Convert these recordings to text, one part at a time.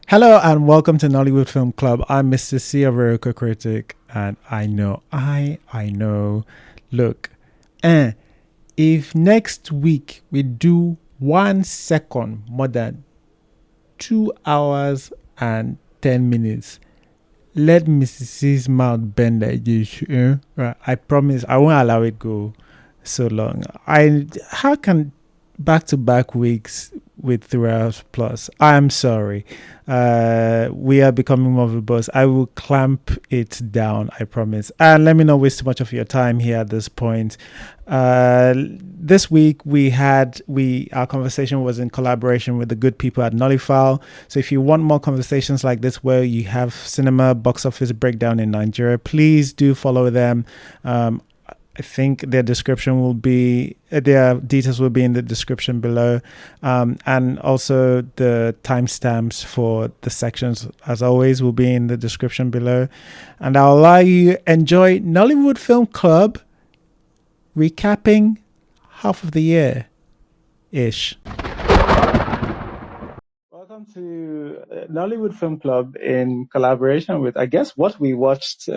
Hello and welcome to Nollywood Film Club. I'm Mr. C Critic, and I know. Look, if next week we do 1 second more than 2 hours and 10 minutes, let Mrs. C's mouth bend like this. Right, I promise I won't allow it go so long. I how can back to back weeks with 3 hours plus? I'm sorry. We are becoming more of a boss. I will clamp it down, I promise. And let me not waste too much of your time here at this point. This week our conversation was in collaboration with the good people at Nullifile. So if you want more conversations like this where you have cinema box office breakdown in Nigeria, please do follow them. I think their details will be in the description below. And also the timestamps for the sections, as always, will be in the description below. And I'll allow you to enjoy Nollywood Film Club recapping half of the year ish. Welcome to Nollywood Film Club in collaboration with, I guess, what we watched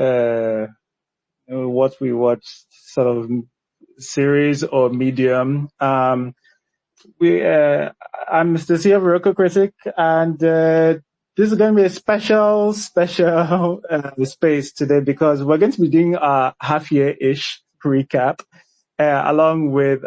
sort of series or medium. I'm Mr. C Critic, and this is going to be a special space today because we're going to be doing a half-year-ish recap along with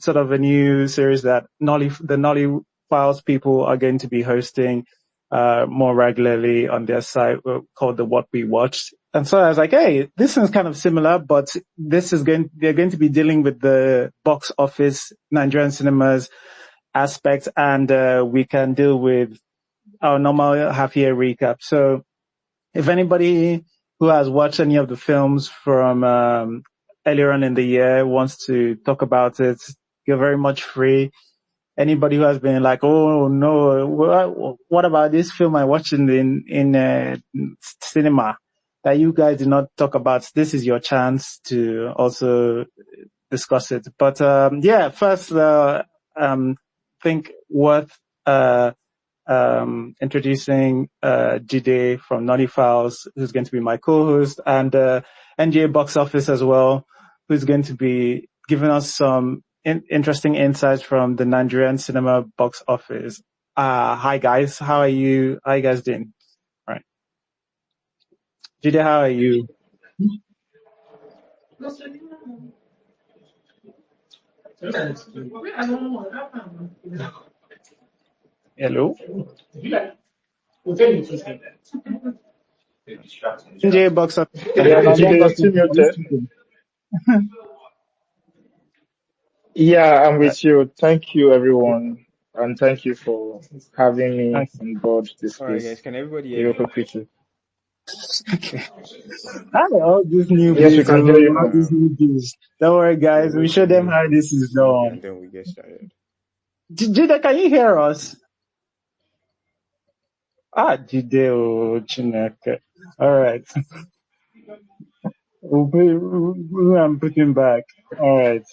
sort of a new series that the Nolly Files people are going to be hosting more regularly on their site called the What We Watched. And so I was like, hey, this is kind of similar, but they're going to be dealing with the box office, Nigerian cinemas aspect, and we can deal with our normal half-year recap. So if anybody who has watched any of the films from earlier on in the year wants to talk about it, you're very much free. Anybody who has been like, oh no, what about this film I watched in cinema that you guys did not talk about? This is your chance to also discuss it. But first, think worth introducing Jide from Naughty Files, who's going to be my co-host, and NGA Box Office as well, who's going to be giving us some interesting insights from the Nigerian cinema box office. Hi guys, how are you? How are you guys doing? All right. Jide, how are you? Hello? NGA Box Office. Yeah, I'm with you. Thank you, everyone, and thank you for having me on board this All right, piece. guys, can everybody hear me? Okay. All this new Yes, we can hear you now. Don't worry, guys. We show them how this is done. And then we get started. Jide, can you hear us? Jide, Chineke. All right. I'm putting back. All right.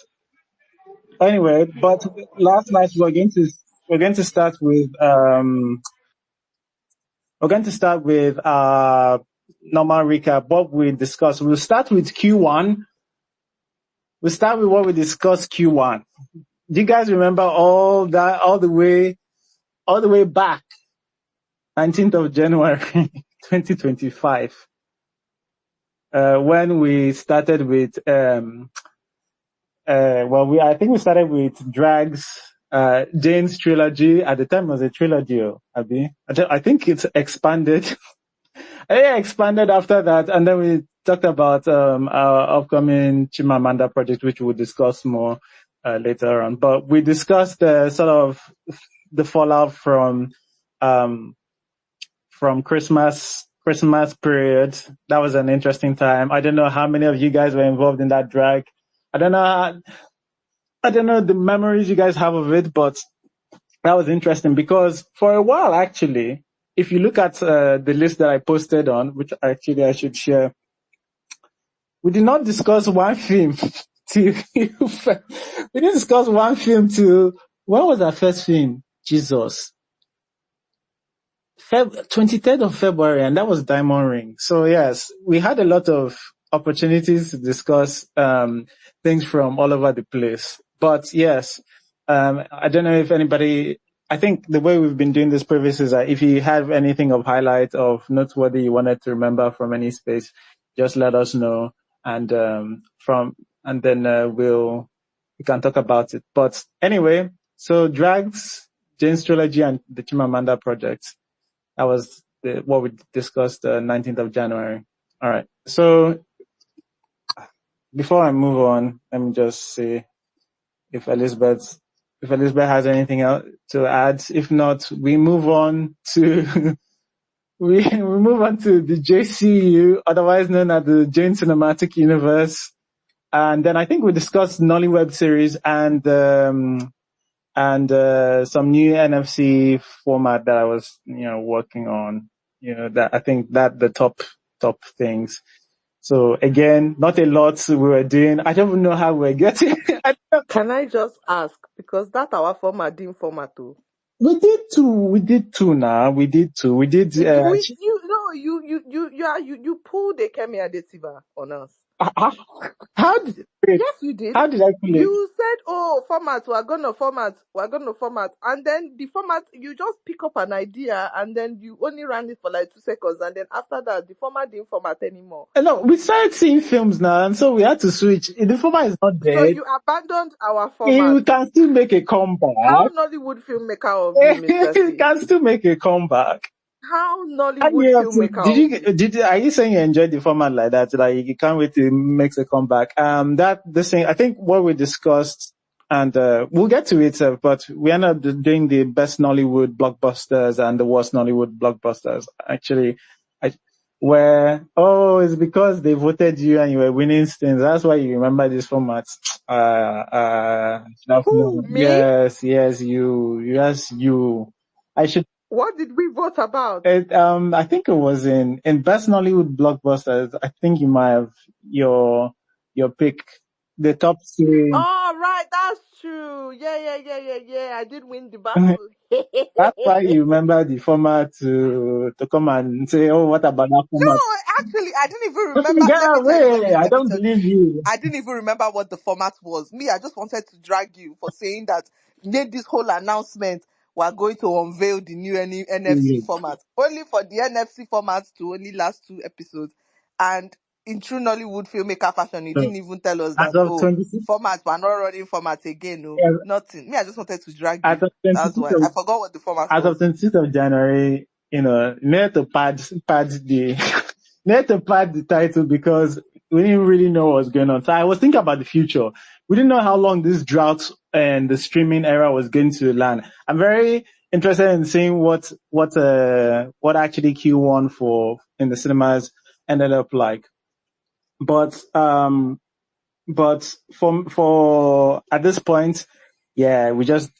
Anyway, but last night we're going to start with normal recap. What we discussed. We'll start with Q1. We'll start with what we discussed Q1. Do you guys remember all that all the way back, 19th of January, 2025, when we started with I think we started with Drags, Jane's trilogy. At the time it was a trilogy, Abi. I think it's expanded. It expanded after that, and then we talked about our upcoming Chimamanda project, which we'll discuss more later on. But we discussed sort of the fallout from Christmas period. That was an interesting time. I don't know how many of you guys were involved in that drag. I don't know the memories you guys have of it, but that was interesting because for a while, actually, if you look at the list that I posted on, which actually I should share, we did not discuss one film we didn't discuss one film when was our first film? Jesus. 23rd of February, and that was Diamond Ring. So yes, we had a lot of opportunities to discuss things from all over the place. But yes, I don't know if anybody. I think the way we've been doing this previous is that if you have anything of highlight of noteworthy you wanted to remember from any space, just let us know, and and then we can talk about it. But anyway, so Drags, Jane's Trilogy, and the Chimamanda Project. That was what we discussed the 19th of January. All right. So before I move on, let me just see if Elizabeth has anything else to add. If not, we move on to we move on to the JCU, otherwise known as the Jane Cinematic Universe. And then I think we discussed Nolly web series and some new NFC format that I was, working on. That I think that the top things. So again, not a lot we were doing. I don't even know how we're getting. Can I just ask, because that our format didn't format too. We did two now. We did two. We did. You pulled a Kemi Adesiva on us. How did? Yes, you did. How did I pull it? You said, format, we're gonna format. And then the format, you just pick up an idea and then you only ran it for like 2 seconds. And then after that, the format didn't format anymore. No, we started seeing films now, and so we had to switch. The format is not dead. So you abandoned our format. We can still make a comeback. How Nollywood filmmaker of you, Mr. C? We can still make a comeback. How Nollywood filmmaker? Are you saying you enjoyed the format like that? Like you can't wait to make a comeback? This thing, I think what we discussed, and we'll get to it, but we ended up doing the best Nollywood blockbusters and the worst Nollywood blockbusters. Actually, it's because they voted you and you were winning things. That's why you remember this format. Who, me? Yes, you. What did we vote about? I think it was in Best Nollywood Blockbusters. I think you might have your pick, the top three. Oh, right, that's true. Yeah. I did win the battle. That's why you remember the format to come and say, oh, what about that format? No, actually, I didn't even remember. I don't believe you. I didn't even remember what the format was. Me, I just wanted to drag you for saying that you made this whole announcement. We're going to unveil the new NFC format. Only for the NFC format to only last 2 episodes. And in true Nollywood filmmaker fashion, he didn't even tell us that, format, we're not running format again. No, nothing. Me, I just wanted to drag you. That's why. I forgot what the format was. As of 26th of January, near to pad the title because we didn't really know what was going on. So I was thinking about the future. We didn't know how long this drought and the streaming era was going to land. I'm very interested in seeing what actually Q1 in the cinemas ended up like. But for at this point, yeah, we just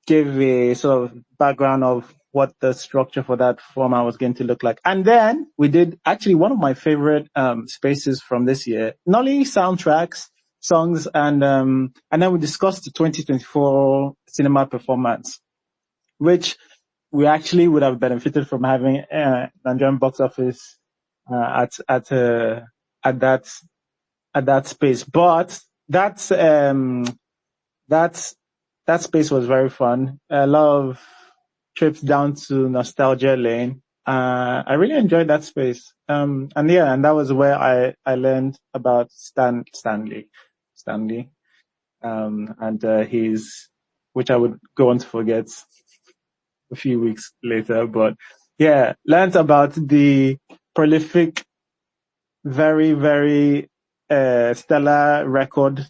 gave a sort of background of what the structure for that format was going to look like. And then we did actually one of my favorite spaces from this year, Nolly soundtracks, songs, and then we discussed the 2024 cinema performance, which we actually would have benefited from having Nigerian box office at that space. But that space was very fun. A lot of trips down to nostalgia lane. I really enjoyed that space. And that was where I learned about Stanley, and his, which I would go on to forget a few weeks later, but yeah, learned about the prolific, very, very, stellar record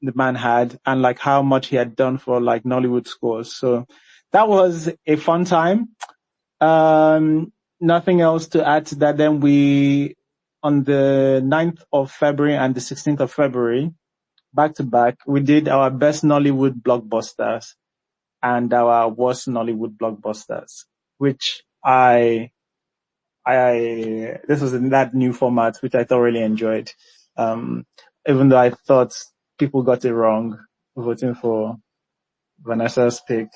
the man had and like how much he had done for like Nollywood scores. So that was a fun time. Nothing else to add to that. Then on the 9th of February and the 16th of February, back to back, we did our best Nollywood blockbusters and our worst Nollywood blockbusters, which this was in that new format, which I thoroughly enjoyed. Even though I thought people got it wrong voting for Vanessa's pick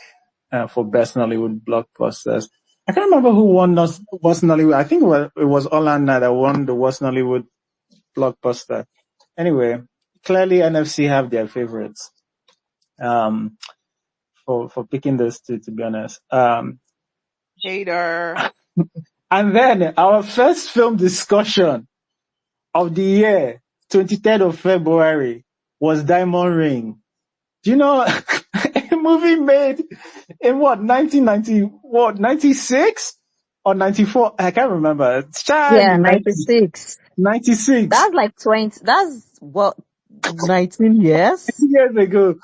for best Nollywood blockbusters. I can't remember who won Worst Nollywood. I think it was Orlando that won the Worst Nollywood blockbuster. Anyway, clearly NFC have their favorites. Um, for picking those two, to be honest. Hater. And then our first film discussion of the year, 23rd of February, was Diamond Ring. Do you know a movie made in 96 or 94? I can't remember. It's child Yeah, in 96. 96 That's like 20, that's what, 19 years? years ago.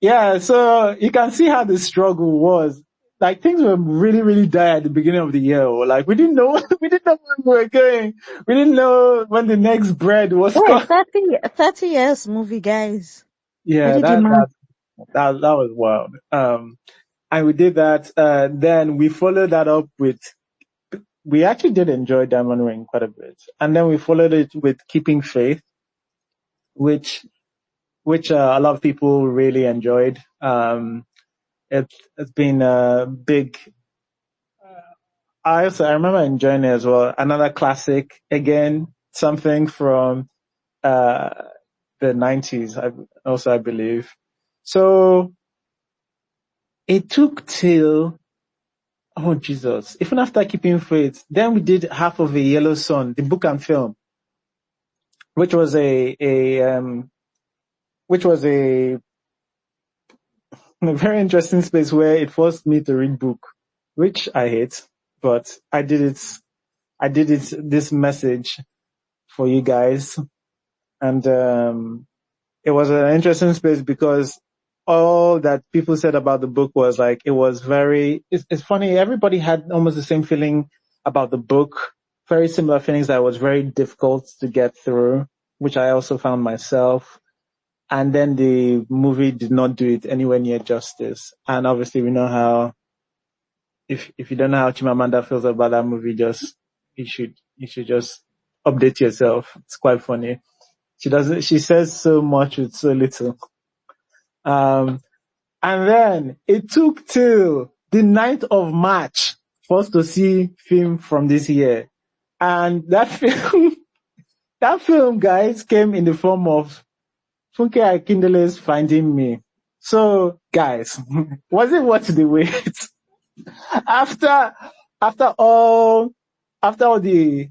Yeah, so you can see how the struggle was. Like things were really, really dire at the beginning of the year. Like we didn't know, we didn't know where we were going. We didn't know when the next bread was Wait, coming. 30 years movie, guys. I Yeah, did the that math. that that was wild. And we did that. Then we followed that up with. We actually did enjoy Diamond Ring quite a bit, and then we followed it with Keeping Faith, which a lot of people really enjoyed. It's been a big. I remember enjoying it as well. Another classic again, something from uh the 90s. I believe. So it took till, oh Jesus, even after Keeping Faith, then we did half of A Yellow Sun, the book and film, which was a very interesting space where it forced me to read book, which I hate, but I did it. This message for you guys, and it was an interesting space because all that people said about the book was like, it was very, it's funny. Everybody had almost the same feeling about the book, very similar feelings that was very difficult to get through, which I also found myself. And then the movie did not do it anywhere near justice. And obviously we know how, if you don't know how Chimamanda feels about that movie, you should just update yourself. It's quite funny. She says so much with so little. And then it took till the 9th of March for us to see film from this year. And that film, guys, came in the form of Funke Akindele's Finding Me. So, guys, was it worth the wait? after, after all the,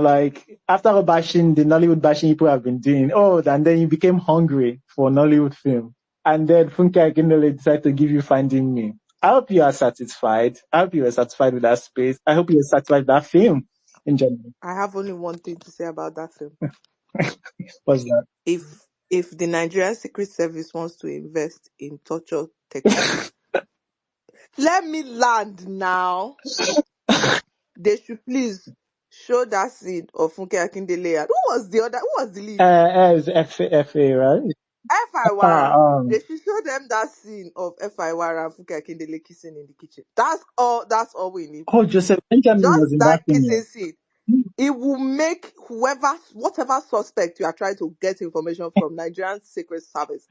like after all bashing, the Nollywood bashing people have been doing, and then you became hungry for Nollywood film. And then Funke Akindele decided to give you Finding Me. I hope you are satisfied. I hope you are satisfied with that space. I hope you are satisfied with that film in general. I have only one thing to say about that film. What's that? If the Nigerian Secret Service wants to invest in torture techniques, let me land now. They should please show that scene of Funke Akindele. Who was the lead? It's FA, right? F.I. Wara. They should show them that scene of F.I. Wara and Funke Akindele kissing in the kitchen. That's all we need. Joseph Benjamin was Just in that that film. kissing scene. It will make whatever suspect you are trying to get information from Nigerian Secret Service,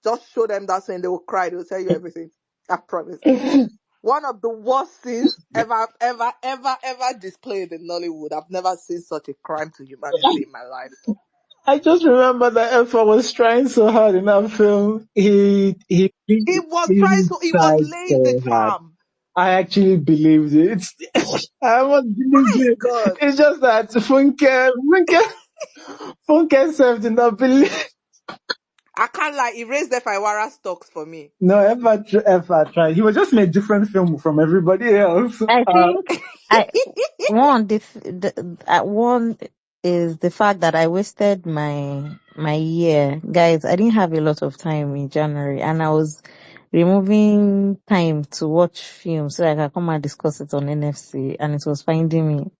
just show them that scene. They will cry. They will tell you everything. I promise. One of the worst scenes ever displayed in Nollywood. I've never seen such a crime to humanity in my life. I just remember that Alpha was trying so hard in that film. He He was tried laying the so hard. charm. I actually believed it. I almost believed My it. God. It's just that Funke self did not believe. I can't lie. He raised F.I. Wara stocks for me. No, ever tried. He was just in a different film from everybody else. I think one is the fact that I wasted my year. Guys, I didn't have a lot of time in January and I was removing time to watch films so I can come and discuss it on NFC and it was Finding Me.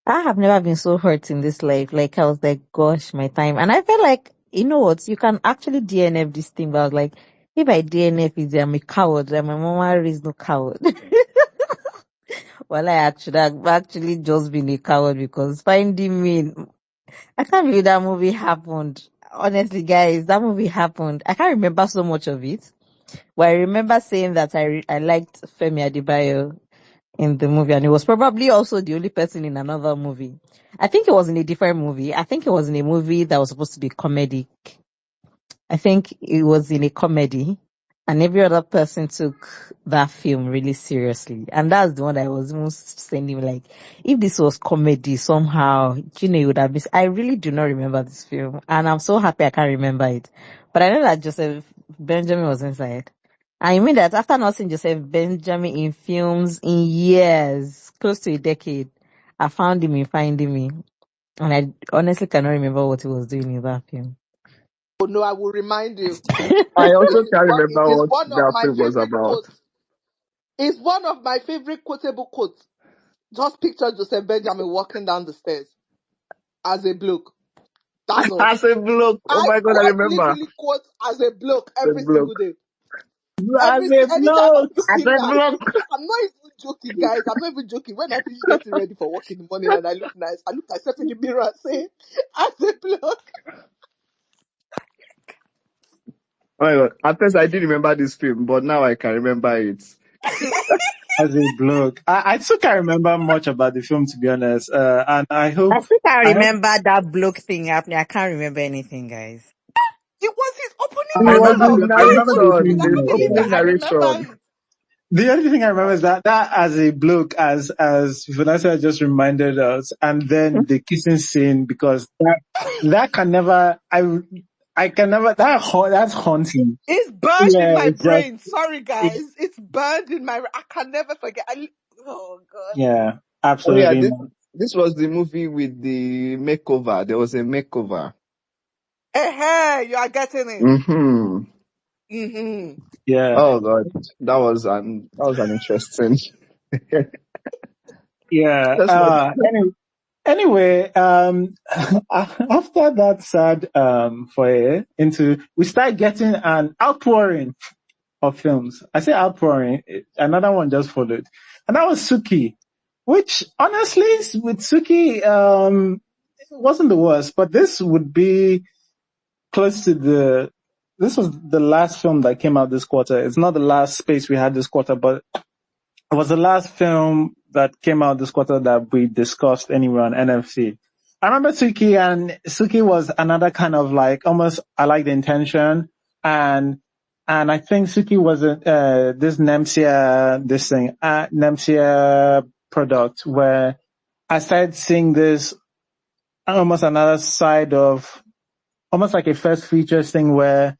I have never been so hurt in this life. Like I was like, gosh, my time. And I felt like, you know what, you can actually DNF this thing, but I was like, if I DNF it, I'm a coward. And my mama raised no coward. Well, I've actually just been a coward because Finding Me, I can't believe that movie happened. Honestly, guys, that movie happened. I can't remember so much of it. But I remember saying that I liked Femi Adebayo in the movie, and he was probably also the only person in another movie. I think it was in a different movie. I think it was in a movie that was supposed to be comedic. I think it was in a comedy, and every other person took that film really seriously. And that's the one that I was most saying, like, if this was comedy somehow, you would have been. I really do not remember this film, and I'm so happy I can't remember it. But I know that Joseph Benjamin was inside. And you mean that after not seeing Joseph Benjamin in films in years, close to a decade, I found him in Finding Me. And I honestly cannot remember what he was doing in that film. Oh no, I will remind you. I also It can't remember is what one of that my film was favorite about. quotes. It's one of my favorite quotable quotes. Just picture Joseph Benjamin walking down the stairs as a bloke. That's all. As a bloke, oh I my god, I quite remember. literally quote as a bloke As a every single bloke. day. As a Anytime I'm bloke. As looking a nice, bloke. I'm not even joking, guys. I'm not even joking. When I finish getting ready for work in the morning and I look nice, I look myself in the mirror and say, as a bloke. Oh my god. At first I didn't remember this film, but now I can remember it. As a bloke. I still can't remember much about the film, to be honest. And I think I remember that bloke thing happening. I can't remember anything, guys. It was his opening he I remember wasn't, the dialogue. I remember the narration, opening I the can't dialogue, believe yeah. opening that I remember narration. it. The only thing I remember is that as a bloke, as Vanessa just reminded us, and then the kissing scene, because that can never, I can never, that's haunting. It's burned in Yeah, my it's just, brain. Sorry, it, guys. It's burned in my. I can never forget. Oh God. yeah, Oh yeah, absolutely not. this was the movie with the makeover. There was a makeover. Hey, you are getting it. Mm-hmm. Mm-hmm. Yeah, Oh god, that was an interesting. yeah. That's what. Anyway, after that sad, foyer we start getting an outpouring of films. I say outpouring, another one just followed. And that was Suki, which honestly, with Suki, it wasn't the worst, but this would be close to this was the last film that came out this quarter. It's not the last space we had this quarter, but it was the last film that came out this quarter that we discussed anyway on NFC. I remember Suki, and Suki was another kind of like almost, I like the intention, and I think Suki was this Nemsia product where I started seeing this almost another side of almost like a first features thing where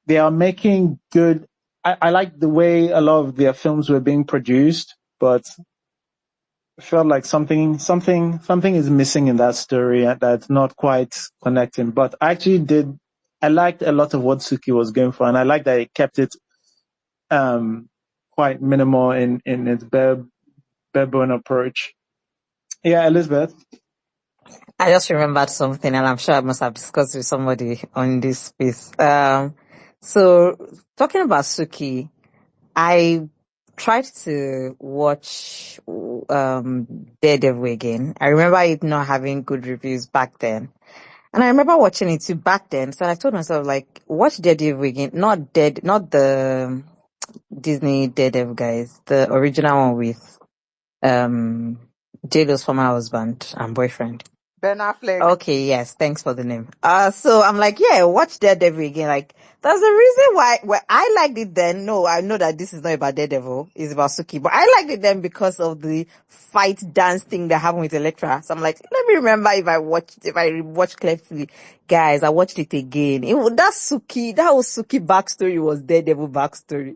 they are making good. I like the way a lot of their films were being produced, but felt like something is missing in that story and that's not quite connecting. But I liked a lot of what Suki was going for, and I like that it kept it quite minimal in its bare bone approach. Yeah, Elizabeth. I just remembered something, and I'm sure I must have discussed with somebody on this space. So talking about Suki, I tried to watch Daredevil again. I remember it not having good reviews back then. And I remember watching it too back then. So I told myself, like, watch Daredevil again. Not the Disney Daredevil, guys. The original one with J-Lo's former husband and boyfriend. Ben Affleck. Okay, yes, thanks for the name. So I'm like, yeah, watch Daredevil again. Like, there's a reason why I liked it then. No, I know that this is not about Daredevil, it's about Suki, but I liked it then because of the fight dance thing that happened with Elektra. So I'm like, let me remember if I watched closely. Guys, I watched it again. That was Suki backstory was Daredevil backstory.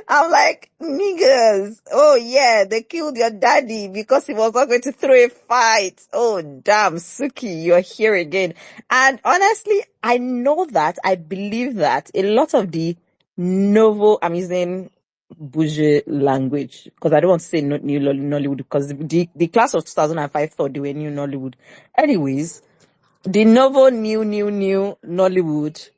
I'm like, niggas, oh yeah, they killed your daddy because he was not going to throw a fight. Oh damn, Suki, you're here again. And honestly, I know that, I believe that a lot of the novel, I'm using bourgeois language because I don't want to say new Nollywood because the class of 2005 thought they were new Nollywood. Anyways, the novel new Nollywood,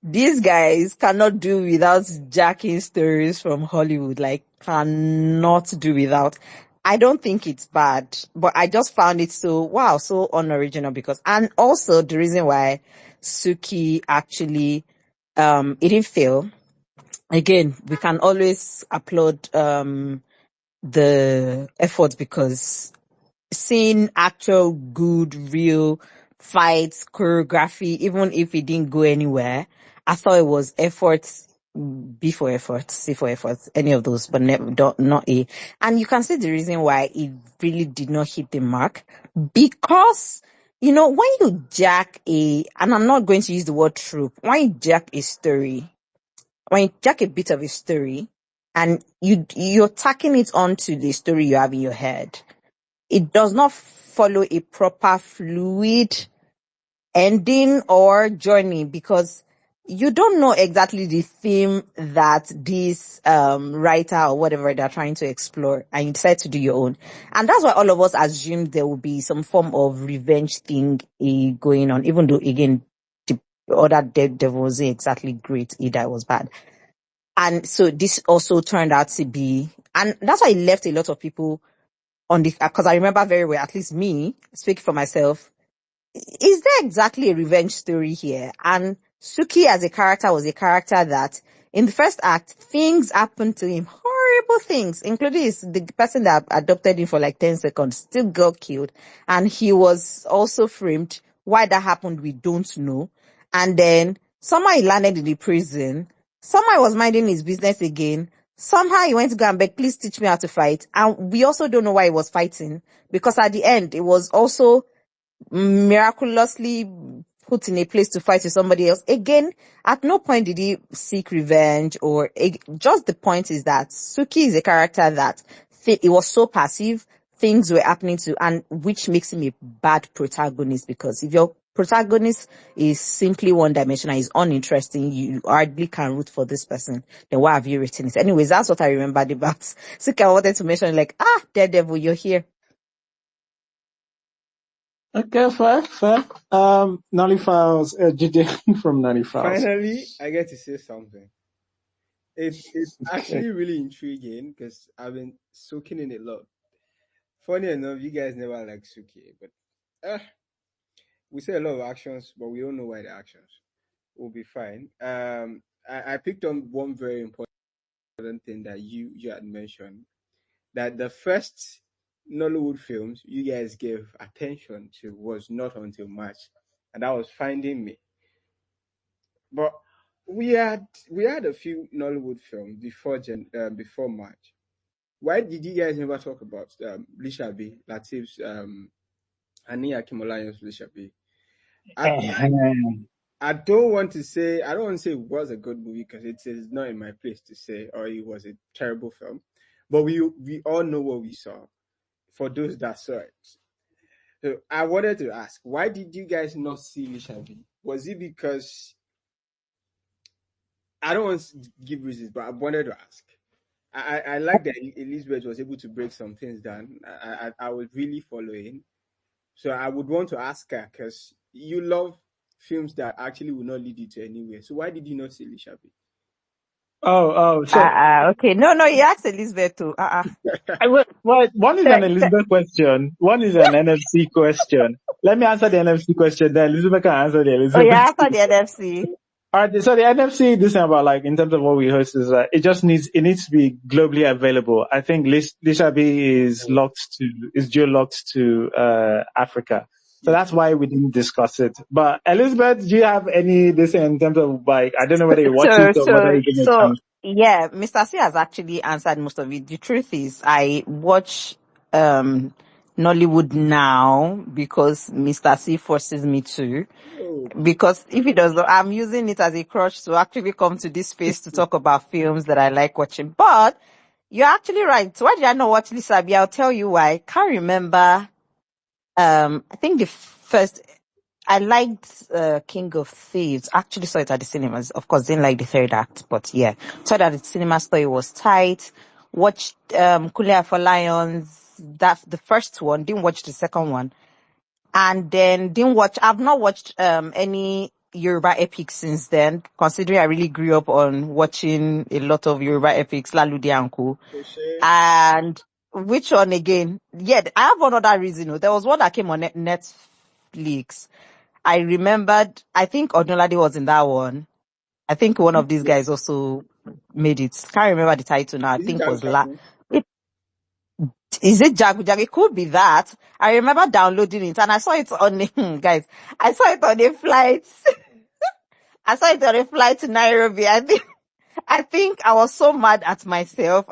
these guys cannot do without jacking stories from Hollywood, like cannot do without. I don't think it's bad, but I just found it so unoriginal and also the reason why Suki actually, it didn't fail again, we can always applaud the effort, because seeing actual good real fights, choreography, even if it didn't go anywhere, I thought it was effort, B for effort, C for effort, any of those, but not A. And you can see the reason why it really did not hit the mark, because when you jack and I'm not going to use the word trope, when you jack a story, when you jack a bit of a story, and you're tacking it onto the story you have in your head, it does not follow a proper fluid ending or journey, because you don't know exactly the theme that this writer or whatever they're trying to explore, and you decide to do your own. And that's why all of us assume there will be some form of revenge thing going on, even though, again, the other there wasn't exactly great either, it was bad. And so this also turned out to be, and that's why it left a lot of people on the, because I remember very well, at least me, speaking for myself, is there exactly a revenge story here? And Suki as a character was a character that in the first act, things happened to him, horrible things, including the person that adopted him for like 10 seconds still got killed. And he was also framed. Why that happened, we don't know. And then somehow he landed in the prison. Somehow he was minding his business again. Somehow he went to go and beg, please teach me how to fight. And we also don't know why he was fighting, because at the end, it was also miraculously put in a place to fight with somebody else. Again, at no point did he seek revenge, or just the point is that Suki is a character that it was so passive, things were happening to, and which makes him a bad protagonist, because if your protagonist is simply one dimensional, is uninteresting, you hardly can root for this person, then why have you written it? Anyways, that's what I remembered about Suki. I wanted to mention, like, Daredevil, you're here. Okay, fair. Nolly Files, GJ from Nolly Files. Finally, I get to say something. It's actually really intriguing because I've been soaking in a lot. Funny enough, you guys never like Suki, but we say a lot of actions, but we don't know why the actions. We'll be fine. I picked on one very important thing that you had mentioned, that the first Nollywood films you guys gave attention to was not until March, and that was Finding Me. But we had a few Nollywood films before March. Why did you guys never talk about Lishabi Latif's Ani Akimolayan's Lishabi? I don't want to say it was a good movie, because it is not in my place to say, or it was a terrible film. But we all know what we saw, for those that saw it. So I wanted to ask, why did you guys not see Lishabi? Was it because, I don't want to give reasons, but I wanted to ask. I like that Elizabeth was able to break some things down. I was really following. So I would want to ask her, because you love films that actually will not lead you to anywhere. So why did you not see Lishabi? So Okay. No, you asked Elizabeth to. well, one is an Elizabeth question, one is an NFC question. Let me answer the NFC question, then Elizabeth can answer the Elizabeth. Oh, yeah, after the NFC. All right, so the NFC, this thing about, like, in terms of what we host, is that it needs to be globally available. I think Lishabi is geo-locked to Africa. So that's why we didn't discuss it. But Elizabeth, do you have any this in terms of, like, I don't know whether you watch it or whether you give it a chance? Yeah, Mr. C has actually answered most of it. The truth is, I watch Nollywood now because Mr. C forces me to. Oh, Because if he does not, I'm using it as a crutch to actually come to this space to talk about films that I like watching. But you're actually right. Why did I not watch Lisabi? I'll tell you why. I can't remember. I think I liked King of Thieves. Actually saw it at the cinemas. Of course, didn't like the third act, but yeah. Saw that at the cinema, thought it was tight. Watched Kulia for Lions, the first one, didn't watch the second one. And then I've not watched any Yoruba epics since then, considering I really grew up on watching a lot of Yoruba epics, Lalude and Co. And which one again? Yeah, I have one other reason. There was one that came on Netflix. I remembered, I think Odunlade was in that one. I think one of these guys also made it. Can't remember the title now. I Is it think Jagu was La. Jagu? Is it Jagu Jagu? It could be that. I remember downloading it and I saw it on guys. I saw it on a flight. I saw it on a flight to Nairobi. I think I was so mad at myself.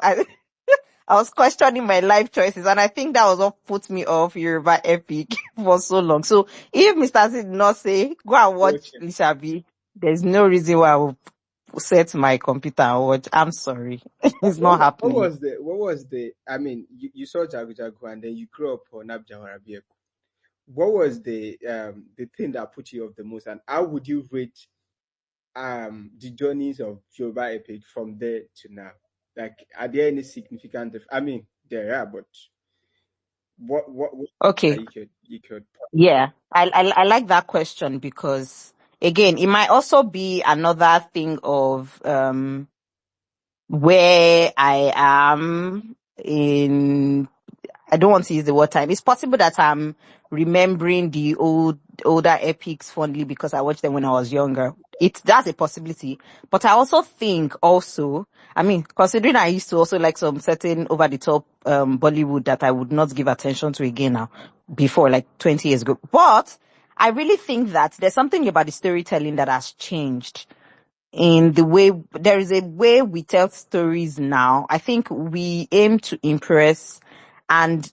I was questioning my life choices, and I think that was what put me off Yoruba Epic for so long. So if Mr. C did not say, go and watch Watch it. Lishabi, there's no reason why I will set my computer and watch. I'm sorry. It's not What happening. was the I mean, you saw Jagu Jagu and then you grew up on Abjawarabi. What was the thing that put you off the most, and how would you rate the journeys of Yoruba Epic from there to now? Like, are there any significant I mean, there are, but what that Okay. you could Yeah. I like that question because again, it might also be another thing of, where I am in, I don't want to use the word time. It's possible that I'm remembering the older epics fondly because I watched them when I was younger. That's a possibility. But I also think I mean, considering I used to also like some certain over the top Bollywood that I would not give attention to again now, before like 20 years ago. But I really think that there's something about the storytelling that has changed in the way, there is a way we tell stories now. I think we aim to impress, and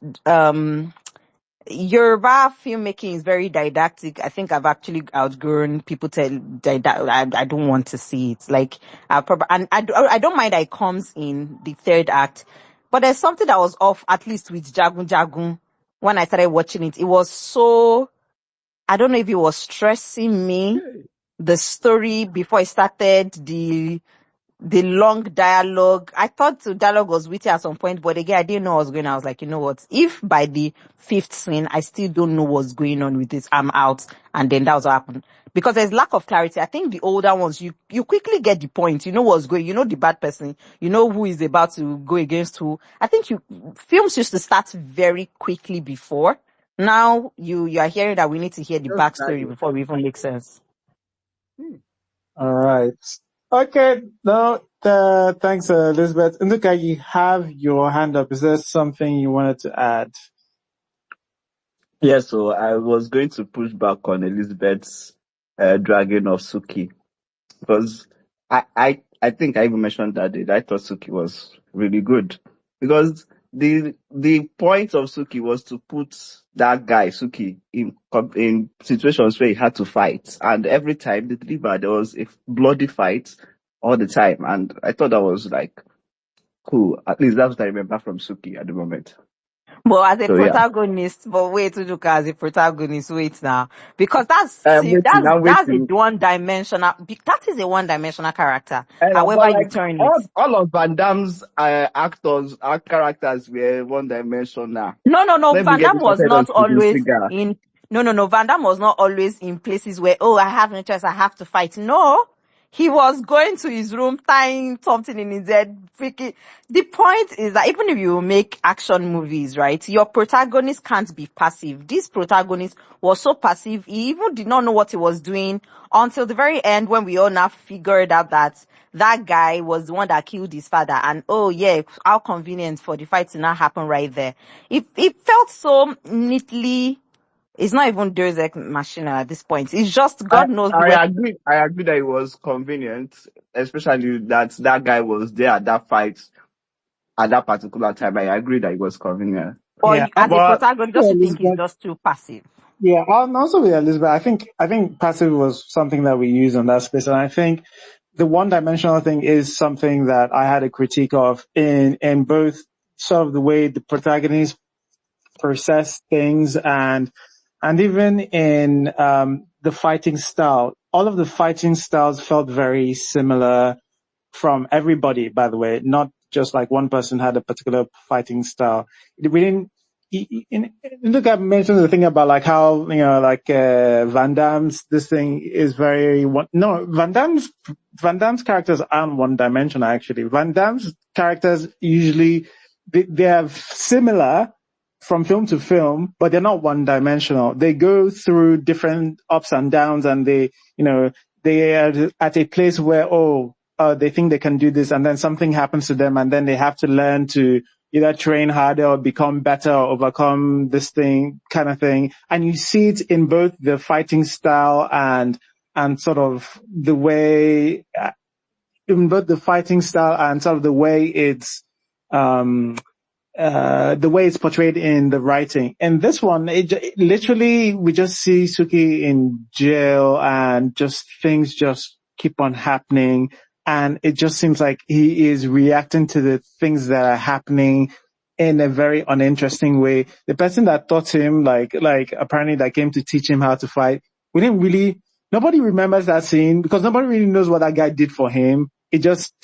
Yoruba filmmaking is very didactic. I think I've actually outgrown people I don't want to see it. Like, I don't mind that it comes in the third act, but there's something that was off, at least with Jagun Jagun. When I started watching it, it was so, I don't know if it was stressing me, okay. the story before it started, the long dialogue. I thought the dialogue was witty at some point, but again, I didn't know what was going on. I was like, you know what? If by the fifth scene, I still don't know what's going on with this, I'm out. And then that was what happened. Because there's lack of clarity. I think the older ones, you quickly get the point. You know what's going, you know the bad person, you know who is about to go against who. I think films used to start very quickly before. Now you are hearing that we need to hear the Just backstory driving. before we even make sense. Hmm. All right. Okay. No, thanks, Elizabeth. Nduka, you have your hand up. Is there something you wanted to add? Yeah, so I was going to push back on Elizabeth's dragging of Suki because I think I even mentioned that day that I thought Suki was really good because the point of Suki was to put that guy Suki in situations where he had to fight, and every time they delivered there was a bloody fight all the time, and I thought that was like cool. At least that's what I remember from Suki at the moment. But as a So yeah, protagonist, but wait, Uduka, as a protagonist, wait now. Because that's, see, waiting, I'm that's a waiting. one-dimensional, that is a one-dimensional character. But However you like turn it. all of Van Damme's characters were one dimensional. No. Let me Van get Damme this was started on not Steven always Seagal. in, no. Van Damme was not always in places where, oh, I have no choice, I have to fight. No. He was going to his room, tying something in his head, freaking. The point is that even if you make action movies, right, your protagonist can't be passive. This protagonist was so passive, he even did not know what he was doing until the very end when we all now figured out that that guy was the one that killed his father. And oh yeah, how convenient for the fight to not happen right there. It felt so neatly. It's not even Deus Ex Machina at this point. It's just I, God knows where. I agree. I agree that it was convenient, especially that that guy was there at that fight at that particular time. I agree that it was convenient. Or Yeah. as a But protagonist, just to think he's Elizabeth. just too passive. Yeah, I'm also with Elizabeth. I think passive was something that we use on that space, and I think the one-dimensional thing is something that I had a critique of in both sort of the way the protagonist process things and even in the fighting style. All of the fighting styles felt very similar from everybody, by the way, not just like one person had a particular fighting style. We didn't, look, I mentioned the thing about like how, like, Van Damme's, this thing is very no, Van Damme's characters aren't one dimensional actually. Van Damme's characters usually, they are similar from film to film, but they're not one dimensional. They go through different ups and downs and they are at a place where, oh, they think they can do this, and then something happens to them, and then they have to learn to either train harder or become better or overcome this thing kind of thing. And you see it in both the fighting style and sort of the way, in both the fighting style and sort of um, the way it's portrayed in the writing. And this one, literally, we just see Suki in jail and just things just keep on happening. And it just seems like he is reacting to the things that are happening in a very uninteresting way. The person that taught him, like apparently that came to teach him how to fight, we didn't really, nobody remembers that scene because nobody really knows what that guy did for him. He just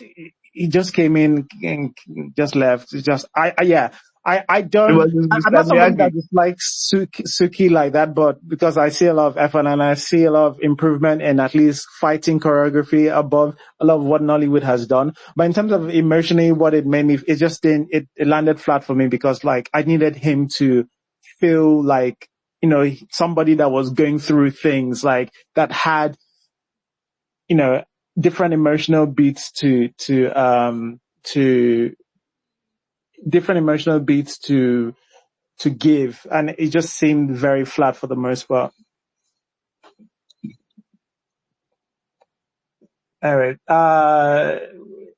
came in and just left. It's just, yeah, I It don't, was I'm Mr. not somebody that Miyagi. dislikes Suki like that, but because I see a lot of effort and I see a lot of improvement in at least fighting choreography above a lot of what Nollywood has done. But in terms of emotionally, what it made me, it just didn't, it landed flat for me because like I needed him to feel like, somebody that was going through things like that had, different emotional beats to different emotional beats to give, and it just seemed very flat for the most part. All right.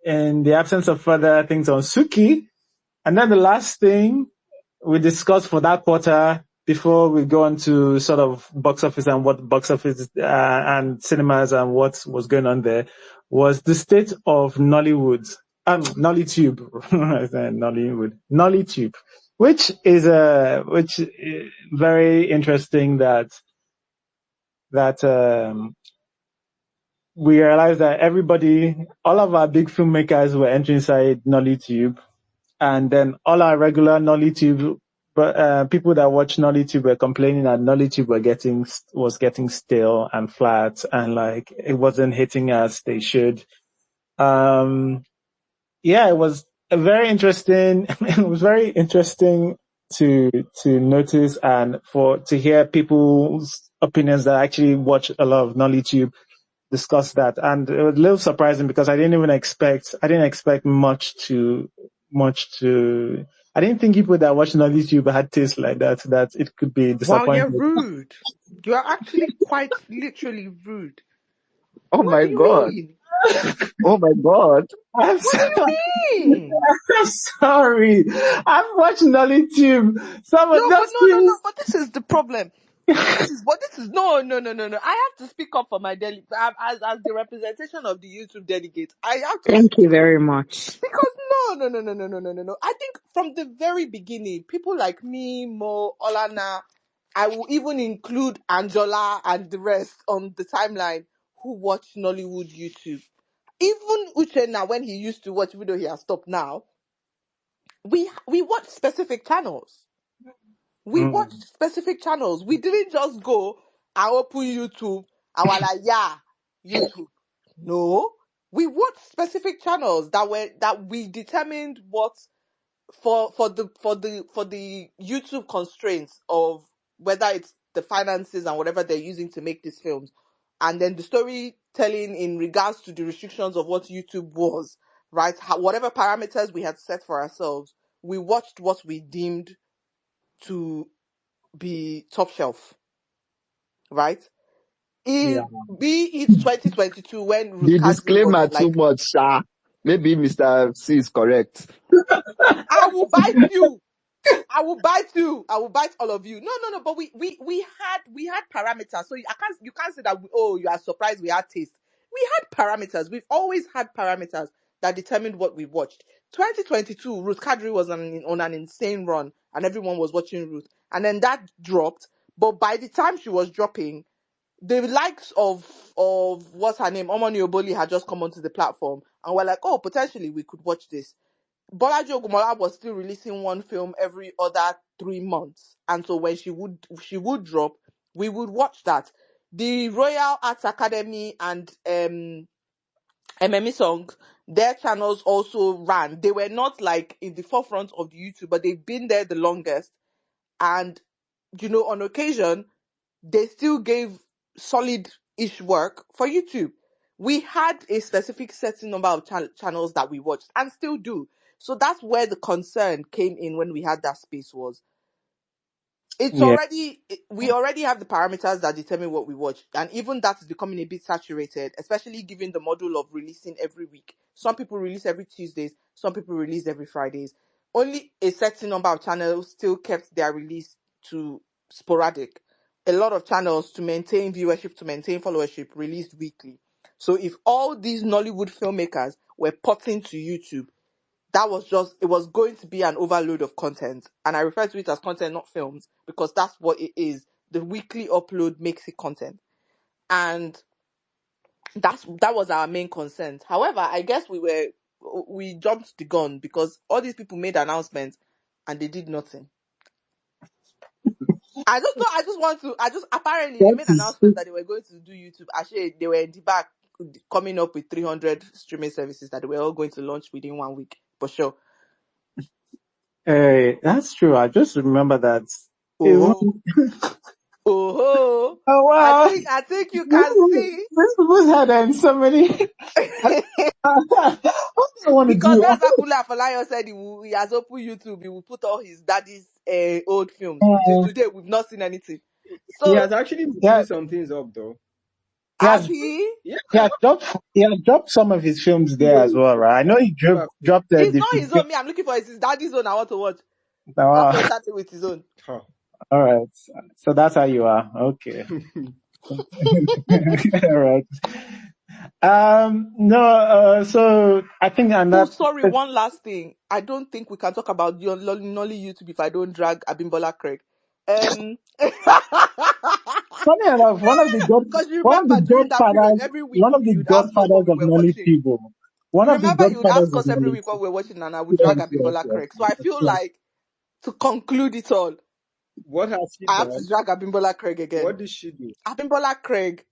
In the absence of further things on Suki, and then the last thing we discussed for that quarter before we go on to sort of box office and what box office and cinemas and what was going on there was the state of Nollywood, Nollytube, I said Nollywood, Nollytube, which is very interesting that we realized that all of our big filmmakers were entering inside Nollytube, and then all our regular Nollytube, but people that watch Nollytube were complaining that Nollytube was getting stale and flat, and like it wasn't hitting as they should. Yeah, it was a very interesting. It was very interesting to notice and to hear people's opinions that actually watch a lot of Nollytube discuss that. And it was a little surprising because I didn't expect much to, I didn't think people that watch YouTube had taste like that it could be Wow, you're disappointing. rude. You're actually quite literally rude. Oh What my do you God. mean? Oh my God. I'm, What do so- you mean? I'm sorry. I've watched YouTube. Some of No, but those things. but this is the problem. This is no. I have to speak up for my as the representation of the YouTube delegates. I have to Thank you speak up very much. because no. I think from the very beginning, people like me, Mo, Olana, I will even include Angela and the rest on the timeline who watch Nollywood YouTube. Even Uchenna, when he used to watch, even though he has stopped now, we watch specific channels. We Mm. watched specific channels. We didn't just go and open YouTube and we're like, yeah, YouTube. No. We watched specific channels that we determined what for the YouTube constraints of whether it's the finances and whatever they're using to make these films. And then the storytelling in regards to the restrictions of what YouTube was, right? Whatever parameters we had set for ourselves, we watched what we deemed to be top shelf, right? Yeah. Be it 2022 when Ruth The Kadri was disclaimer too like, much, sha. Maybe Mr. C is correct. I will bite you. I will bite you. I will bite all of you. No. But we had parameters. So you can't say that you are surprised we had taste. We had parameters. We've always had parameters that determined what we watched. 2022, Ruth Kadri was on an insane run, and everyone was watching Ruth. And then that dropped. But by the time she was dropping, the likes of what's her name, Omoni Oboli, had just come onto the platform, and we're like, oh, potentially we could watch this. Bolaji Ogunmola was still releasing one film every other 3 months, and so when she would drop, we would watch that. The Royal Arts Academy and MME Songs, their channels also ran. They were not like in the forefront of the YouTube, but they've been there the longest. And on occasion, they still gave solid-ish work for YouTube. we had a specific certain number of channels that we watched and still do. So that's where the concern came in when we had that space was Yeah. we already have the parameters that determine what we watch, and even that is becoming a bit saturated, especially given the model of releasing every week. Some people release every Tuesdays, some people release every Fridays. Only a certain number of channels still kept their release to sporadic. A lot of channels, to maintain viewership, to maintain followership, released weekly. So if all these Nollywood filmmakers were potting to YouTube, it was going to be an overload of content. And I refer to it as content, not films, because that's what it is. The weekly upload makes it content. And that was our main concern. However, I guess we jumped the gun because all these people made announcements and they did nothing. Apparently they That made is announcements that they were going to do YouTube. Actually, they were in the back coming up with 300 streaming services that they were all going to launch within 1 week. For sure. that's true. I just remember that. Even, Oh. Oh, oh I wow, think you can see. this people's head and so many. What do I want to Because do? that's what Kule Afolayan said. He has opened YouTube. He will put all his daddy's old films. Till Uh, today, we've not seen anything. He So, has actually been yeah, doing some things up though. he has has he? Yeah, he has dropped some of his films there as Igbo well, right? I know he film. dropped It's the not his 15. own. Me, I'm looking for his daddy's own. I want to watch. Wow. After he started with his own. Huh. All right, so that's how you are. Okay. All right. No. So I think, and Oh, that. sorry. One last thing. I don't think we can talk about your Nolly YouTube if I don't drag Abimbola Craig. Funny enough, Because you remember during that period, every week one of the you'd ask us godfathers what we of were Nolly watching. people, one You of the remember you would godfathers ask of us every Nolly week what we were watching, and I would drag Yes, yes, Abimbola yes, Craig. So I feel yes. like to conclude it all, What has she I have to done? drag Abimbola Craig again. What did she do? Abimbola Craig,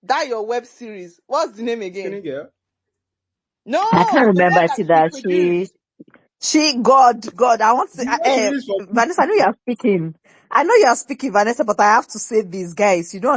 that your web series. What's the name again? Skinny girl? I can't No, the remember one that she that produced. God, I want to say, The one she released for Vanessa, I know you are speaking. I know you are speaking, Vanessa, but I have to say this, guys. You don't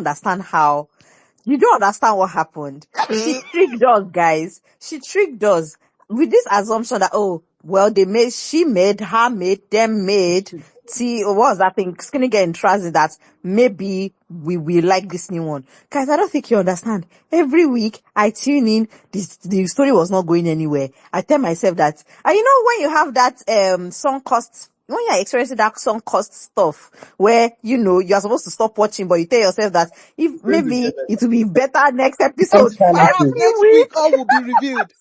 understand what happened. She tricked us, guys. She tricked us with this assumption that, oh, well, she made, her made, them made. See, what was that thing? Skinny getting transit that maybe we will like this new one. Guys, I don't think you understand. Every week I tune in, the story was not going anywhere. I tell myself that, and you know, when you have that, sunk cost, when you're experiencing that sunk cost stuff where, you know, you're supposed to stop watching, but you tell yourself that if going to maybe get it will be better next Comes episode. Perhaps fallacy. Every next week week, all will be revealed.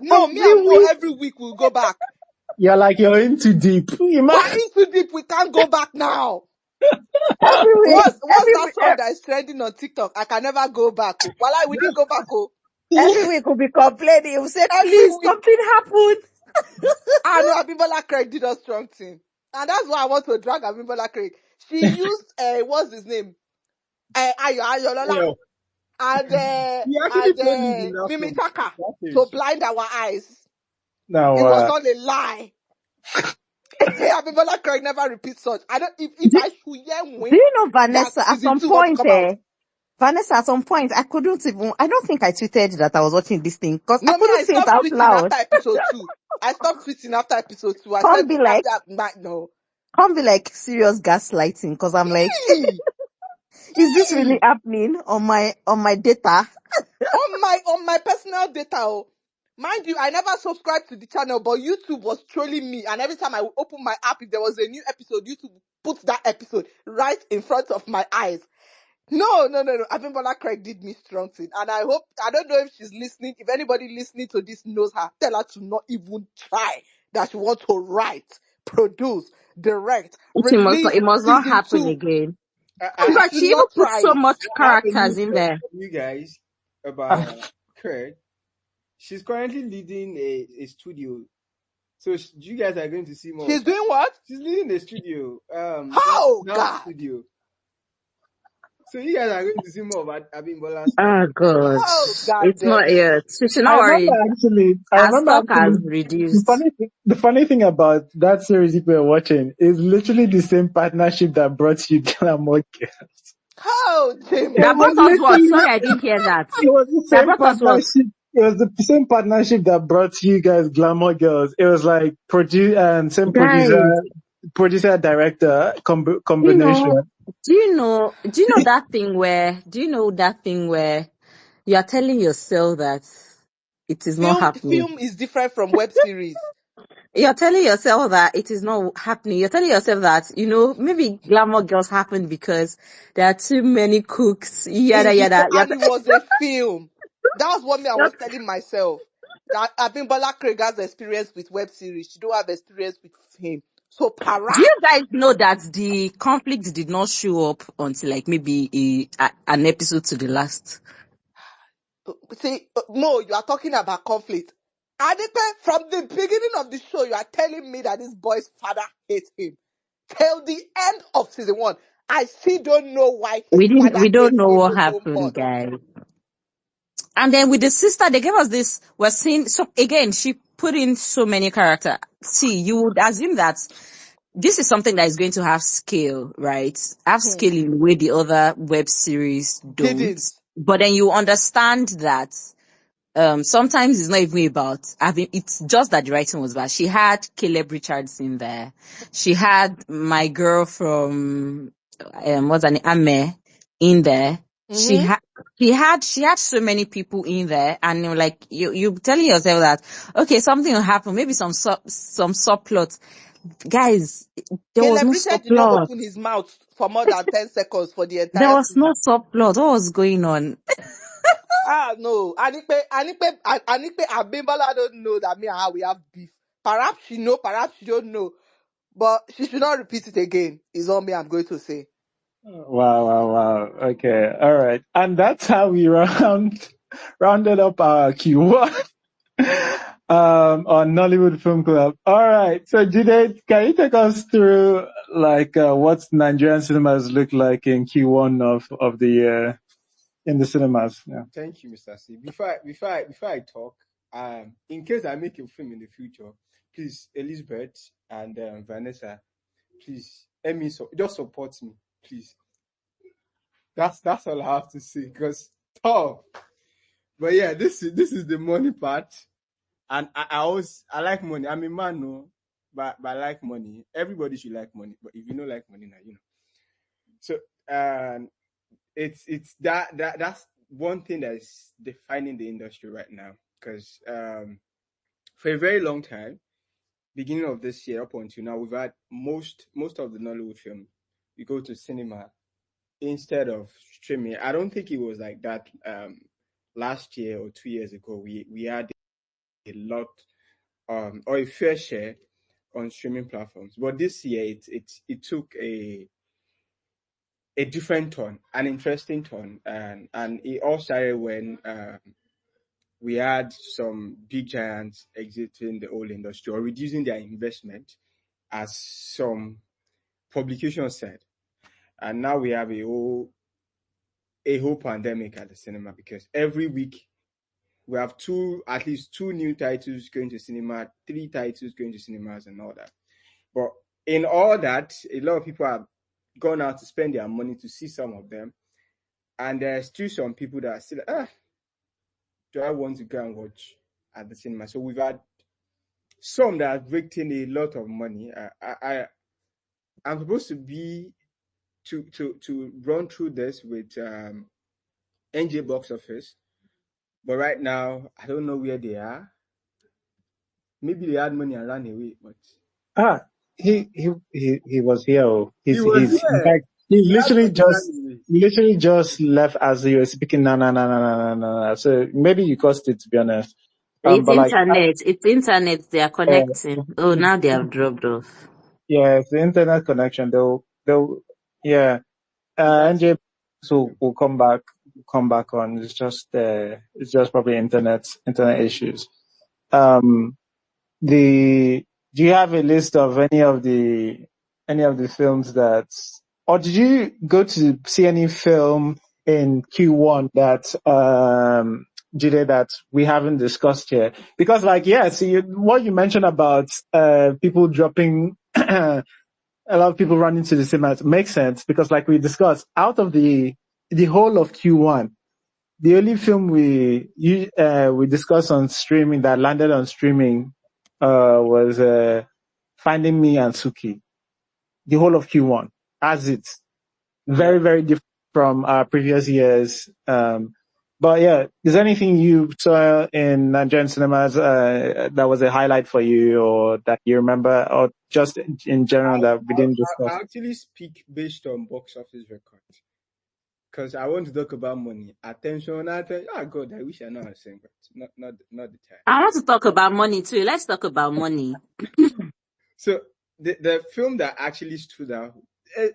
No, me every and Mo week, every week we'll go back. You're in too deep. We're in too deep. We can't go back now. every week, What's that song that is trending on TikTok? I can never go back. Oh. Well, we didn't go back. Oh. every week we'll be complaining. We'll say, Every please, week. something happened. No, Abimbola Craig did a strong thing. And that's why I want to drag Abimbola Craig. She used, what's his name? Ayolola well. and He actually played lead in that Mimi film. Taka That to is. blind our eyes. No, It was all a lie. Abimbola Craig never repeats such. I don't. If Do, I should hear do win you know, that Vanessa, at season some 2 want to point, come out. I don't think I tweeted that I was watching this thing because I No, me, couldn't I say it stopped out tweeting loud. after episode 2. I stopped tweeting after episode 2. I Can't said be like, no. can't be like serious gaslighting because I'm like, Hey, is this really hey. happening on my data? On my personal data, oh. Mind you, I never subscribed to the channel, but YouTube was trolling me. And every time I would open my app, if there was a new episode, YouTube puts that episode right in front of my eyes. No. Abimbola Craig did me strong thing. And I don't know if she's listening. If anybody listening to this knows her, tell her to not even try. That she wants to write, produce, direct, release It must not season happen 2. again. Oh She God, should she even not put try so it. much I have a news characters in for there. you guys Ah, about Craig. She's currently leading a studio. So you guys are going to see more She's of her. doing what? She's leading a studio, How, now God? studio. So you guys are going to see more about Abimbola stuff. Oh God, Oh, God it's damn not it. yet. She should I not remember worry. actually. I Her remember stock has actually. reduced. The funny thing about that series we were watching is literally the same partnership that brought you Glamour Girls. How, Jimmy? That It was brought us what? literally, Sorry, I didn't hear that. it was the That same brought us what? partnership. It was the same partnership that brought you guys Glamour Girls. It was like same Guys, producer director do you know, combination. do you know that thing where you are telling yourself that it is not happening? Film is different from web series. You're telling yourself that it is not happening. You're telling yourself that, maybe Glamour Girls happened because there are too many cooks, yada, yada. And it was a film. That's what I was telling myself. That Abimbola Craig has experience with web series. She don't have experience with film. So Do you perhaps, guys know that the conflict did not show up until like maybe an episode to the last? see, no, you are talking about conflict. Adipe, from the beginning of the show, you are telling me that this boy's father hates him. Till the end of season 1, I still don't know why his father We don't hates know him what so happened, much. guys. And then with the sister, they gave us this. We're seeing, so again, she put in so many characters. See, you would assume that this is something that is going to have scale, right? Have scale in the way the other web series don't. Didn't. But then you understand that sometimes it's not even about having, it's just that the writing was bad. She had Caleb Richards in there. She had my girl from what's her name, Ame, in there. She Mm-hmm. had she had so many people in there, and you're like you telling yourself that okay, something will happen, maybe some subplot. Guys, there was Caleb no Richard did not subplot. open his mouth for more than 10 seconds for the There entire was no season. subplot. What was going on? Ah, no. Anipe, Abimbola don't know that me and her, we have beef. Perhaps she know, perhaps she don't know. But she should not repeat it again, is all me I'm going to say. Wow. Okay. All right. And that's how we rounded up our Q1 on Nollywood Film Club. All right. So Jide, can you take us through like what Nigerian cinemas look like in Q1 of the year in the cinemas? Yeah. Thank you, Mr. C. Before I talk, in case I make a film in the future, please, Elizabeth and Vanessa, please, just support me, please. That's all I have to say. Because tough, but yeah, this is the money part, and I like money. I'm a man, no, but I like money. Everybody should like money, but if you don't like money, now you know. So it's that's one thing that is defining the industry right now. Because for a very long time, beginning of this year up until now, we've had most of the Nollywood film. We go to cinema instead of streaming. I don't think it was like that last year or 2 years ago. We had a lot or a fair share on streaming platforms, but this year it took a different turn, an interesting turn, and it all started when we had some big giants exiting the oil industry or reducing their investment, as some publications said. And now we have a whole pandemic at the cinema, because every week we have at least two new titles going to cinema, three titles going to cinemas, and all that. But in all that, a lot of people have gone out to spend their money to see some of them, and there's still some people that are still do I want to go and watch at the cinema? So we've had some that have raked in a lot of money. I'm supposed to be to run through this with NJ Box Office, but right now I don't know where they are. Maybe they had money and ran away, but Ah, he was here. Oh. he was He's in here. fact he He had money and ran away. literally just left as you were speaking. No. So maybe you caused it, to be honest. It's But like internet. It's internet. They are uh, connecting. Oh, now they have dropped off. yeah, it's the internet connection. They'll yeah. That's NJ will come back on. It's just probably internet issues. Um, the do you have a list of any of the films that, or did you go to see any film in Q1 that Jide, that we haven't discussed here? Because like, yes, what you mentioned about people dropping a lot of people running to the cinemas. Makes sense because, like we discussed, out of the whole of Q1, the only film we discussed on streaming that landed on streaming was Finding Me and Suki. The whole of Q1, as it's very, Yeah. very different from previous years. But yeah, is there anything you saw in Nigerian cinemas that was a highlight for you, or that you remember, or just in general that we didn't I discuss? actually speak based on box office records because I want to talk about money, attention. Oh God, I wish I know how to sing, but not the time. I want to talk about money too. Let's talk about money. So the film that actually stood out, eh,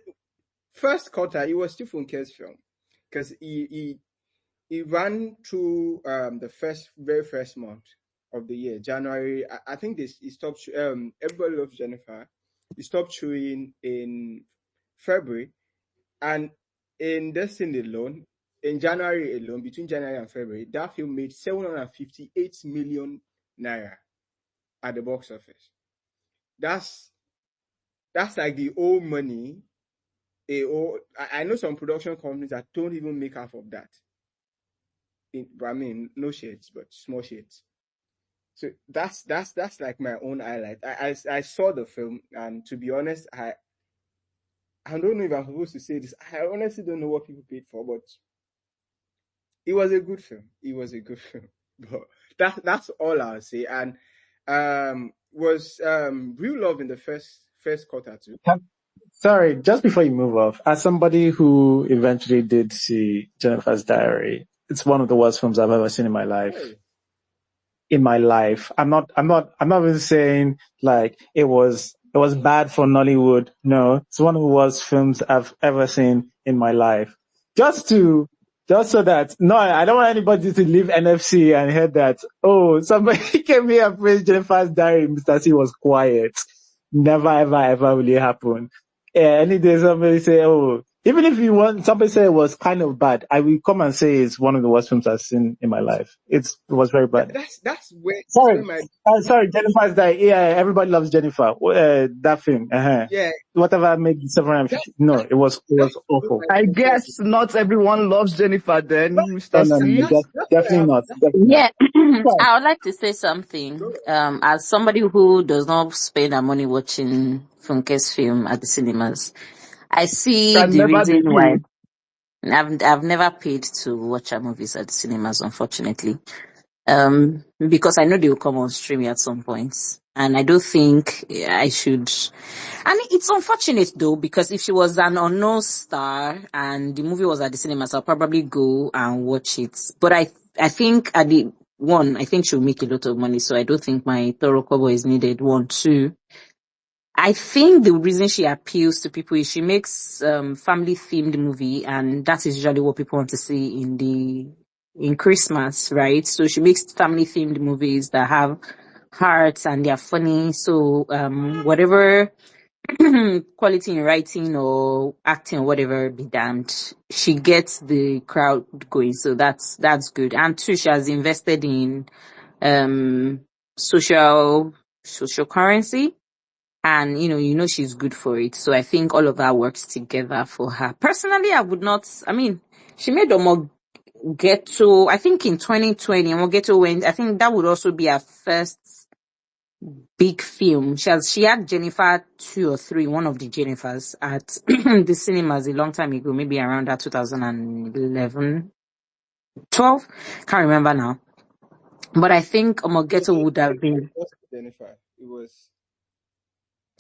first quarter, it was still Funke's film because he ran through the very first month of the year, January. I think this he stopped. Everybody Loves Jennifer. He stopped showing in February, and in this thing alone, in January alone, between January and February, that film made 758 million naira at the box office. That's like the old money. I know some production companies that don't even make half of that. I mean, no shades, but small shades. So that's like my own highlight. I saw the film, and to be honest, I don't know if I'm supposed to say this. I honestly don't know what people paid for, but it was a good film. It was a good film. But that's all I'll say. And was Real Love in the first quarter too. Sorry, just before you move off, as somebody who eventually did see Jennifer's Diary, it's one of the worst films I've ever seen in my life. Hey. In my life, I'm not even saying like it was bad for Nollywood. No, it's one of the worst films I've ever seen in my life. Just so that, no, I don't want anybody to leave NFC and hear that, oh, somebody came here and praised Jennifer's Diary, Mr. C was quiet. Never, ever, ever will it happen. Any day somebody say, oh, even if somebody say it was kind of bad, I will come and say it's one of the worst films I've seen in my life. It was very bad. That's where Sorry, Jennifer's Diary. Yeah, everybody loves Jennifer. That film. Yeah. Whatever made 750. No, it was awful. I guess not everyone loves Jennifer then, Mr. C. No, definitely not. Yeah, I would like to say something. As somebody who does not spend her money watching Funke's film at the cinemas, I see Can the never be reason why. you. I've never paid to watch her movies at the cinemas, unfortunately. Because I know they will come on streaming at some point. And I don't think I should. And it's unfortunate though, because if she was an unknown star and the movie was at the cinemas, I'll probably go and watch it. But I think I think she'll make a lot of money, so I don't think my thorough cover is needed. 1, 2. I think the reason she appeals to people is she makes family themed movie, and that is usually what people want to see in Christmas, right? So she makes family themed movies that have hearts and they're funny. So whatever quality in writing or acting or whatever be damned, she gets the crowd going. So that's good. And two, she has invested in um social currency, and she's good for it. So I think all of that works together for her. Personally, I would not. I mean, she made Omo Ghetto, I think in 2020. Omo Ghetto went. I think that would also be her first big film. She had Jennifer 2 or 3, one of the Jennifers at the cinemas a long time ago, maybe around that 2011, 12. Can't remember now. But I think Omo Ghetto would have been. Jennifer. It was.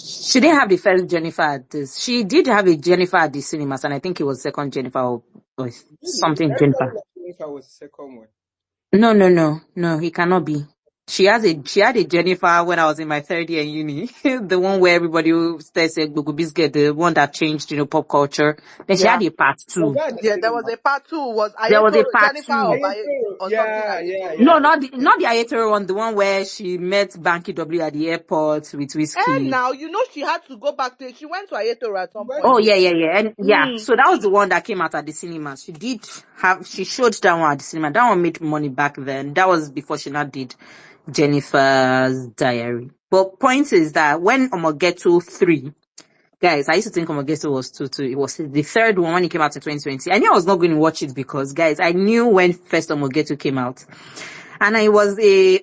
She didn't have the first Jennifer at this. She did have a Jennifer at the cinemas, and I think it was second Jennifer or something Jennifer. Jennifer was the second one. No, he cannot be. She had a Jennifer when I was in my third year in uni. The one where everybody says Gugu Biscuit, the one that changed, pop culture. Then she had a part 2. Yeah, there was a part 2. Was There was a Ayeto part Jennifer 2. or something Ayeto? No, not the Ayetoro one, the one where she met Banky W at the airport with Whiskey. And now, she had to go back to, she went to Ayeto at some point. Oh, yeah. And so that was the one that came out at the cinema. She showed that one at the cinema. That one made money back then. That was before she now did Jennifer's Diary. But point is that when Omogeto 3 Guys, I used to think Omogeto was too. It was the third one when it came out in 2020. I knew I was not going to watch it because, guys, I knew when first Omogeto came out. And it was it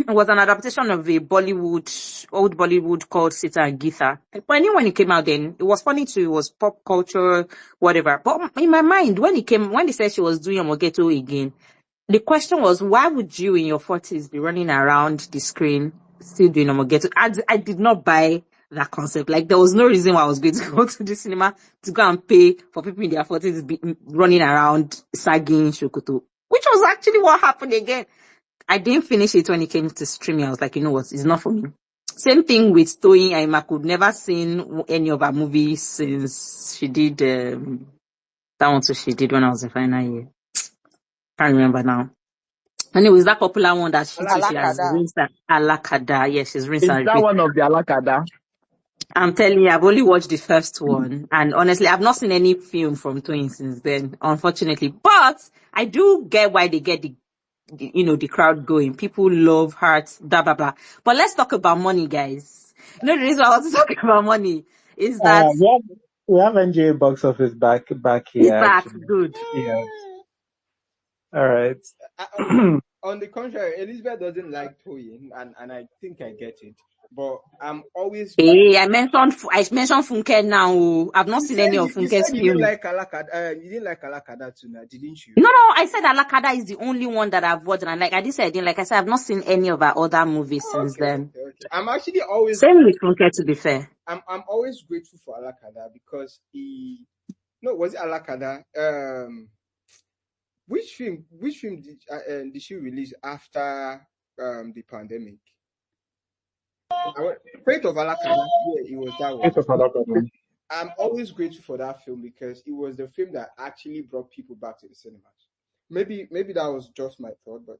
was an adaptation of a old Bollywood called Sita and Geetha. But I knew when it came out then, it was funny too, it was pop culture, whatever. But in my mind, when they said she was doing Omogeto again, the question was, why would you in your 40s be running around the screen still doing Omogeto? I did not buy that concept. Like, there was no reason why I was going to go to the cinema to go and pay for people in their 40s running around sagging Shokoto, which was actually what happened again. I didn't finish it when it came to streaming. I was like, you know what, it's not for me. Same thing with Toyin Aima. Could never seen any of her movies since she did that one too she did when I was in final year. Can't remember now. Anyways, that popular one that she has Alakada. rinsed and Alakada. Yeah, she's rinsed Is and that repeat. one of the Alakada? I'm telling you, I've only watched the first one, and honestly, I've not seen any film from Twin since then, unfortunately. But I do get why they get the crowd going. People love hearts, blah blah blah. But let's talk about money, guys. The reason I want to talk about money is that We have NGA box office back here it's back actually. good. Yeah. All right. On the contrary, Elizabeth doesn't like Toyin, and I think I get it. But I'm always Hey, I mentioned Funke now. Oh. I've not You seen said any of you said Funke's you didn't film. like Alakada. You didn't like Alakada too, now, didn't you? No, I said Alakada is the only one that I've watched, and like I didn't say I didn't like. I said I've not seen any of her other movies Oh, since then. okay. I'm actually always Same with Funke, to be fair. I'm always grateful for Alakada because was it Alakada? Which film did she release after the pandemic? Fate of Alakada. Yeah, it was that one. It's a product. I'm always grateful for that film because it was the film that actually brought people back to the cinemas. Maybe that was just my thought, but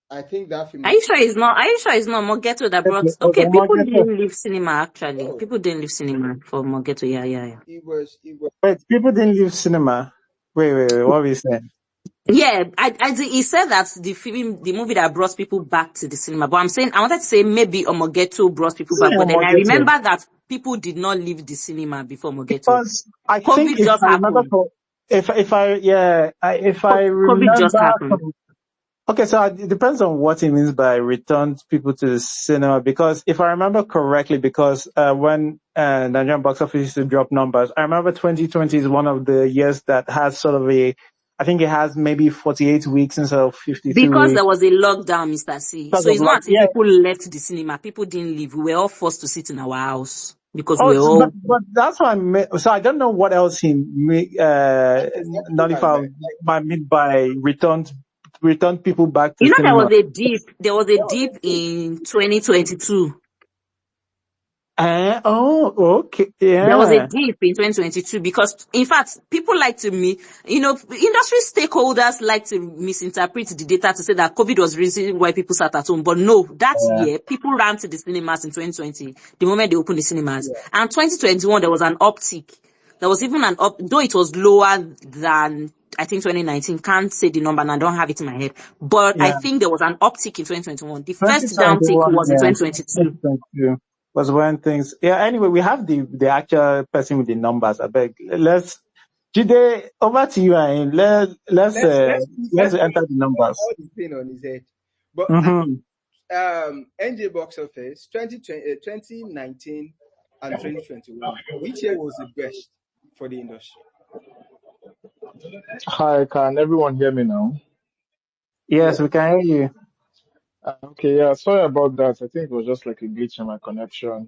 I think that film. Are you sure it's not? Are you sure it's not Mogeto that brought? It was Okay, people Omogeto. didn't leave cinema actually. Oh, People didn't leave cinema for Mogeto. Yeah. it was. Wait, people didn't leave cinema. Wait. What are we saying? Yeah, he said that the movie that brought people back to the cinema. But I'm saying, I wanted to say maybe Omogeto brought people back. Yeah, But then I Omogeto. remember that people did not leave the cinema before Mogeto. Because I think COVID if just I remember, happened. if I COVID just remember, happened. okay, so it depends on what he means by returned people to the cinema. Because if I remember correctly, because when Nigerian box office used to drop numbers, I remember 2020 is one of the years that has sort of I think it has maybe 48 weeks instead of 52 Because weeks there was a lockdown, Mr. C. because So of it's not as if yeah. people left the cinema. People didn't leave. We were all forced to sit in our house because we Oh, were but, all. but that's what I meant. So I don't know what else That's what I nullify meant. I mean by returned people back to You know, there cinema. was a dip. There was a dip in 2022. Okay, There was a yeah, dip in 2022 because, in fact, people like to industry stakeholders like to misinterpret the data to say that COVID was the reason why people sat at home. But no, that yeah, year, people ran to the cinemas in 2020, the moment they opened the cinemas. Yeah. And 2021, there was an uptick. There was even an up, though it was lower than, I think 2019. Can't say the number and I don't have it in my head. But I yeah. think there was an uptick in 2021. The first downtick 2021, was in yeah, 2022. 2022 was when things. Yeah. Anyway, we have the actual person with the numbers. I beg. Let's Jide, over to you, and Let's let's let's let's enter put the numbers. all the thing on his head. But Mm-hmm. NJ box office 2019 and 2021. Which year was the best for the industry? Hi, can everyone hear me now? Yes, Yes. we can hear you. Okay, yeah, sorry about that. I think it was just like a glitch in my connection.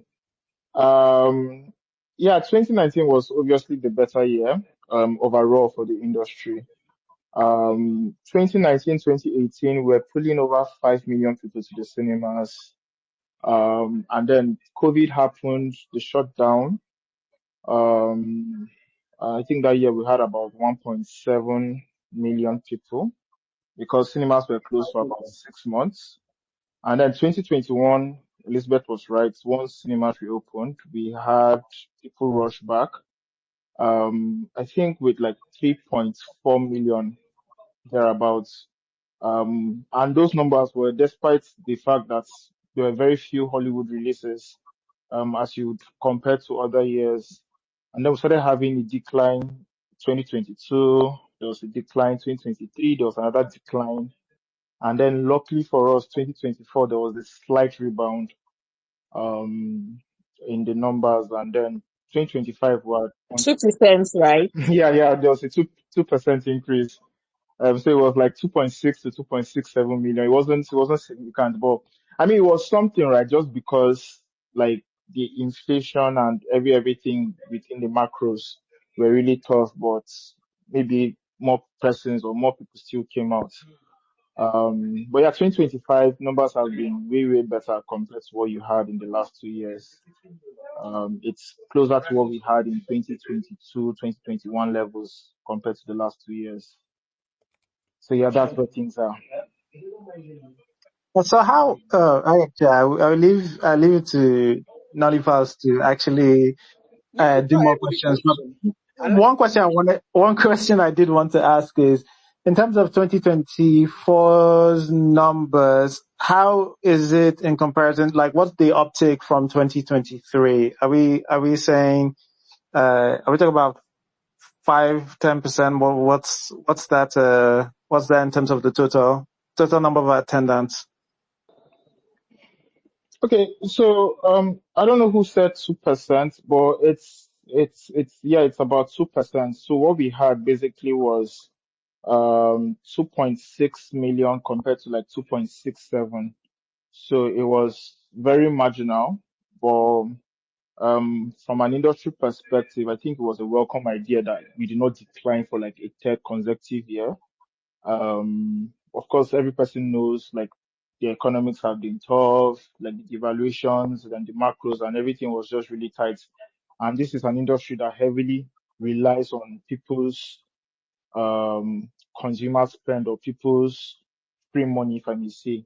Um, yeah, 2019 was obviously the better year, overall for the industry. 2019, 2018, we're pulling over 5 million people to the cinemas. And then COVID happened, the shutdown. Um, I think that year we had about 1.7 million people because cinemas were closed for about 6 months. And then 2021, Elizabeth was right. Once cinemas reopened, we had people rush back. I think with like 3.4 million thereabouts. And those numbers were despite the fact that there were very few Hollywood releases. as you would compare to other years. And then we started having a decline 2022. There was a decline 2023. There was another decline. And then luckily for us, 2024, there was a slight rebound um, in the numbers. And then 2025 were, 2%, right? yeah, there was a 2% increase. So it was like 2.6 to 2.67 million. It wasn't significant, but I mean, it was something, right? Just because like the inflation and everything within the macros were really tough, but maybe more persons or more people still came out. But yeah, 2025 numbers have been way, way better compared to what you had in the last 2 years. It's closer to what we had in 2022, 2021 levels compared to the last 2 years. So yeah, that's where things are. So how? I'll leave it to Nolifas to actually No, go do more ahead with the questions. But question. I like. one question I did want to ask is, in terms of 2024's numbers, how is it in comparison? Like, what's the uptake from 2023? Are we saying, are we talking about 5-10%? What's that in terms of the total number of attendants? Okay, so I don't know who said 2%, but it's about 2%. So what we had basically was 2.6 million compared to like 2.67. So it was very marginal, but from an industry perspective, I think it was a welcome idea that we did not decline for like a third consecutive year. Of course, every person knows like the economics have been tough, like the devaluations and the macros and everything was just really tight. And this is an industry that heavily relies on people's um, consumer spend or people's free money, if I may say,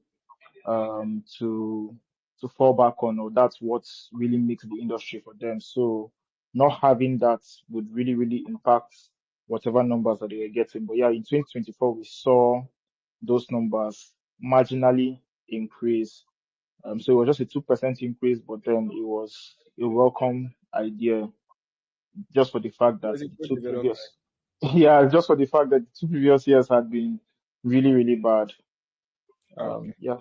um, to to fall back on, or that's what really makes the industry for them. So not having that would really, really impact whatever numbers that they were getting. But yeah, in 2024, we saw those numbers marginally increase. So it was just a 2% increase, but then it was a welcome idea just for the fact It that was a the good two development. previous, yeah, just for the fact that the two previous years had been really, really bad. Okay. Yeah,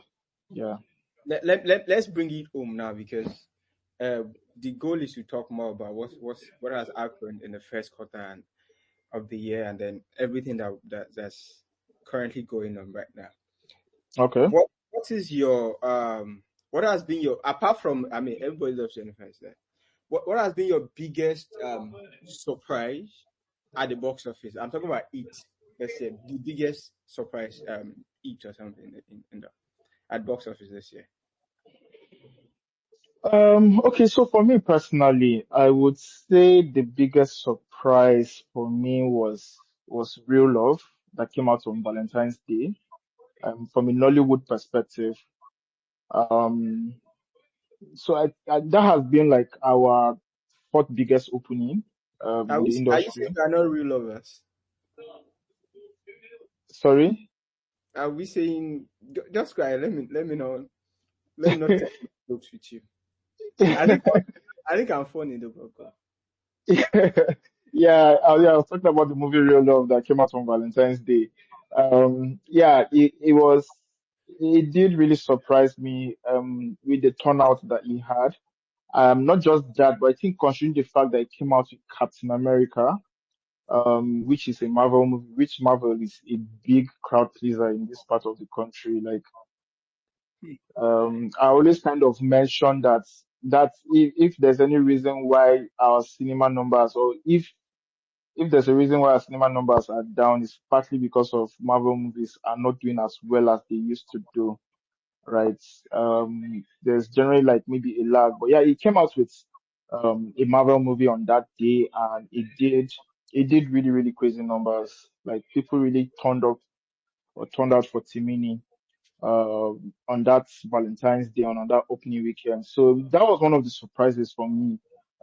yeah. Let's bring it home now because uh, the goal is to talk more about what has happened in the first quarter of the year and then everything that's currently going on right now. Okay. What is your what has been your, apart from, I mean, everybody loves Jennifer is there. What has been your biggest surprise at the box office? I'm talking about it. Let's say the biggest surprise it or something in the at box office this year. Okay, so for me personally, I would say the biggest surprise for me was Real Love that came out on Valentine's Day. From a Nollywood perspective, um, so that has been like our fourth biggest opening in the Are you saying industry. you are not real lovers? Sorry. Are we saying just cry? Let me know. Let me not take jokes with you. I think I'm funny though, bro. Yeah, I was talking about the movie Real Love that came out on Valentine's Day. Yeah, it did really surprise me with the turnout that he had. Not just that, but I think considering the fact that it came out with Captain America, which is a Marvel movie, which Marvel is a big crowd pleaser in this part of the country. Like, I always kind of mention that if there's any reason why our cinema numbers, or if there's a reason why our cinema numbers are down, it's partly because of Marvel movies are not doing as well as they used to do, right? There's generally like maybe a lag, but yeah, it came out with a Marvel movie on that day, and it did really, really crazy numbers. Like people really turned out for Timini on that Valentine's Day and on that opening weekend. So that was one of the surprises for me.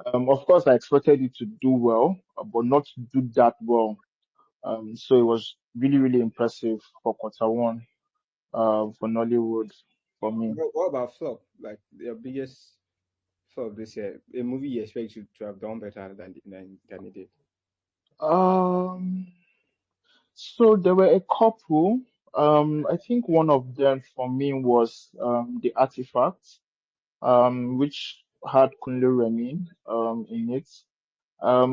Of course, I expected it to do well, but not to do that well. So it was really, really impressive for quarter one, for Nollywood, for me. What about flop? Like your biggest of this year, a movie you expect you to have done better than it did. Um, so there were a couple. I think one of them for me was The Artifact, which had Kunle Remy in it.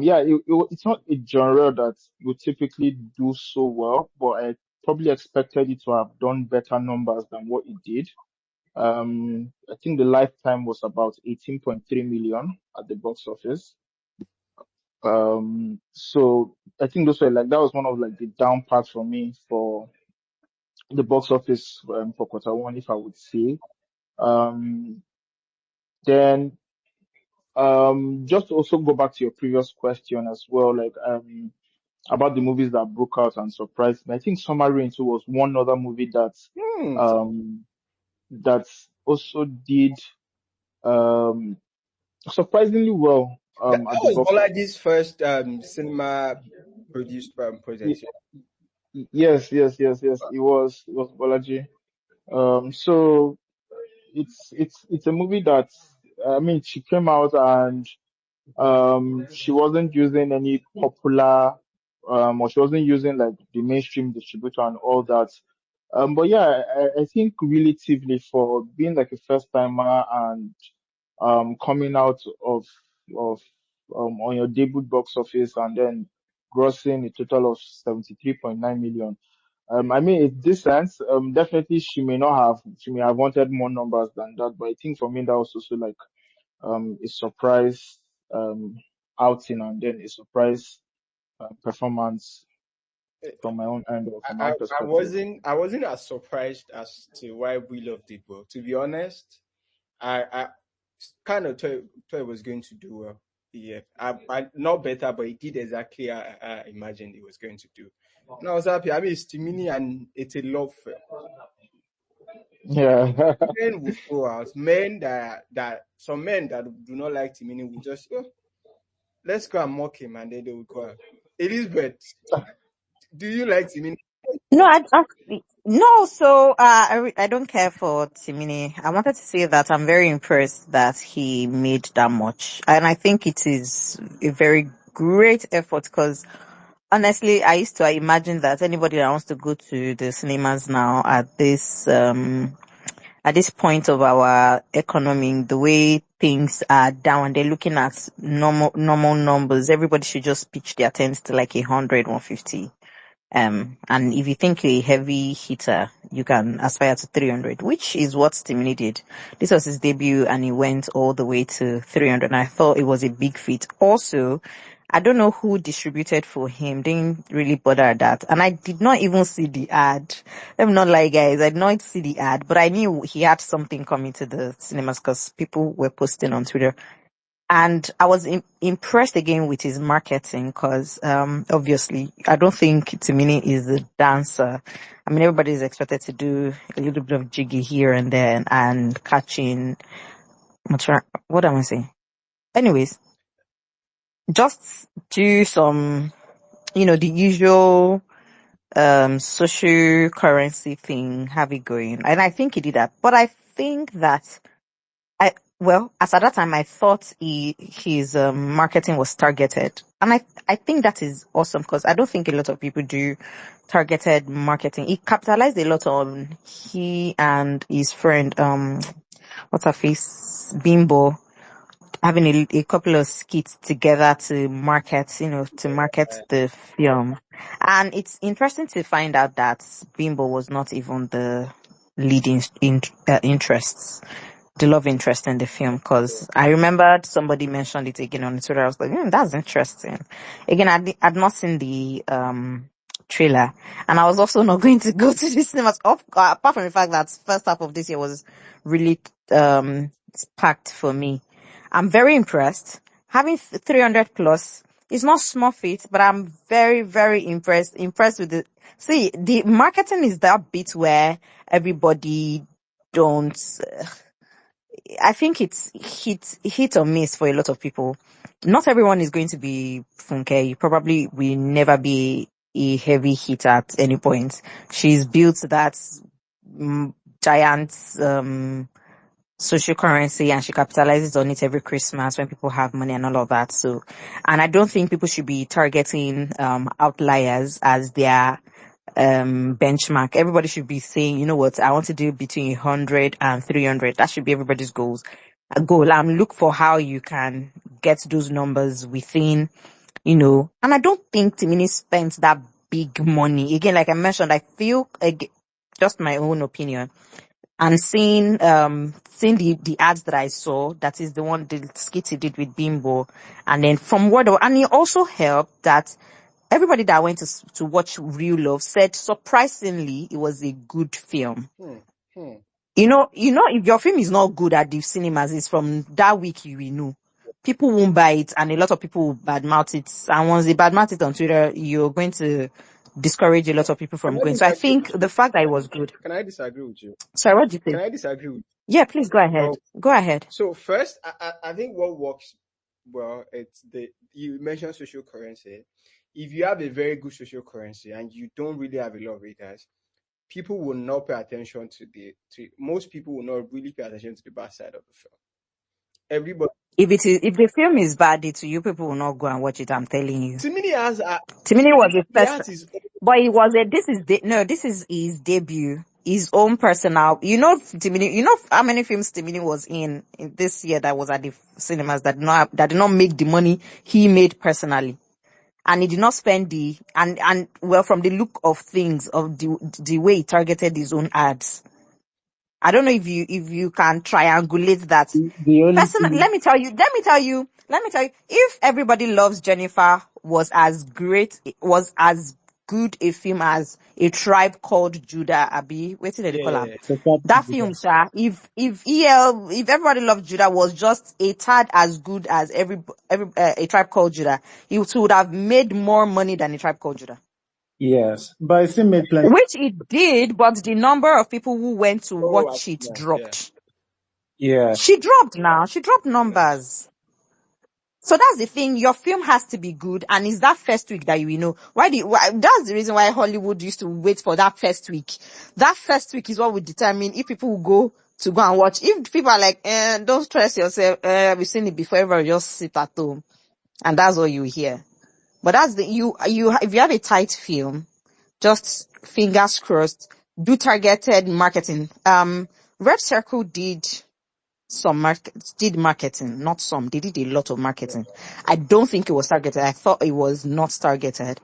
Yeah, it's not a genre that would typically do so well, but I probably expected it to have done better numbers than what it did. I think the lifetime was about 18.3 million at the box office. So I think those were like that was one of like the down parts for me for the box office for quarter one, if I would say. Um, then just to also go back to your previous question as well, like about the movies that broke out and surprised me. I think Summer Rain 2 was one other movie So um that also did um surprisingly well that at the was box office. Bolaji's first cinema produced project. Y- yes. It was Bolaji. So it's a movie that I mean she came out and she wasn't using any popular or she wasn't using like the mainstream distributor and all that. But yeah, I think relatively for being like a first timer and coming out of on your debut box office and then grossing a total of 73.9 million. I mean, it's decent. Definitely she may have wanted more numbers than that, but I think for me that was also like a surprise um outing and then a surprise performance from my own end or from my I, own I perspective. wasn't as surprised as to why we loved it well. To be honest, I kind of thought it was going to do well. Yeah, I not better, but it did exactly I imagined it was going to do. And I was happy. I mean, it's Timini and it's a love film. Yeah. Men will go out. Men that some men that do not like Timini will just let's go and mock him, and then they will go out. Elizabeth, do you like Timini? No, no. So I don't care for Timini. I wanted to say that I'm very impressed that he made that much, and I think it is a very great effort because honestly, I used to imagine that anybody that wants to go to the cinemas now at this point of our economy, the way things are down, they're looking at normal numbers. Everybody should just pitch their tents to like 100, 150. And if you think you're a heavy hitter, you can aspire to 300, which is what Stimini did. This was his debut and he went all the way to 300. And I thought it was a big feat. Also, I don't know who distributed for him. Didn't really bother that. And I did not even see the ad. Let me not lie, guys. I did not see the ad, but I knew he had something coming to the cinemas because people were posting on Twitter. And I was impressed again with his marketing because, obviously, I don't think Timini is a dancer. I mean, everybody is expected to do a little bit of jiggy here and there and catching. What am I saying? Anyways, just do some, the usual, social currency thing, have it going. And I think he did that. But I think that as at that time, I thought his marketing was targeted, and I think that is awesome because I don't think a lot of people do targeted marketing. He capitalized a lot on he and his friend what's her face Bimbo having a couple of skits together to market, to market the film, and it's interesting to find out that Bimbo was not even the leading interests the love interest in the film because I remembered somebody mentioned it again on Twitter. I was like, that's interesting. Again, I'd not seen the trailer, and I was also not going to go to the cinemas. Apart from the fact that first half of this year was really packed for me, I'm very impressed. Having 300 plus is not small feat, but I'm very very impressed. Impressed with the see the marketing is that bit where everybody don't I think it's hit or miss for a lot of people. Not everyone is going to be Funke. You probably will never be a heavy hit at any point. She's built that giant social currency and she capitalizes on it every Christmas when people have money and all of that. So, and I don't think people should be targeting outliers as their benchmark. Everybody should be saying, you know what, I want to do between 100 and 300. That should be everybody's goal. And look for how you can get those numbers within, and I don't think Timini spent that big money. Again, like I mentioned, I feel, just my own opinion, and seeing the ads that I saw, that is the skit he did with Bimbo, and then from and it also helped that everybody that went to watch Real Love said surprisingly it was a good film. Hmm. Hmm. If your film is not good at the cinemas, it's from that week you will know. People won't buy it, and a lot of people will badmouth it. And once they badmouth it on Twitter, you're going to discourage a lot of people Can from I going. So I disagree think with the you? fact that it was good. Can I disagree with you? Sorry, what did you Can say? I disagree with Yeah, please go ahead. you? Go ahead. So first, I think what works well, it's you mentioned social currency. If you have a very good social currency and you don't really have a lot of readers, people will not pay attention to most people will not really pay attention to the bad side of the film. Everybody If the film is bad, to you people will not go and watch it. I'm telling you. Timini has Timini was his he first, has his but this is his debut, his own personal. Timini. You know how many films Timini was in this year that was at the cinemas that did not make the money he made personally, and he did not spend and well, from the look of things, of the way he targeted his own ads. I don't know if you can triangulate that. The only Personally, thing, let me tell you, if Everybody Loves Jennifer was as good a film as A Tribe Called Judah, Abi, what did they call him? yeah. the fact That is film, sha, if Everybody Loves Judah was just a tad as good as A Tribe Called Judah, it would have made more money than A Tribe Called Judah. yes, but it still made plenty. Which it did, but the number of people who went to Oh, I watch see it now. Yeah. dropped. Yeah, She dropped now. She dropped Yeah. numbers. So that's the thing. Your film has to be good, and it's that first week that you will know. That's the reason why Hollywood used to wait for that first week. That first week is what would determine if people will go and watch. If people are like, don't stress yourself, we've seen it before, everybody just sit at home, and that's all you hear. But that's if you have a tight film, just fingers crossed, do targeted marketing. Red Circle did marketing, not some. They did a lot of marketing. I don't think it was targeted. I thought it was not targeted.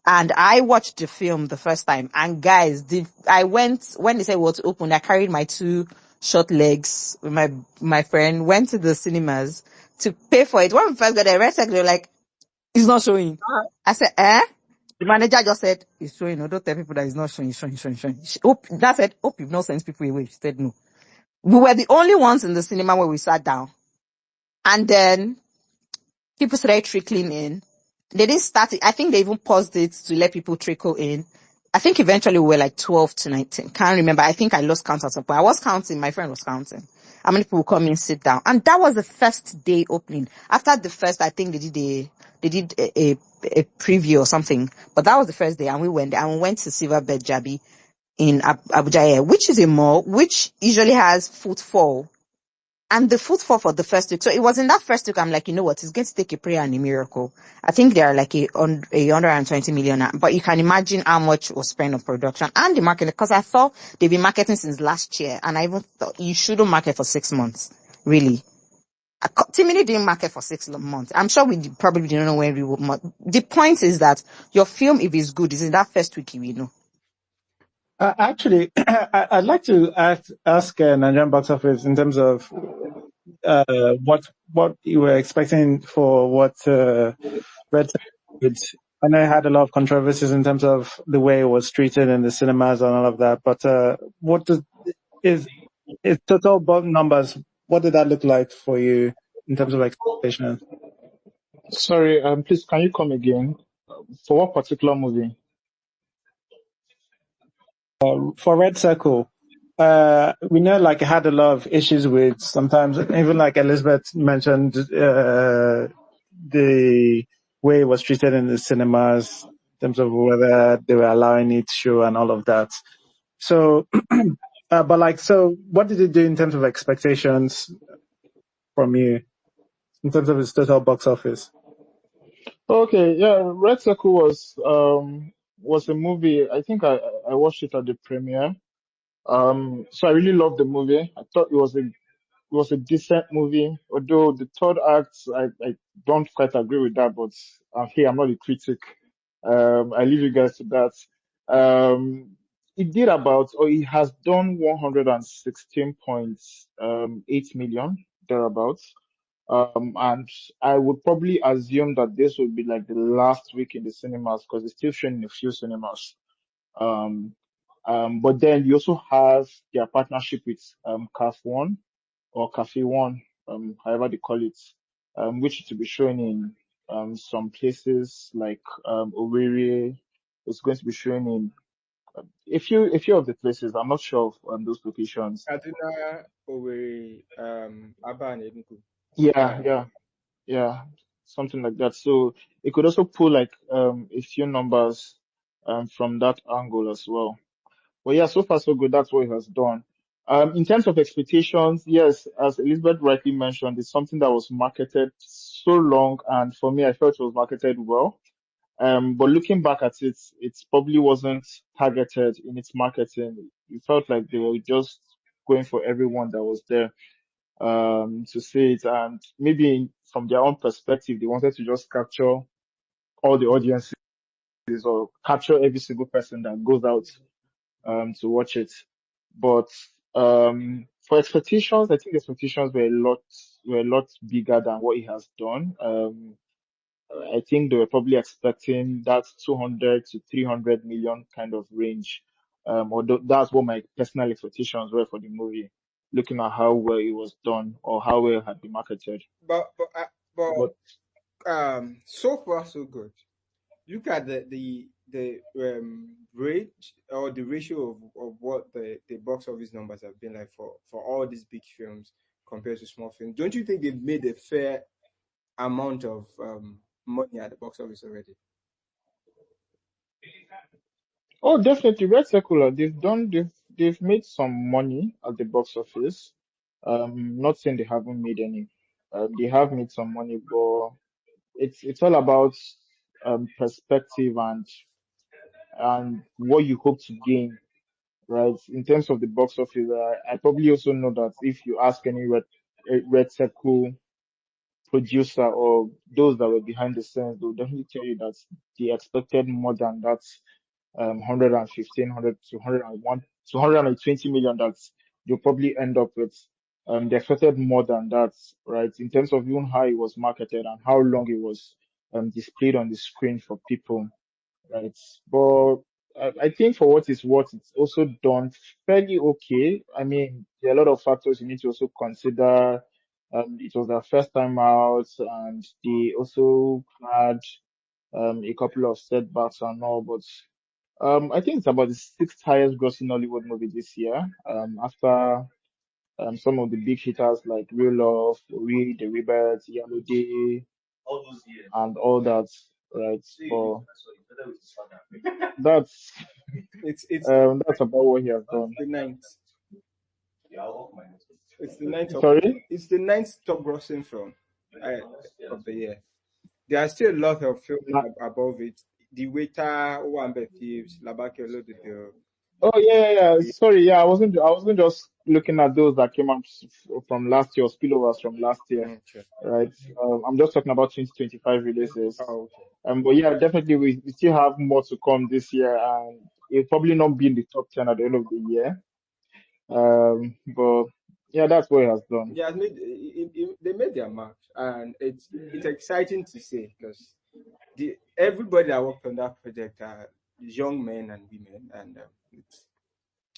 And I watched the film the first time. And guys, I went when they said it was open. I carried my two short legs with my friend. Went to the cinemas to pay for it. When we first got there, Red Circle, they were like, "It's not showing." I said, "Eh?" The manager just said, "It's showing. No, don't tell people that it's not showing. It's showing. It's showing. It's showing." That said, "Hope you've not sent people away." She said, "No." We were the only ones in the cinema where we sat down. And then people started trickling in. They didn't start it. I think they even paused it to let people trickle in. I think eventually we were like 12 to 19. Can't remember. I think I lost count at some point. I was counting. My friend was counting. How many people come in, sit down? And that was the first day opening. After the first, I think they did a preview or something. But that was the first day, and we went there. And we went to Silverbed Jabi in Abuja, which is a mall which usually has footfall. And the footfall for the first week. So it was in that first week, I'm like, you know what? It's going to take a prayer and a miracle. I think they are like a 120 million. But you can imagine how much was spent on production and the marketing. Because I thought they've been marketing since last year. And I even thought you shouldn't market for 6 months. Really. Timini didn't market for 6 months. I'm sure we probably didn't know when we would. The point is that your film, if it's good, is in that first week you will know. actually, I'd like to ask Nigerian box office in terms of what you were expecting for what Red Circle. I know it had a lot of controversies in terms of the way it was treated in the cinemas and all of that. But is its total bulk numbers? What did that look like for you in terms of expectations? Sorry, please, can you come again? For what particular movie? For Red Circle, we know like it had a lot of issues with sometimes even like Elizabeth mentioned the way it was treated in the cinemas in terms of whether they were allowing it to show and all of that. So But like, so what did it do in terms of expectations from you, in terms of its total box office? Okay, yeah, Red Circle was a movie. I think I watched it at the premiere. So I really loved the movie. I thought it was a decent movie, although the third act, I don't quite agree with that, but hey, I'm not a critic. I leave you guys to that. It did about, or it has done 116.8 million, thereabouts. And I would probably assume that this would be like the last week in the cinemas because it's still showing in a few cinemas. Um, but then you also have their partnership with CAF One or Cafe One, however they call it, which is to be shown in some places like Owerri. It's going to be shown in a few of the places. I'm not sure of those locations. Kaduna, Owerri, Aba, and Enugu. Yeah, yeah, yeah, something like that. So it could also pull like a few numbers from that angle as well. But yeah, so far so good. That's what it has done. In terms of expectations, yes, as Elizabeth rightly mentioned, it's something that was marketed so long, and for me, I felt it was marketed well. But looking back at it, it probably wasn't targeted in its marketing. It felt like they were just going for everyone that was there to see it, and maybe from their own perspective, they wanted to just capture all the audiences or capture every single person that goes out to watch it. But for expectations, I think the expectations were a lot bigger than what he has done. I think they were probably expecting that 200 to 300 million kind of range. Although that's what my personal expectations were for the movie, looking at how well it was done or how well it had been marketed. But but uh, But so far so good. Look at the rate or the ratio of what the box office numbers have been like for all these big films compared to small films. Don't you think they've made a fair amount of money at the box office already? oh, definitely, Red Circular. They've made some money at the box office. Not saying they haven't made any. They have made some money, but it's all about perspective and what you hope to gain, right? In terms of the box office, I probably also know that if you ask any Red Circle producer or those that were behind the scenes, they'll definitely tell you that they expected more than that 115, 100 to 101 to 120 million that you'll probably end up with. They expected more than that, right? In terms of even how it was marketed and how long it was displayed on the screen for people, right? But I think for what it's worth, it's also done fairly okay. I mean, there are a lot of factors you need to also consider. It was their first time out, and they also had a couple of setbacks and all, but I think it's about the sixth highest grossing Hollywood movie this year. After some of the big hitters like Real Love, We, The Rebirth, Yellow Day, and all that, right? But that's It's that's about what he has done. the ninth. It's the ninth top. Sorry? It's the ninth top grossing film uh, of the year. There are still a lot of films Na- above it. The Waiter, Owambe Thieves, Labake Olododo. Oh yeah, yeah, yeah. Sorry, yeah, I wasn't just looking at those that came out from last year or spillovers from last year, Okay. right? I'm just talking about 2025 releases. Oh, okay. But yeah, definitely we still have more to come this year, and it'll probably not be in the top 10 at the end of the year. But yeah, that's what it has done. Yeah, they made their mark, and it's exciting to see because everybody that worked on that project are young men and women, and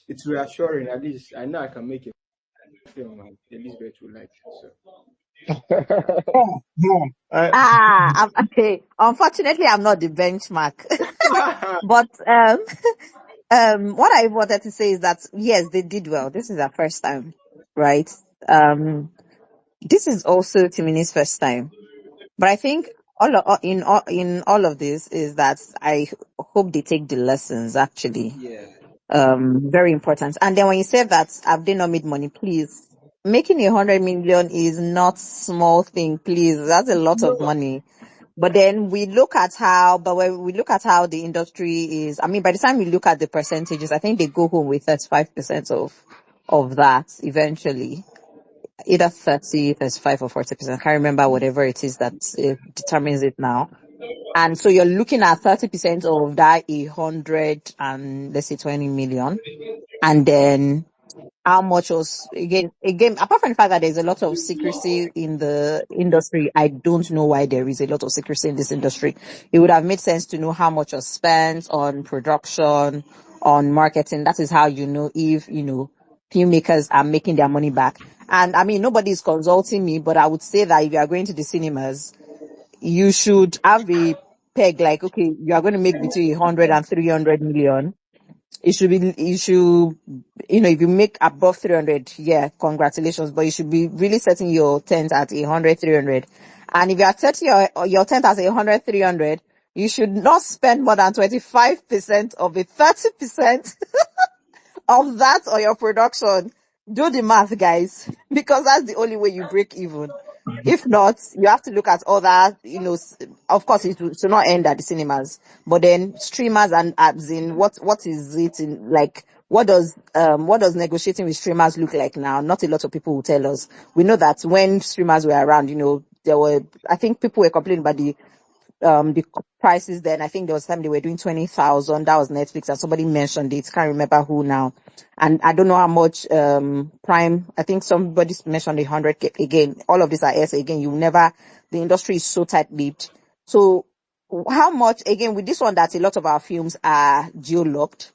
it's reassuring. At least I know I can make a film and Elizabeth will like it. So No, Okay. Unfortunately, I'm not the benchmark. But what I wanted to say is that yes, they did well. This is our first time, right? Um, this is also Timini's first time. But I think in all of this is that I hope they take the lessons actually. yeah, Very important. And then when you say that have they not made money, please, making 100 million is not small thing, please. That's a lot of money. But then when we look at how the industry is, I mean, by the time we look at the percentages, I think they go home with 35% of that eventually. Either 30, 35 or 40%. I can't remember whatever it is that determines it now. And so you're looking at 30% of that 100 and let's say 20 million. And then how much was again apart from the fact that there's a lot of secrecy in the industry, I don't know why there is a lot of secrecy in this industry. It would have made sense to know how much was spent on production, on marketing. That is how you know if filmmakers are making their money back. And I mean, nobody is consulting me, but I would say that if you are going to the cinemas, you should have a peg like, okay, you are going to make between 100 and 300 million. It should be, if you make above 300, yeah, congratulations, but you should be really setting your tent at 100, 300. And if you are setting your tent at 100, 300, you should not spend more than 25% of it, 30% of that on your production. Do the math, guys, because that's the only way you break even. If not, you have to look at other, of course it will not end at the cinemas, but then streamers and apps in what is it in like, what does negotiating with streamers look like now? Not a lot of people will tell us. We know that when streamers were around, I think people were complaining about the prices then. I think there was time they were doing 20,000. That was Netflix, and somebody mentioned it. Can't remember who now. And I don't know how much Prime. I think somebody mentioned 100K again. All of these are S again. The industry is so tight-lipped. So how much again with this one that a lot of our films are geo-locked.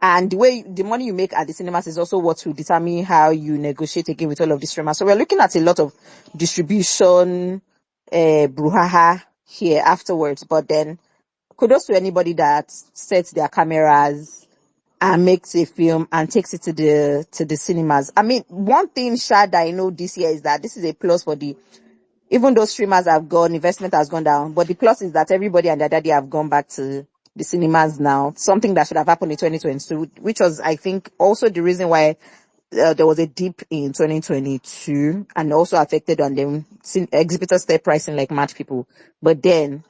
And the money you make at the cinemas is also what will determine how you negotiate again with all of the streamers. So we're looking at a lot of distribution, brouhaha here afterwards. But then kudos to anybody that sets their cameras and makes a film and takes it to the cinemas. I mean, one thing, Shad, I know this year is that this is a plus for even though streamers have gone, investment has gone down, but the plus is that everybody and their daddy have gone back to the cinemas now. Something that should have happened in 2022, which was, I think, also the reason why there was a dip in 2022 and also affected on them. Exhibitors start pricing like mad people. But then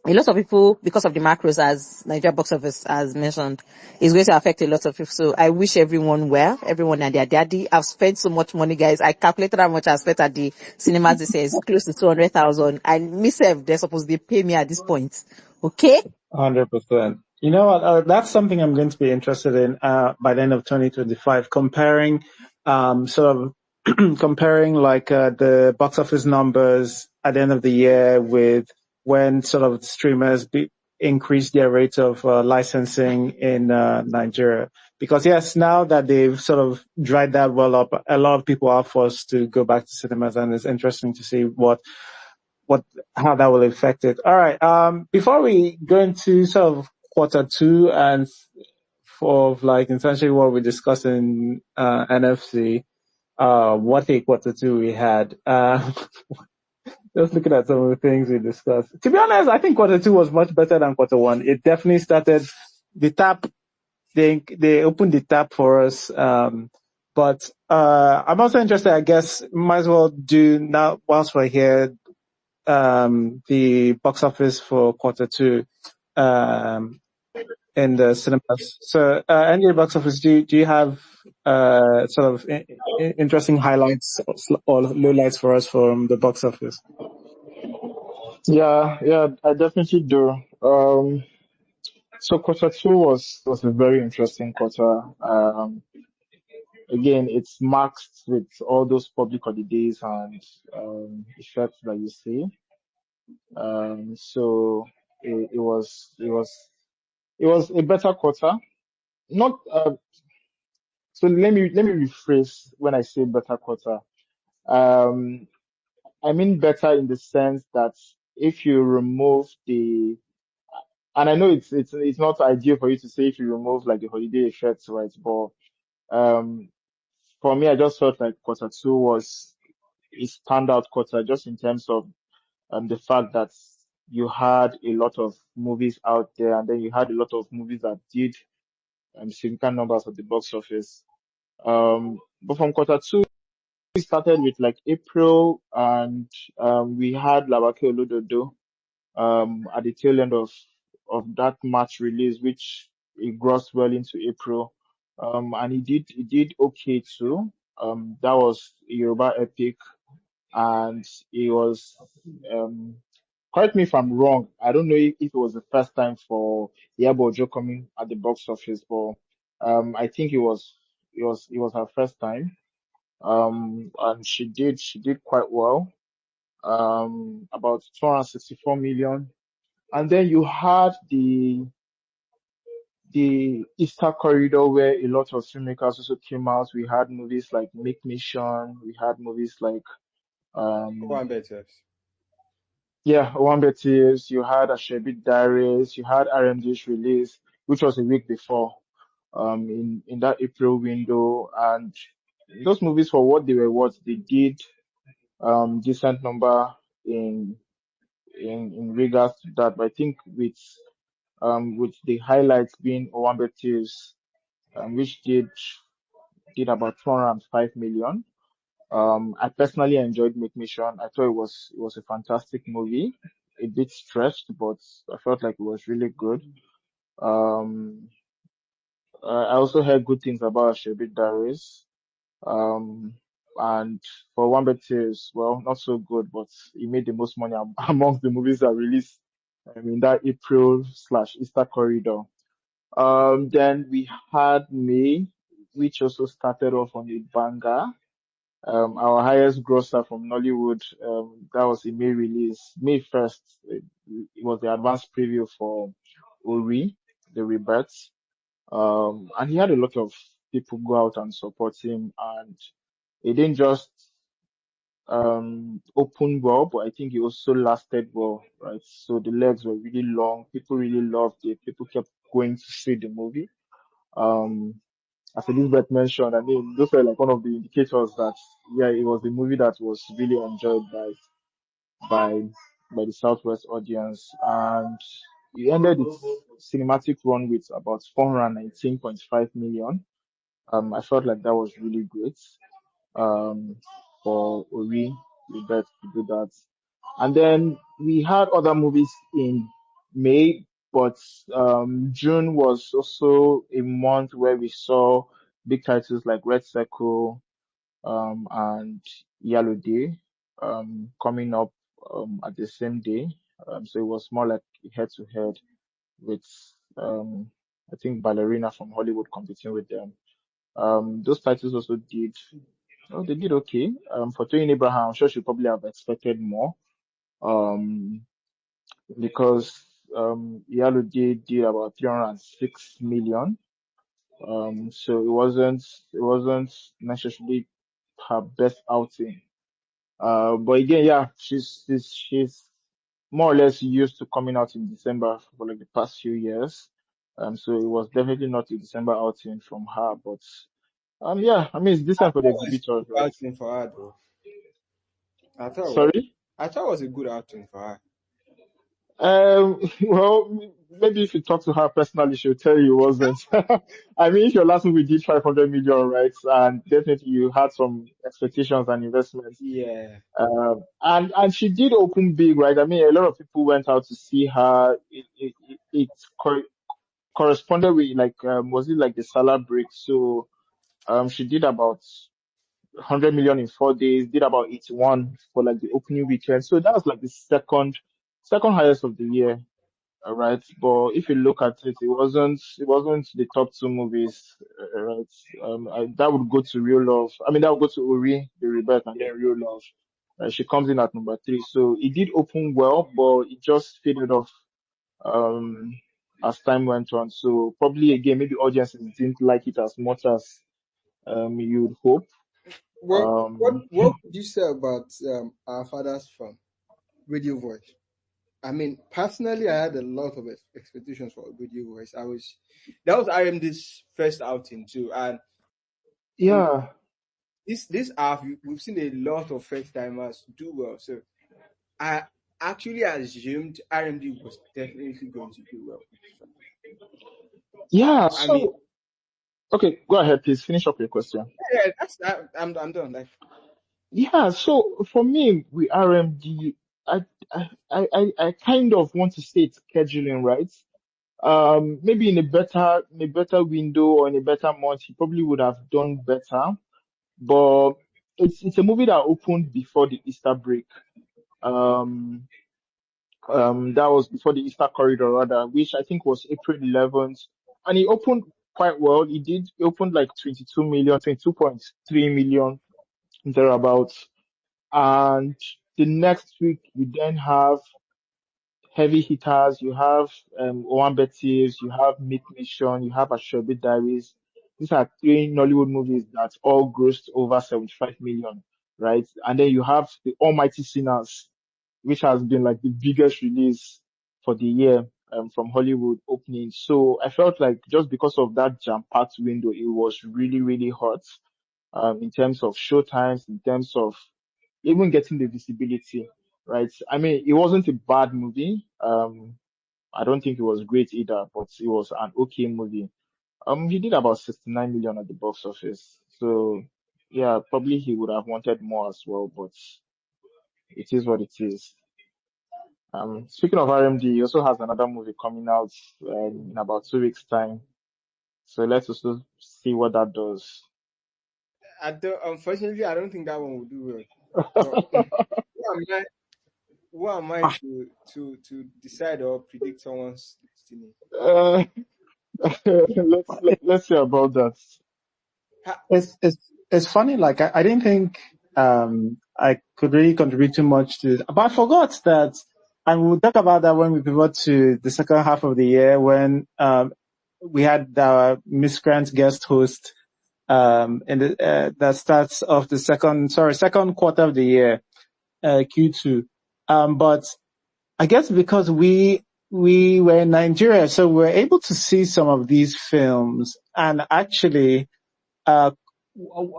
a lot of people, because of the macros, as Nigeria box office has mentioned, is going to affect a lot of people. So I wish everyone well, everyone and their daddy. I've spent so much money, guys. I calculated how much I spent at the cinemas this year. It's close to 200,000. And myself, they're supposed to pay me at this point. Okay? 100%. You know what? That's something I'm going to be interested in by the end of 2025, comparing, sort of comparing like the box office numbers at the end of the year with when sort of streamers increase their rate of licensing in Nigeria. Because yes, now that they've sort of dried that well up, a lot of people are forced to go back to cinemas, and it's interesting to see how that will affect it. All right. Before we go into sort of quarter two and for like essentially what we discussed in NFC, what a quarter two we had. Just looking at some of the things we discussed. To be honest, I think quarter two was much better than quarter one. It definitely started the tap. They opened the tap for us. But I'm also interested. I guess might as well do now whilst we're here the box office for quarter two in the cinemas. So, any box office, do you have sort of interesting highlights or lowlights for us from the box office? Yeah, I definitely do. So quarter two was a very interesting quarter. Again, it's marked with all those public holidays and effects that you see. So it was a better quarter. Not so let me rephrase when I say better quarter. Um, I mean better in the sense that if you remove and I know it's not ideal for you to say if you remove like the holiday effects, right? But um, for me, I just felt like quarter two was a standout quarter just in terms of the fact that you had a lot of movies out there, and then you had a lot of movies that did significant numbers at the box office. But from quarter two, we started with like April, and we had Labake Olododo at the tail end of that March release, which it grossed well into April. And it did okay too. That was a Yoruba epic, and it was um correct me if I'm wrong. I don't know if it was the first time for Iyabo Ojo coming at the box office, but I think it was her first time. And she did quite well. About 264 million. And then you had the Easter corridor where a lot of filmmakers also came out. We had movies like Make Mission. We had movies like um One better. yeah, Owambe Tears. You had Ashebit Diaries. You had RMD's release, which was a week before. In that April window, and those movies for what they were worth, they did decent number in in regards to that. But I think with the highlights being Owambe Tears, which did about 205 million. I personally enjoyed Make Mission. I thought it was a fantastic movie. A bit stretched, but I felt like it was really good. Um, I also heard good things about Shebit Darius. Um, and for One Tears, well, not so good, but he made the most money amongst the movies that released in that April slash Easter corridor. Then we had May, which also started off on a banger. Our highest grosser from Nollywood, that was a May release, May 1st. It was the advanced preview for Uri, the Rebirth. And he had a lot of people go out and support him, and it didn't just open well, but I think it also lasted well, right? So the legs were really long. People really loved it. People kept going to see the movie. Um, as Elizabeth mentioned, I mean, those were like one of the indicators that, yeah, it was a movie that was really enjoyed by by the Southwest audience, and it ended its cinematic run with about 419.5 million. I felt like that was really great. Um, for Ori, we bet to do that. And then we had other movies in May, but June was also a month where we saw big titles like Red Circle and Yellow Day coming up at the same day. So it was more like head to head with um, I think Ballerina from Hollywood competing with them. Those titles also did, oh, they did okay. For Toyin Abraham, I'm sure she probably have expected more. Um, because Iyalo did about 306 million. So it wasn't necessarily her best outing. But again, yeah, she's more or less used to coming out in December for like the past few years. So it was definitely not a December outing from her, but yeah, I mean it's decent for the That was exhibitors, a good right? outing for her, though. I thought it was. Sorry. I thought it was a good outing for her. Well, maybe if you talk to her personally, she'll tell you it wasn't. I mean, if your last movie did 500 million, right? And definitely you had some expectations and investments. Yeah. And she did open big, right? I mean, a lot of people went out to see her. It corresponded with like, was it like the Salah break? So, she did about 100 million in 4 days, did about 81 for like the opening weekend. So that was like the second highest of the year. All right, but if you look at it, it wasn't the top two movies, right? That would go to Real Love. I mean, that would go to Uri, The Rebirth, and then Real Love. She comes in at number three, so it did open well, but it just faded off um as time went on. So probably again, maybe audiences didn't like it as much as you'd hope. What could you say about Our Father's Farm, Radio Voice? I mean, personally, I had a lot of expectations for Radio Voice. That was IMD's first outing too, and with Yeah, this half, we've seen a lot of first timers do well. So I actually assumed RMD was definitely going to do well with this one. yeah. I mean, So. Okay, go ahead, please. Finish up your question. Yeah, I'm done. Like, Yeah, so for me, with RMD, I kind of want to say it's scheduling, right? Maybe in a better window or in a better month, he probably would have done better. But it's a movie that opened before the Easter break. Um, that was before the Easter corridor rather, which I think was April 11th, and it opened quite well. It opened like 22 million, 22.3 million thereabouts. And the next week you then have heavy hitters. You have Owan Thieves, you have Meat Mission, you have Ashobi Diaries. These are three Nollywood movies that all grossed over 75 million, right? And then you have The Almighty Sinners, which has been like the biggest release for the year from Hollywood opening. So I felt like just because of that jam-packed window, it was really, really hot in terms of showtimes, in terms of even getting the visibility, right? I mean, it wasn't a bad movie. I don't think it was great either, but it was an okay movie. He did about 69 million at the box office. So yeah, probably he would have wanted more as well, but it is what it is. Speaking of RMD, he also has another movie coming out in about 2 weeks' time. So let's also see what that does. unfortunately, I don't think that one will do well. But who am I? Who am I to decide or predict someone's destiny? Uh, let's see about that. Ha- It's funny. Like I didn't think I could really contribute too much to it, but I forgot that, and we'll talk about that when we pivot to the second half of the year when we had our miscreant guest host in that starts off the second quarter of the year, Q2. But I guess because we were in Nigeria, so we were able to see some of these films, and actually uh,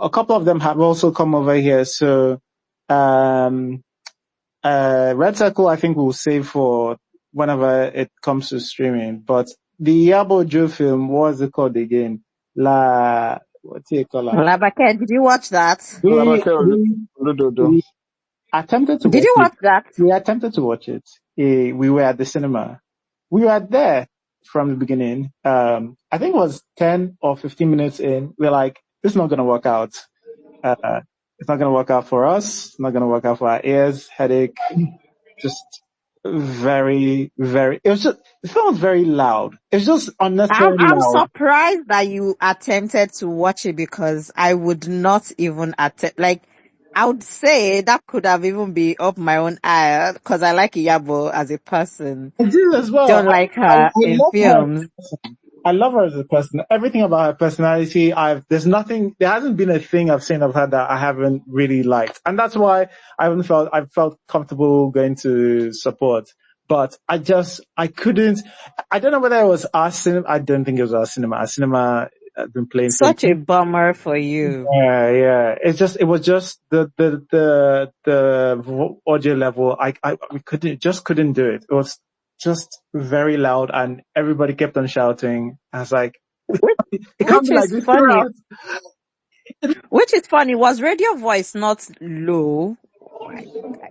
a couple of them have also come over here. So, um, Red Circle, I think we'll save for whenever it comes to streaming. But the Yabo Joe film, what was it called again? What's it called? Labake, did you watch that? We, Alabama we, Olododo. we attempted to Did watch you it. watch that? We attempted to watch it. We were at the cinema. We were there from the beginning. I think it was 10 or 15 minutes in. We're like, this is not going to work out. Uh, it's not going to work out for us. It's not going to work out for our ears, headache, just the film was very loud. It's just unnecessarily I'm loud. surprised that you attempted to watch it because I would not even attempt. Like, I would say that could have even been up my own eye because I like Iyabo as a person. I do as well. Don't like I her in love her. films. I love her as a person. Everything about her personality, there hasn't been a thing I've seen of her that I haven't really liked. And that's why I felt comfortable going to support. But I couldn't, I don't know whether it was our cinema. I don't think it was our cinema. Our cinema had been playing film. Such a bummer for you. Yeah. It was just the audio level. We couldn't do it. It was just very loud and everybody kept on shouting. I was like, Which, it can't which be like is this funny. throughout. Which is funny. Was radio voice not low?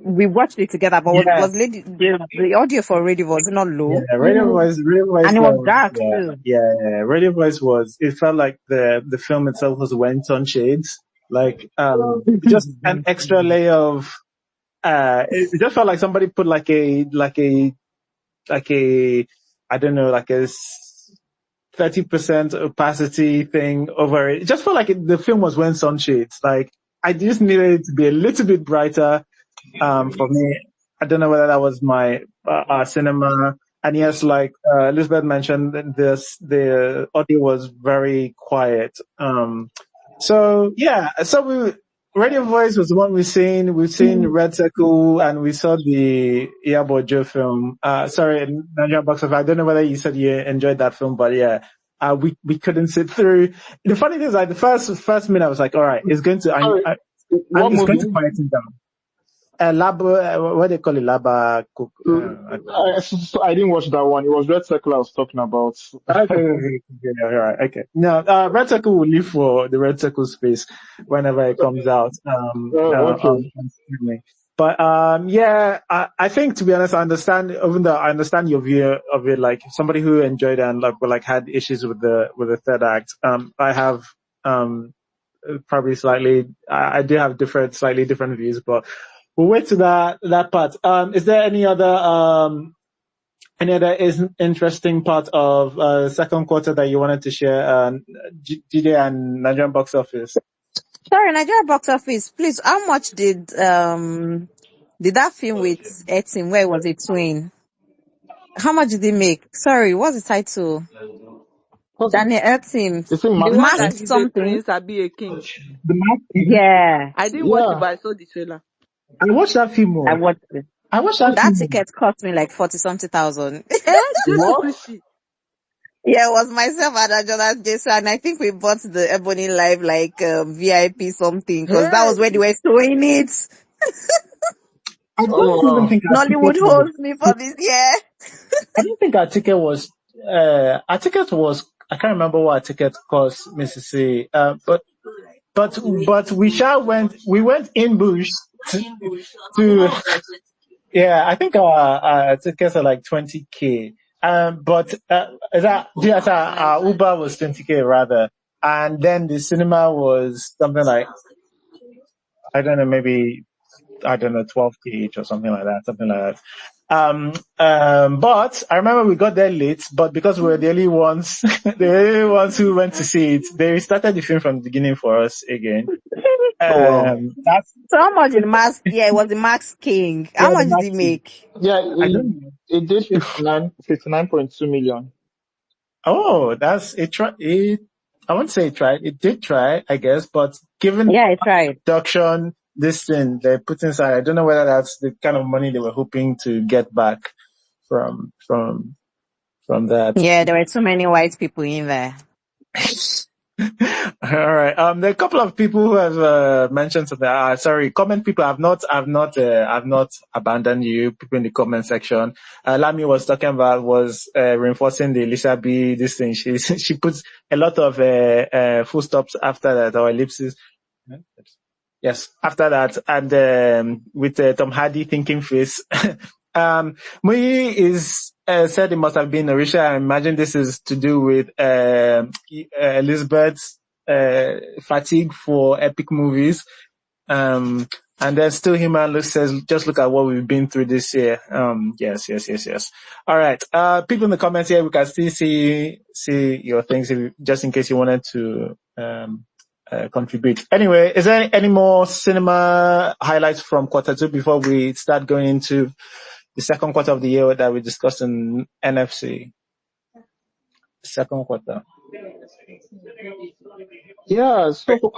We watched it together, but Yeah. the audio for radio was not low? Yeah. Radio voice And it was was, dark yeah. too. Yeah. Radio voice was, it felt like the film itself was went on shades. Like, just an extra layer of, it just felt like somebody put like a, I don't know, like a 30% opacity thing over it. It just felt like the film was wearing sunshades. Like, I just needed it to be a little bit brighter, for me. I don't know whether that was my, cinema. And yes, like, Elizabeth mentioned, the audio was very quiet. So yeah, Radio Voice was the one we've seen Red Circle, and we saw the Iyabo Joe film. Sorry, Nigerian Box Office. I don't know whether you said you enjoyed that film, but yeah, we couldn't sit through. The funny thing is, like, the first minute I was like, all right, it's going to, Sorry, what it's going to movie? quieten down. what they call it, laba cook. I didn't watch that one. It was Red Circle I was talking about. Okay, yeah, right, okay. No, Red Circle will leave for the Red Circle space whenever it comes out Okay. on streaming. But yeah, I think to be honest, I understand. Even though I understand your view of it, like somebody who enjoyed it and like had issues with the third act. I have probably I do have slightly different views, but we'll wait to that part. Is there any other interesting part of second quarter that you wanted to share, GD and Nigerian box office? Sorry, Nigeria box office. Please, how much did that film with Etim, where was it twin? How much did it make? Sorry, what's the title? What's it? Daniel Etim. It's in The Mask one King? that Mask he's a something. prince, Abi a king. The Mask. Yeah, I didn't watch it, Yeah. but I saw the trailer. I watched that film. I watched it. I watched that That film. ticket cost me like 40 something thousand. Jesus What? Christi. Yeah, it was myself and Jonas Jason, and I think we bought the Ebony Live like VIP something because that Hey, was where they were showing it. I Oh don't even wow. think our Nollywood ticket was. holds me for this year. I don't think our ticket was. Our ticket was. I can't remember what our ticket cost, Mrs. C. But we went in bush to yeah, I think our tickets are like 20K. But our Uber was 20K rather, and then the cinema was something like, I don't know, maybe, I don't know, 12K each or something like that, but I remember we got there late, but because we were the only ones, the only ones who went to see it, they started the film from the beginning for us again. Oh wow. That's, So how much did Max? Yeah, it was the Max King. yeah, How the much did he maxi. make? Yeah, I it, don't know. it did It, 59.2 million. oh, that's it. I won't say it tried. It did try, I guess, but given Yeah, I tried. production, this thing they put inside, I don't know whether that's the kind of money they were hoping to get back from that. Yeah, there were too many white people in there. All right. There are a couple of people who have mentioned something. Sorry, comment people. I've not abandoned you. People in the comment section. Lami was talking about reinforcing the Lisa B. This thing. She puts a lot of full stops after that, or ellipses. Yes, after that, and with Tom Hardy thinking face. Muyi is said it must have been Orisha. I imagine this is to do with Elizabeth's fatigue for epic movies. And then still Human says, just look at what we've been through this year. Yes. All right. People in the comments here, we can still see your things just in case you wanted to contribute. Anyway, is there any more cinema highlights from quarter two before we start going into the second quarter of the year that we discussed in NFC? Second quarter. Yeah, so for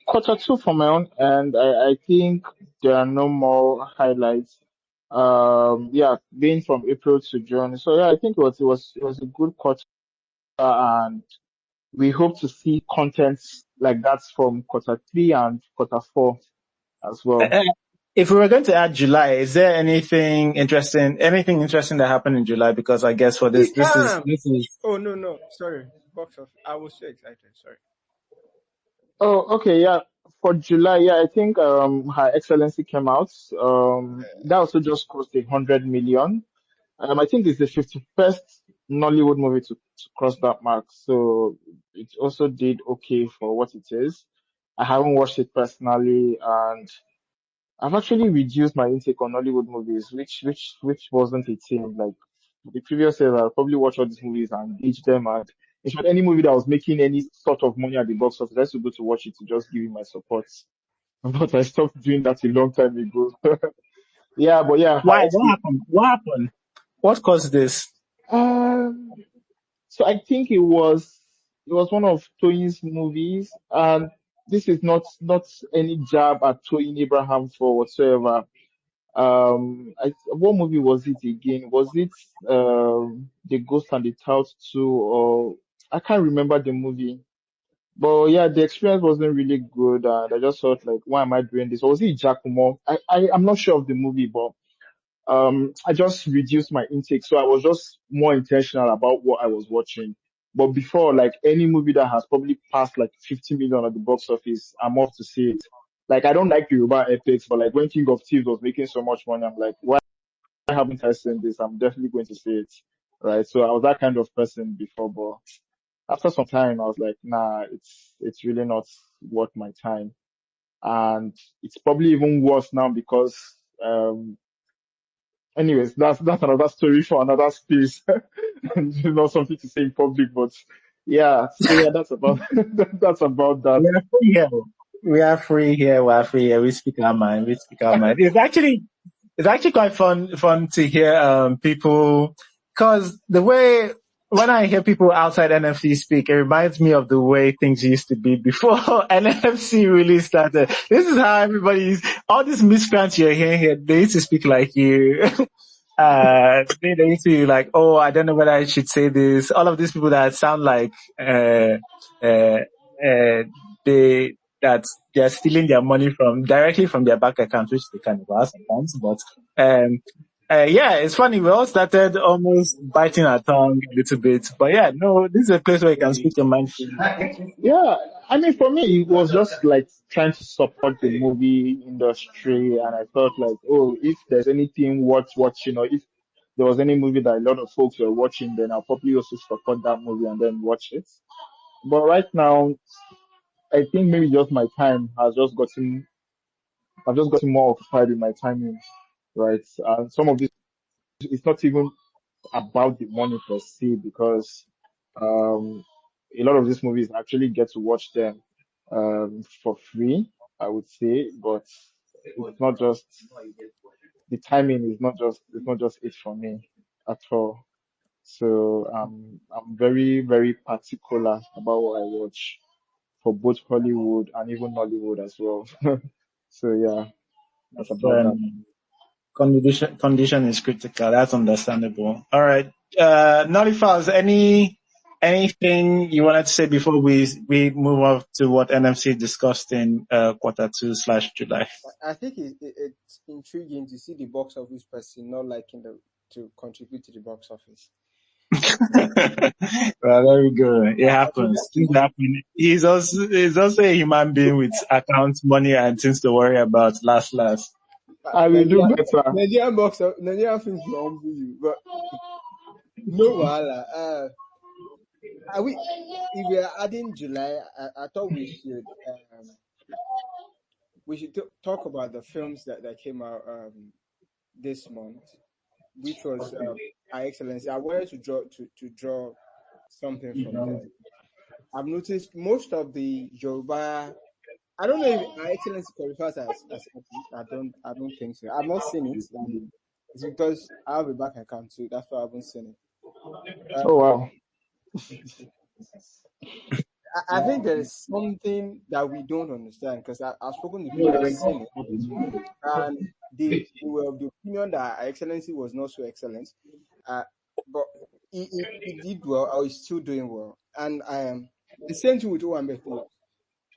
quarter two from my own, and I think there are no more highlights. Yeah, being from April to June. So yeah, I think it was a good quarter, and we hope to see contents like that from quarter three and quarter four as well. Uh, If we were going to add July, is there anything interesting that happened in July? Because I guess for See, this is, oh no, sorry. Box off. I was so excited. Sorry. Oh, okay, yeah. For July, yeah, I think Her Excellency came out. That also just crossed 100 million. I think it's the 51st Nollywood movie to cross that mark. So it also did okay for what it is. I haven't watched it personally, and I've actually reduced my intake on Nollywood movies, which wasn't a thing. Like the previous years, I'll probably watch all these movies and binge them. And in short, any movie that was making any sort of money at the box office, I used to go to watch it to just give it my support. But I stopped doing that a long time ago. Yeah, but yeah, why? Her What Excellency. happened? What happened? What caused this? Um, so I think it was one of Toyin's movies, and this is not any jab at Toyin Abraham for whatsoever. What movie was it again? Was it The Ghost and the Tout 2, or I can't remember the movie. But yeah, the experience wasn't really good, and I just felt like, why am I doing this? Or was it Giacomo? I'm not sure of the movie, but I just reduced my intake, so I was just more intentional about what I was watching. But before, like any movie that has probably passed like 50 million at the box office, I'm off to see it. Like I don't like Yoruba epics, but like when King of Thieves was making so much money, I'm like, why haven't I seen this? I'm definitely going to see it, right? So I was that kind of person before, but after some time, I was like, nah, it's really not worth my time, and it's probably even worse now because anyways, that's another story for another space. And not something to say in public, but yeah. So yeah, that's about that's about that. We are free here. We are free here. We are free here. We speak our mind. We speak our mind. It's actually quite fun to hear people, because the way when I hear people outside NFC speak, it reminds me of the way things used to be before NFC really started. This is how all these miscreants you're hearing here, they used to speak like you. They used to be like, oh, I don't know whether I should say this. All of these people that sound like uh, uh, they that they're stealing their money from directly from their bank account, which they kind of are sometimes. But yeah, it's funny. We all started almost biting our tongue a little bit, but yeah, no, this is a place where you can speak your mind freely. Yeah, I mean, for me, it was just like trying to support the movie industry, and I felt like, oh, if there's anything worth watching, or if there was any movie that a lot of folks were watching, then I'll probably also support that movie and then watch it. But right now, I think maybe just my time has just gotten, I've just gotten more occupied with my timing, right? And some of this, it's not even about the money per se, because um, a lot of these movies actually get to watch them for free, I would say, but it's not just the timing is not just it's not just it for me at all. So I'm very, very particular about what I watch for both Hollywood and even Nollywood as well. So yeah, that's about that. Condition is critical. That's understandable. All right. Nolifaz, anything you wanted to say before we move on to what NFC discussed in Q2/July? I think it's intriguing to see the box office person not liking to contribute to the box office. Well, there we go. It I think happens. that's the Things most. happen. He's also a human being with accounts, money, and things to worry about. Last. I will do better. Nigerian films will humble you, but no wahala. Are we? If we are adding July, I thought we should talk about the films that came out this month, which was Our Excellency. I wanted to draw something from there. I've noticed most of the Yoruba. I don't know if Our Excellency qualifies as epic. I don't think so. I've not seen it, and it's because I have a bank account too. That's why I haven't seen it. Oh wow. I think there is something that we don't understand because I've spoken to people that have seen it, and they were of the opinion that Our Excellency was not so excellent, uh, but he did well, or he's still doing well. And the same thing with Owambe.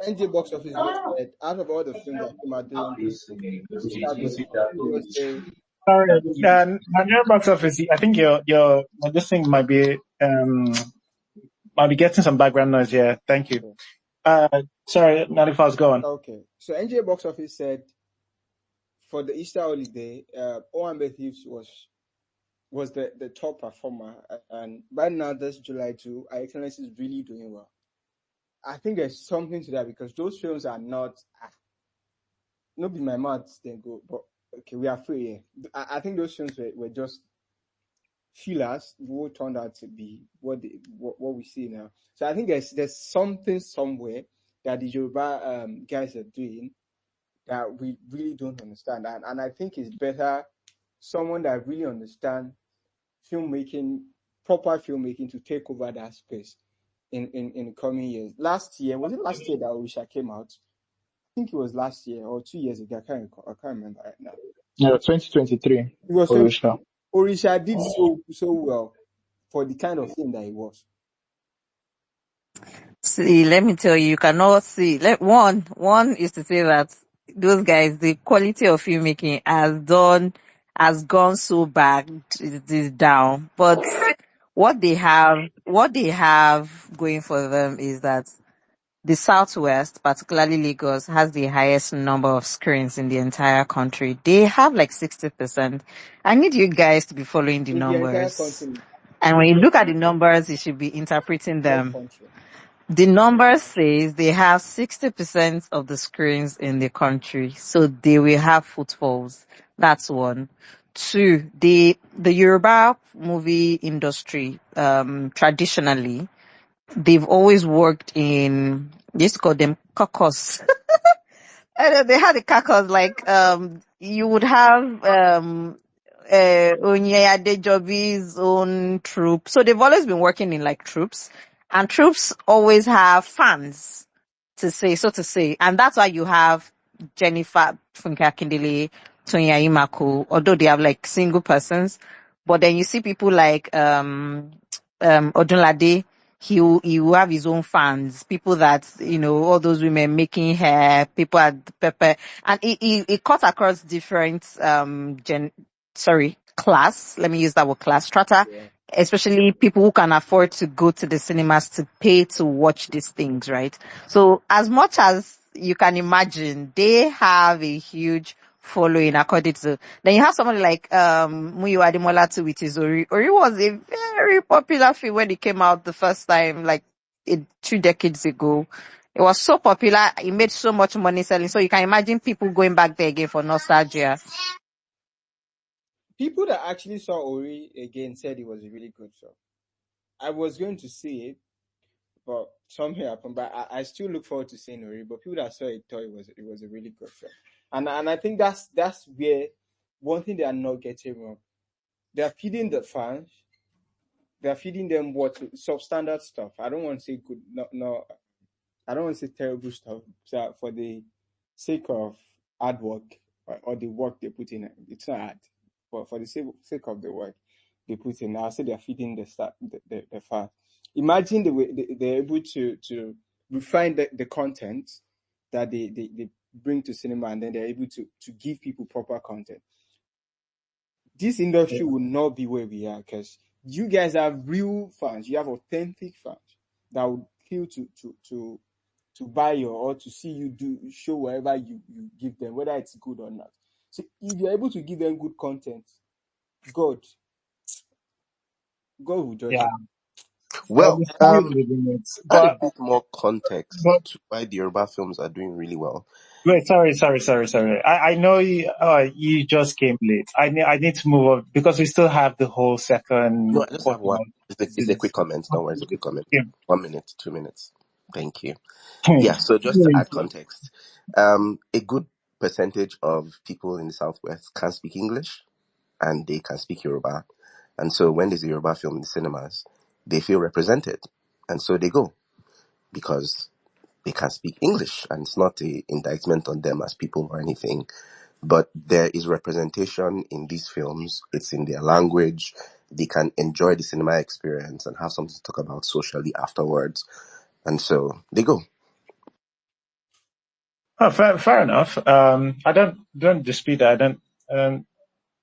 NJ Box Office just said out of all the films that came out during the Easter break, it was the Sorry, Nigerian box office. I think your this thing might be getting some background noise here. Thank you. okay. Sorry, Nolifaz, go on. Okay, so NJ Box Office said for the Easter holiday, Owambe Thieves was the top performer, and right now this July too, Our Excellency is really doing well. I think there's something to that because those films are not. Not be my mouth then go, but okay, we are free here. I think those films were just fillers what turned out to be what we see now. So I think there's something somewhere that the Yoruba guys are doing that we really don't understand, and I think it's better someone that really understands filmmaking, proper filmmaking, to take over that space in the coming years. Last year, was it last year that Orisha came out? I think it was last year or 2 years ago. I can't remember right now. Yeah, 2023 It was Orisha. 20. Orisha did so well for the kind of film that it was. See, let me tell you, you cannot see. One is to say that those guys, the quality of filmmaking has gone so bad, it is down. But what they have going for them is that the Southwest, particularly Lagos, has the highest number of screens in the entire country. They have like 60%. I need you guys to be following the In the entire numbers. continent, And when you look at the numbers, you should be interpreting not them. country. The number says they have 60% of the screens in the country, so they will have footfalls. That's one. Two, the Yoruba movie industry, traditionally, they've always worked in, they used to call them caucus. And they had a caucus like, you would have, Onye Adejobi's own troop. So they've always been working in like troops, and troops always have fans to say. And that's why you have Jennifer Funke Akindele, Tonya Imako, although they have like single persons. But then you see people like, Odunlade, he will have his own fans, people that, all those women making hair, people at the pepper, and he cut across different, class, let me use that word, class strata, Yeah. especially people who can afford to go to the cinemas to pay to watch these things, right? So as much as you can imagine, they have a huge following according to, then you have somebody like Muyiwa Ademola too with his Ori. Ori was a very popular film when it came out the first time, like 2 decades ago. It was so popular, it made so much money selling. So you can imagine people going back there again for nostalgia. People that actually saw Ori again said it was a really good film. I was going to see it, but something happened. But I still look forward to seeing Ori. But people that saw it thought it was a really good film. And I think that's where one thing they are not getting wrong. They are feeding the fans. They are feeding them what substandard stuff. I don't want to say good, no, I don't want to say terrible stuff for the sake of hard work or the work they put in. It's not hard, but for the sake of the work they put in, I'll say they're feeding the fat. Imagine the way they're able to refine the content that they bring to cinema, and then they're able to give people proper content. This industry will not be where we are because you guys have real fans. You have authentic fans that would feel to buy your or to see you do show whatever you give them, whether it's good or not. So if you're able to give them good content, God, God will judge Yeah, you. Well, the sky is the limit. add a But bit more context but to why the Yoruba films are doing really well. wait, sorry. I know you just came late. I need to move on because we still have the whole No, second I just have quarter one. of It's a this. quick comment. Don't worry, it's a quick comment. Yeah. 1 minute, 2 minutes. Thank you. Yeah, so just to add context, a good percentage of people in the Southwest can speak English and they can speak Yoruba. And so when there's a Yoruba film in the cinemas, they feel represented. And so they go because they can speak English, and it's not a indictment on them as people or anything. But there is representation in these films. It's in their language. They can enjoy the cinema experience and have something to talk about socially afterwards. And so they go. Oh, fair enough. I don't dispute that. I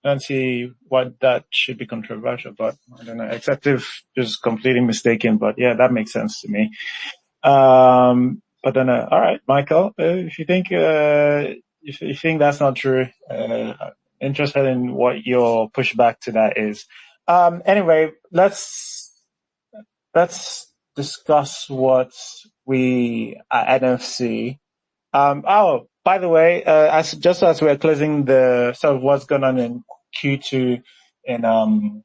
don't see why that should be controversial, but I don't know, except if just completely mistaken. But yeah, that makes sense to me. But then, all right, Michael, if you think, if you think that's not true, interested in what your pushback to that is. Anyway, let's discuss what we at NFC. Oh, by the way, as we're closing the sort of what's going on in Q2 in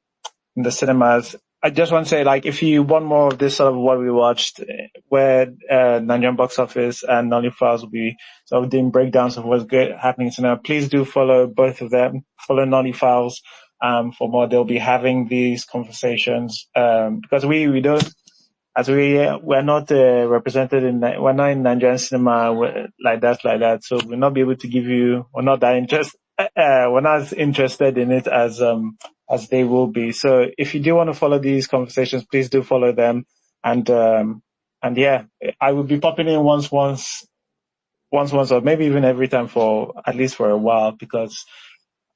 the cinemas. I just want to say, like, if you want more of this sort of what we watched, where Nigerian Box Office and Nolly Files will be sort of doing breakdowns of what's good happening in cinema, please do follow both of them. Follow Nolly Files for more. They'll be having these conversations because we don't, as we're not represented we're not in Nigerian cinema like that, so we'll not be able to give you, we're not that we're not as interested in it as they will be. So if you do want to follow these conversations, please do follow them. And And yeah, I will be popping in once, or maybe even every time for at least for a while because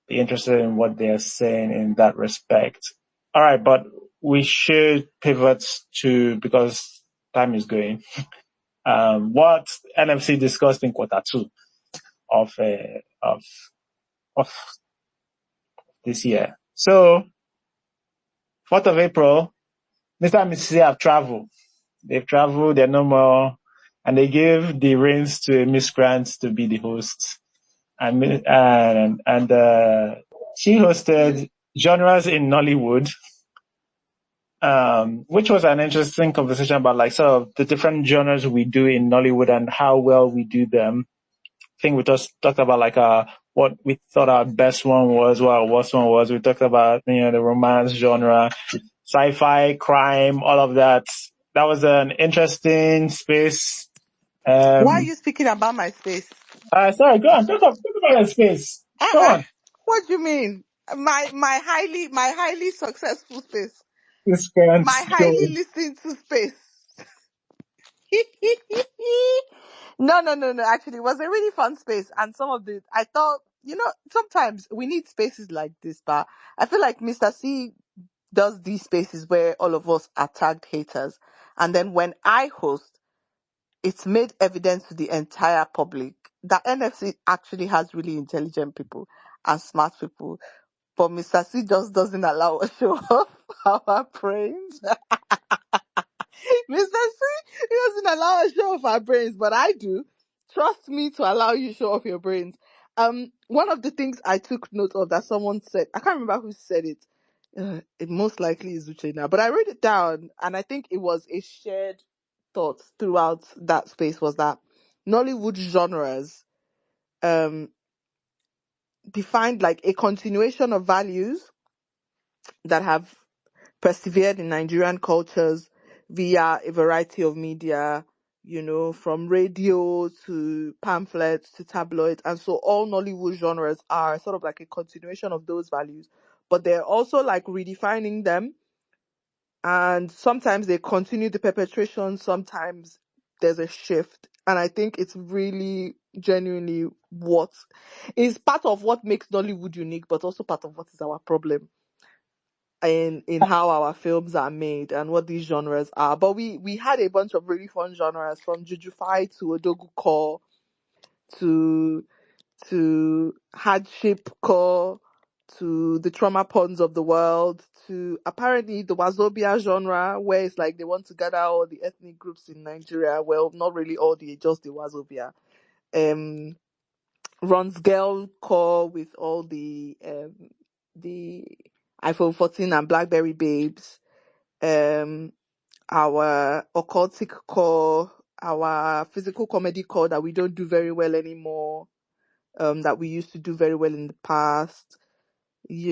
be interested in what they are saying in that respect. All right, but we should pivot to because time is going. What NFC discussed in Q2 of of of this year. So 4th of April, Mr. and Mrs. have traveled. They've traveled. They're no more, and they gave the reins to Miss Grant to be the host. And she hosted genres in Nollywood, which was an interesting conversation about like sort of the different genres we do in Nollywood and how well we do them. I think we just talked about like what we thought our best one was, what our worst one was. We talked about the romance genre, sci-fi, crime, all of that. That was an interesting space. Why are you speaking about my space? Sorry, go on. Talk about your space. Go on. What do you mean? My highly successful space. This current My highly story. listened to space. No. Actually, it was a really fun space, and I thought, sometimes we need spaces like this, but I feel like Mr. C does these spaces where all of us are tagged haters, and then when I host, it's made evident to the entire public that NFC actually has really intelligent people and smart people, but Mr. C just doesn't allow us show off our brains. Mr. C, he doesn't allow us show off our brains, but I do. Trust me to allow you show off your brains. One of the things I took note of that someone said, I can't remember who said it. It most likely is Uche now, but I wrote it down, and I think it was a shared thought throughout that space, was that Nollywood genres defined like a continuation of values that have persevered in Nigerian cultures via a variety of media, from radio to pamphlets to tabloids. And so all Nollywood genres are sort of like a continuation of those values, but they're also like redefining them. And sometimes they continue the perpetration, sometimes there's a shift. And I think it's really genuinely what is part of what makes Nollywood unique, but also part of what is our problem in how our films are made and what these genres are. But we had a bunch of really fun genres, from Jujufy to Odogu Core to hardship core to the trauma porns of the world to apparently the Wazobia genre, where it's like they want to gather all the ethnic groups in Nigeria. Well, not really all, just the Wazobia. Ron's girl core with all the iPhone 14 and BlackBerry babes, our occultic core, our physical comedy core that we don't do very well anymore, that we used to do very well in the past. We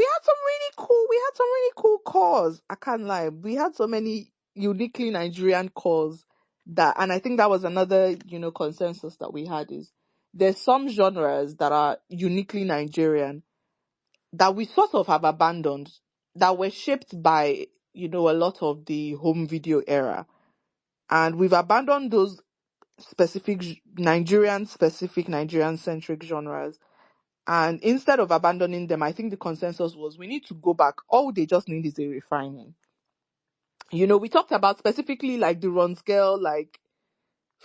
had some really cool cores. I can't lie. We had so many uniquely Nigerian cores and I think that was another, consensus that we had, is there's some genres that are uniquely Nigerian that we sort of have abandoned, that were shaped by, a lot of the home video era. And we've abandoned those specific Nigerian centric genres. And instead of abandoning them, I think the consensus was we need to go back. All they just need is a refining. We talked about specifically like the Ron scale, like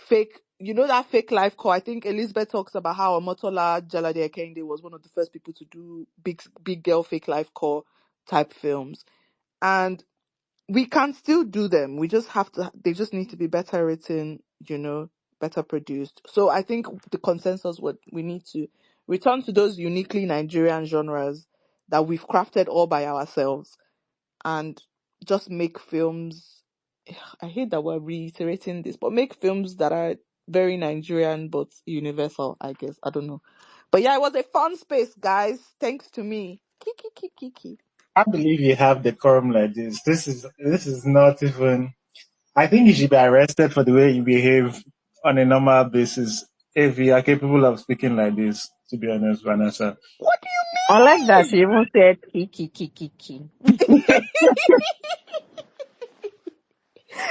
fake, that fake life core. I think Elizabeth talks about how Omotola Jalade Ekende was one of the first people to do big girl fake life core type films. And we can still do them. They just need to be better written, better produced. So I think the consensus we need to return to those uniquely Nigerian genres that we've crafted all by ourselves and just make films. I hate that we're reiterating this, but make films that are very Nigerian but universal, I guess. I don't know. But yeah, it was a fun space, guys. Thanks to me. Kiki. I believe you have decorum like this. This is not even. I think you should be arrested for the way you behave on a normal basis if you are capable of speaking like this. To be honest, Vanessa. What I like that do she even said kiki. you mean?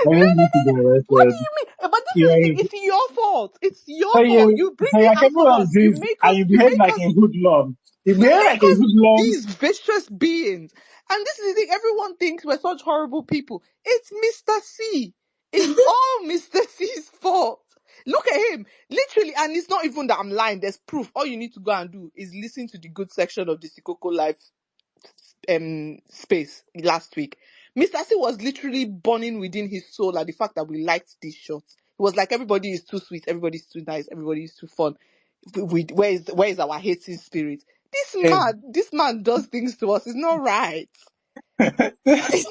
I didn't need to be What do arrested. you mean? But this is the thing. You, It's your fault. It's so your fault. you, You bring so me you're out of capable us. of this, and you You behave make like us a hoodlum. You you behave like make a us hoodlum. these vicious beings. And this is the thing. Everyone thinks we're such horrible people. It's Mr. C. It's all Mr. C's fault. Look at him. Literally, and it's not even that I'm lying. There's proof. All you need to go and do is listen to the good section of the Sikoko Life space last week. Mr. C was literally burning within his soul at the fact that we liked these shots. It was like everybody is too sweet, everybody's too nice, everybody is too fun. Where is our hating spirit? It, This man does things to us. It's not right.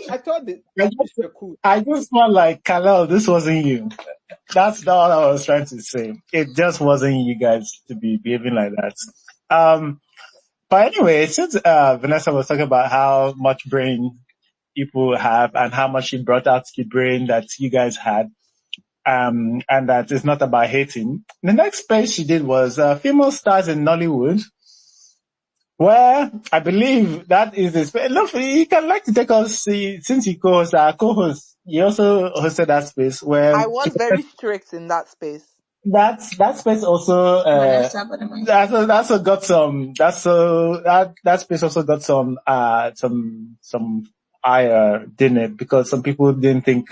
I thought that I just, Mr. Cool. I just felt like, Kalel, this wasn't you. That's not what I was trying to say. It just wasn't you guys to be behaving like that. But anyway, since Vanessa was talking about how much brain people have and how much she brought out the brain that you guys had, and that it's not about hating. The next space she did was female stars in Nollywood, where I believe that is the space. Look, you can like to take us, since you co-host, our co-host, you also hosted that space where I was very strict in that space. that space also that's also got some that space also got some ire, didn't it? Because some people didn't think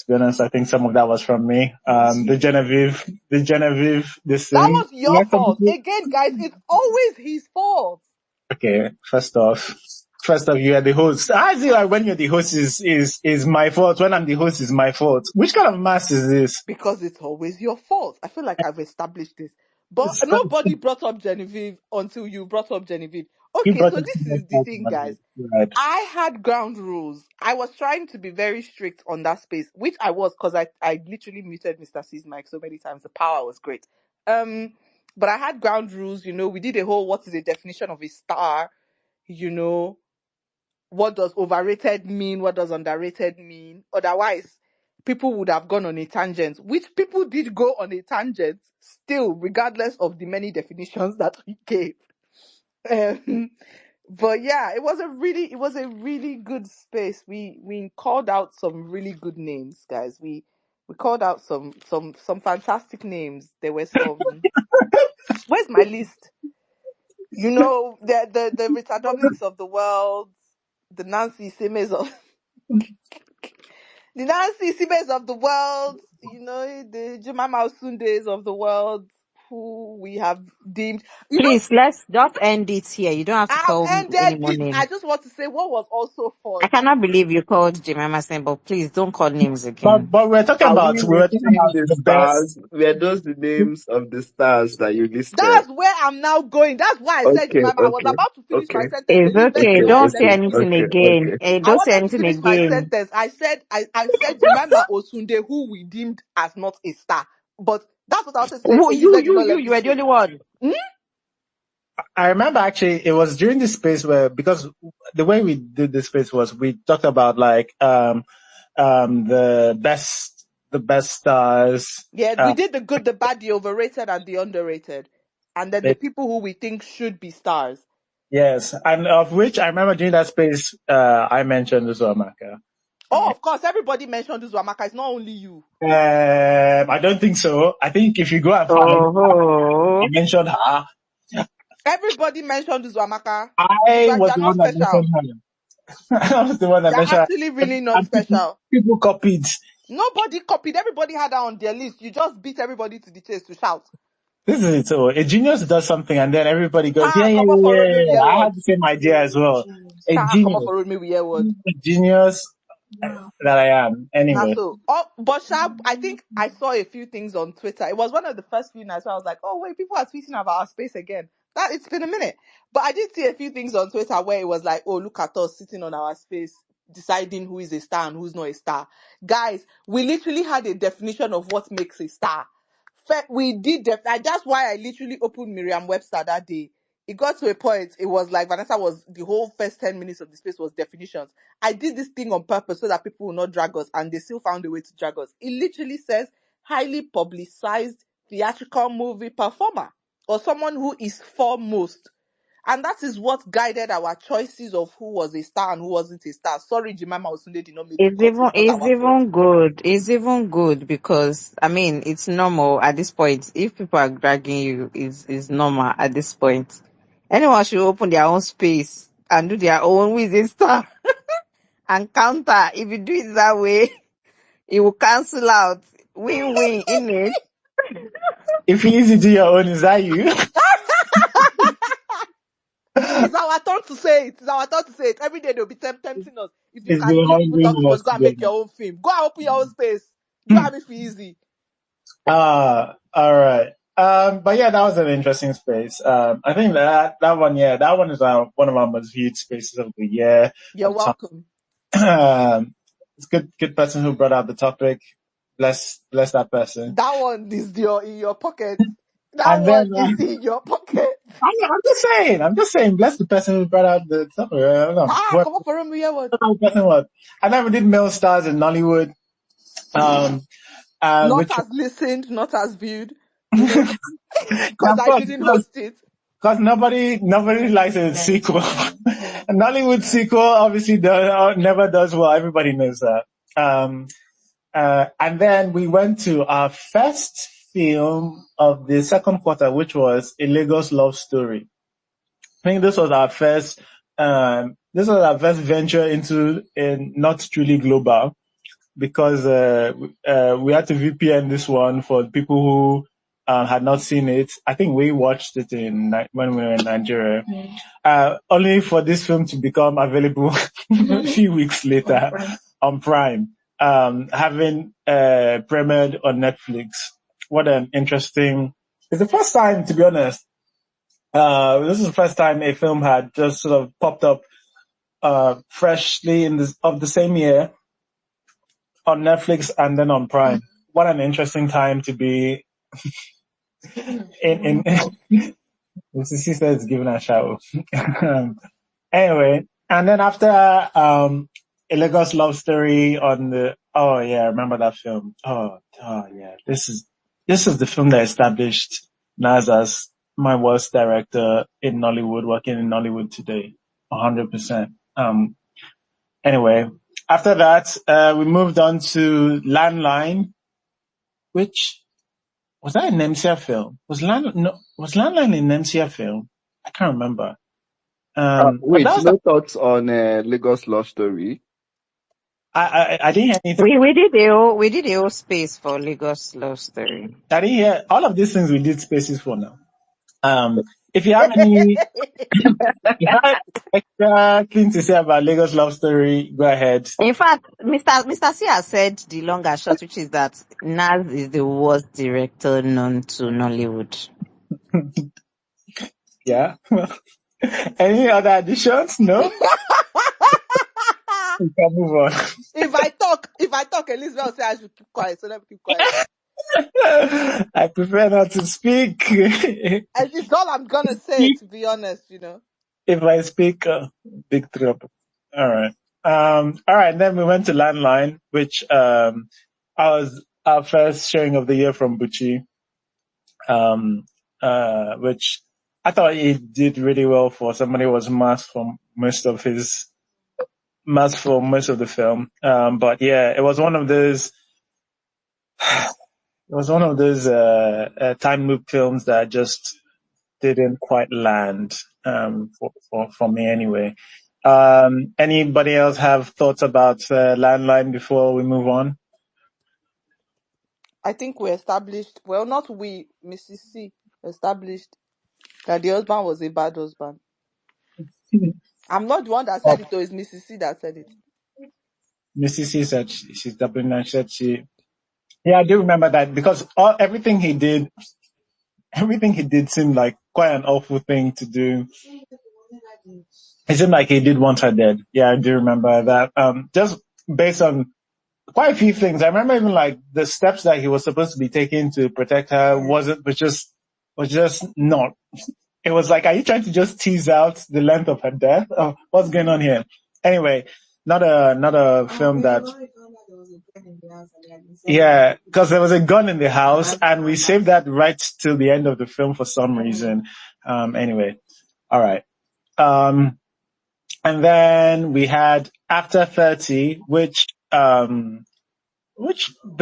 to be honest, I think some of that was from me. The Genevieve, this That thing. was your fault. Again, guys, it's always his fault. Okay, first off, you are the host. How is it like when you're the host is my fault? When I'm the host is my fault. Which kind of mass is this? Because it's always your fault. I feel like I've established this. But nobody brought up Genevieve until you brought up Genevieve. You Okay, brought so it this to is the thing, guys. right? I had ground rules. I was trying to be very strict on that space, which I was because I literally muted Mr. C's mic so many times. The power was great. But I had ground rules, we did a whole what is the definition of a star, you know, what does overrated mean, what does underrated mean. Otherwise, people would have gone on a tangent, which people did go on a tangent still, regardless of the many definitions that we gave. Um, but yeah, it was a really good space. We called out some really good names, guys. We called out some fantastic names. There were some. Where's my list? The Rita Dominics of the world, the Nancy Simmons of the Nancy Simmons of the world, the Jemima Osundes of the world, who we have deemed. Please, let's just end it here. You don't have to I've call any ended more it. I names. just want to say what was also I fun. cannot believe you called Jemima saying, but please don't call names But again. we're talking Are about we we were talking listing about the the best. stars? Were those the names of the stars that you listed? That's where I'm now going. That's why I said Okay, Jemima. I was okay, about to finish my okay, sentence. It's Elizabeth okay. is okay, there. Don't Let say okay, me anything finish. okay, again. okay. I Don't say wanted to anything finish my again. sentence. I said Jemima Osunde, who we deemed as not a star. But that's what I wanted to say. Who, Elizabeth did not let me you were the finish. only one. Hmm? I remember actually it was during this space where, because the way we did this space was we talked about like the best stars. Yeah, we did the good, the bad, the overrated, and the underrated. And then the They, people who we think should be stars. yes, and of which I remember during that space I mentioned as well, Maka. Oh, of course, everybody mentioned Uzwamaka. It's not only you. I don't think so. I think if you go and find, I Oh, mentioned her. Everybody mentioned Uzwamaka. I was You're the not one that special. mentioned her. I was the one that You're mentioned her. actually really not And people, special. people copied. Nobody copied. Everybody had that on their list. You just beat everybody to the chase to shout. This is it. So a genius does something, and then everybody goes, "Yeah, Ah, yeah, come yeah, off for yeah, road, maybe yeah, hear yeah." I word. had the same idea as well. A Come off genius, for road, maybe hear word. a genius that I am. Nah, Anyway, so, but I think I saw a few things on Twitter. It was one of the first few nights where I was like, oh wait, people are tweeting about our space again. That it's been a minute. But I did see a few things on Twitter where it was like, oh, look at us sitting on our space, deciding who is a star and who's not a star. Guys, we literally had a definition of what makes a star. We did that's why I literally opened Merriam-Webster that day. It got to a point, it was like Vanessa was the whole first 10 minutes of the space was definitions. I did this thing on purpose so that people will not drag us, and they still found a way to drag us. It literally says highly publicized theatrical movie performer or someone who is foremost. And that is what guided our choices of who was a star and who wasn't a star. Sorry, Jemima Osunde did not make the cut. It's not It's our fault. even good. It's even good because I mean it's normal at this point. If people are dragging you, is normal at this point. Anyone should open their own space and do their own with a star and counter. If you do it that way, it will cancel out. Win-win in it. If you easy do your own, is that you? It's our turn to say it. It's our turn to say it. Every day they'll be tempting us. If you It's can been give people hungry documents, months go and make together. your own film. Go and open your own space. Do have it for easy. All right. But yeah, that was an interesting space. I think that one, yeah, that one is one of our most viewed spaces of the year. You're welcome. It's good person who brought out the topic. Bless that person. That one is in your pocket. That And one then is in your pocket. I'm just saying, bless the person who brought out the topic. I don't know. Come on for me, what? The person was. And then we did male stars in Nollywood. Not Which as listened, not as viewed, you know, because I didn't host it. Because nobody likes a sequel. A Nollywood sequel obviously never does well. Everybody knows that. And then we went to our first film of the second quarter, which was A Lagos Love Story. I think this was our first venture into not truly global, because we had to VPN this one for people who had not seen it. I think we watched it when we were in Nigeria, only for this film to become available a few weeks later on Prime, having premiered on Netflix. What an interesting! It's the first time, to be honest. This is the first time a film had just sort of popped up freshly of the same year on Netflix and then on Prime. What an interesting time to be in Mrs. Sister is giving a shout. Anyway, and then after A Lagos Love Story oh yeah, I remember that film. Oh yeah. This is the film that established Nas as my worst director in Nollywood, working in Nollywood today. 100%. Anyway, after that, we moved on to Landline, which was that an MCR film? Was Landline an MCR film? I can't remember. But Wait, that was no thoughts on Lagos Love Story? I didn't hear anything. We did a whole space for Lagos Love Story. I didn't hear all of these things we did spaces for now. If you have any extra thing to say about Lagos Love Story, go ahead. In fact, Mr. C has said the long and short, which is that Nas is the worst director known to Nollywood. Yeah. Any other additions? No? We can move on. If I talk, Elizabeth will say I should keep quiet, so let me keep quiet. I prefer not to speak. And it's all I'm gonna say, to be honest, you know. If I speak, big trouble. All right. All right. Then we went to Landline, which was our first showing of the year from Bucci, which I thought he did really well for somebody who was masked for most of the film. But yeah, it was one of those time loop films that just didn't quite land for me anyway. Anybody else have thoughts about Landline before we move on? I think we established, well, not we, Mrs. C established that the husband was a bad husband. I'm not the one that said it, though. It's Mrs. C that said it. Mrs. C said she's doubling down. Yeah, I do remember that, because everything he did seemed like quite an awful thing to do. It seemed like he did want her dead. Yeah, I do remember that. Just based on quite a few things. I remember even like the steps that he was supposed to be taking to protect her was just not. It was like, are you trying to just tease out the length of her death? Oh, what's going on here? Anyway, not a film that. Yeah, because there was a gun in the house, and we saved that right till the end of the film for some reason. Anyway, all right. And then we had After 30, which the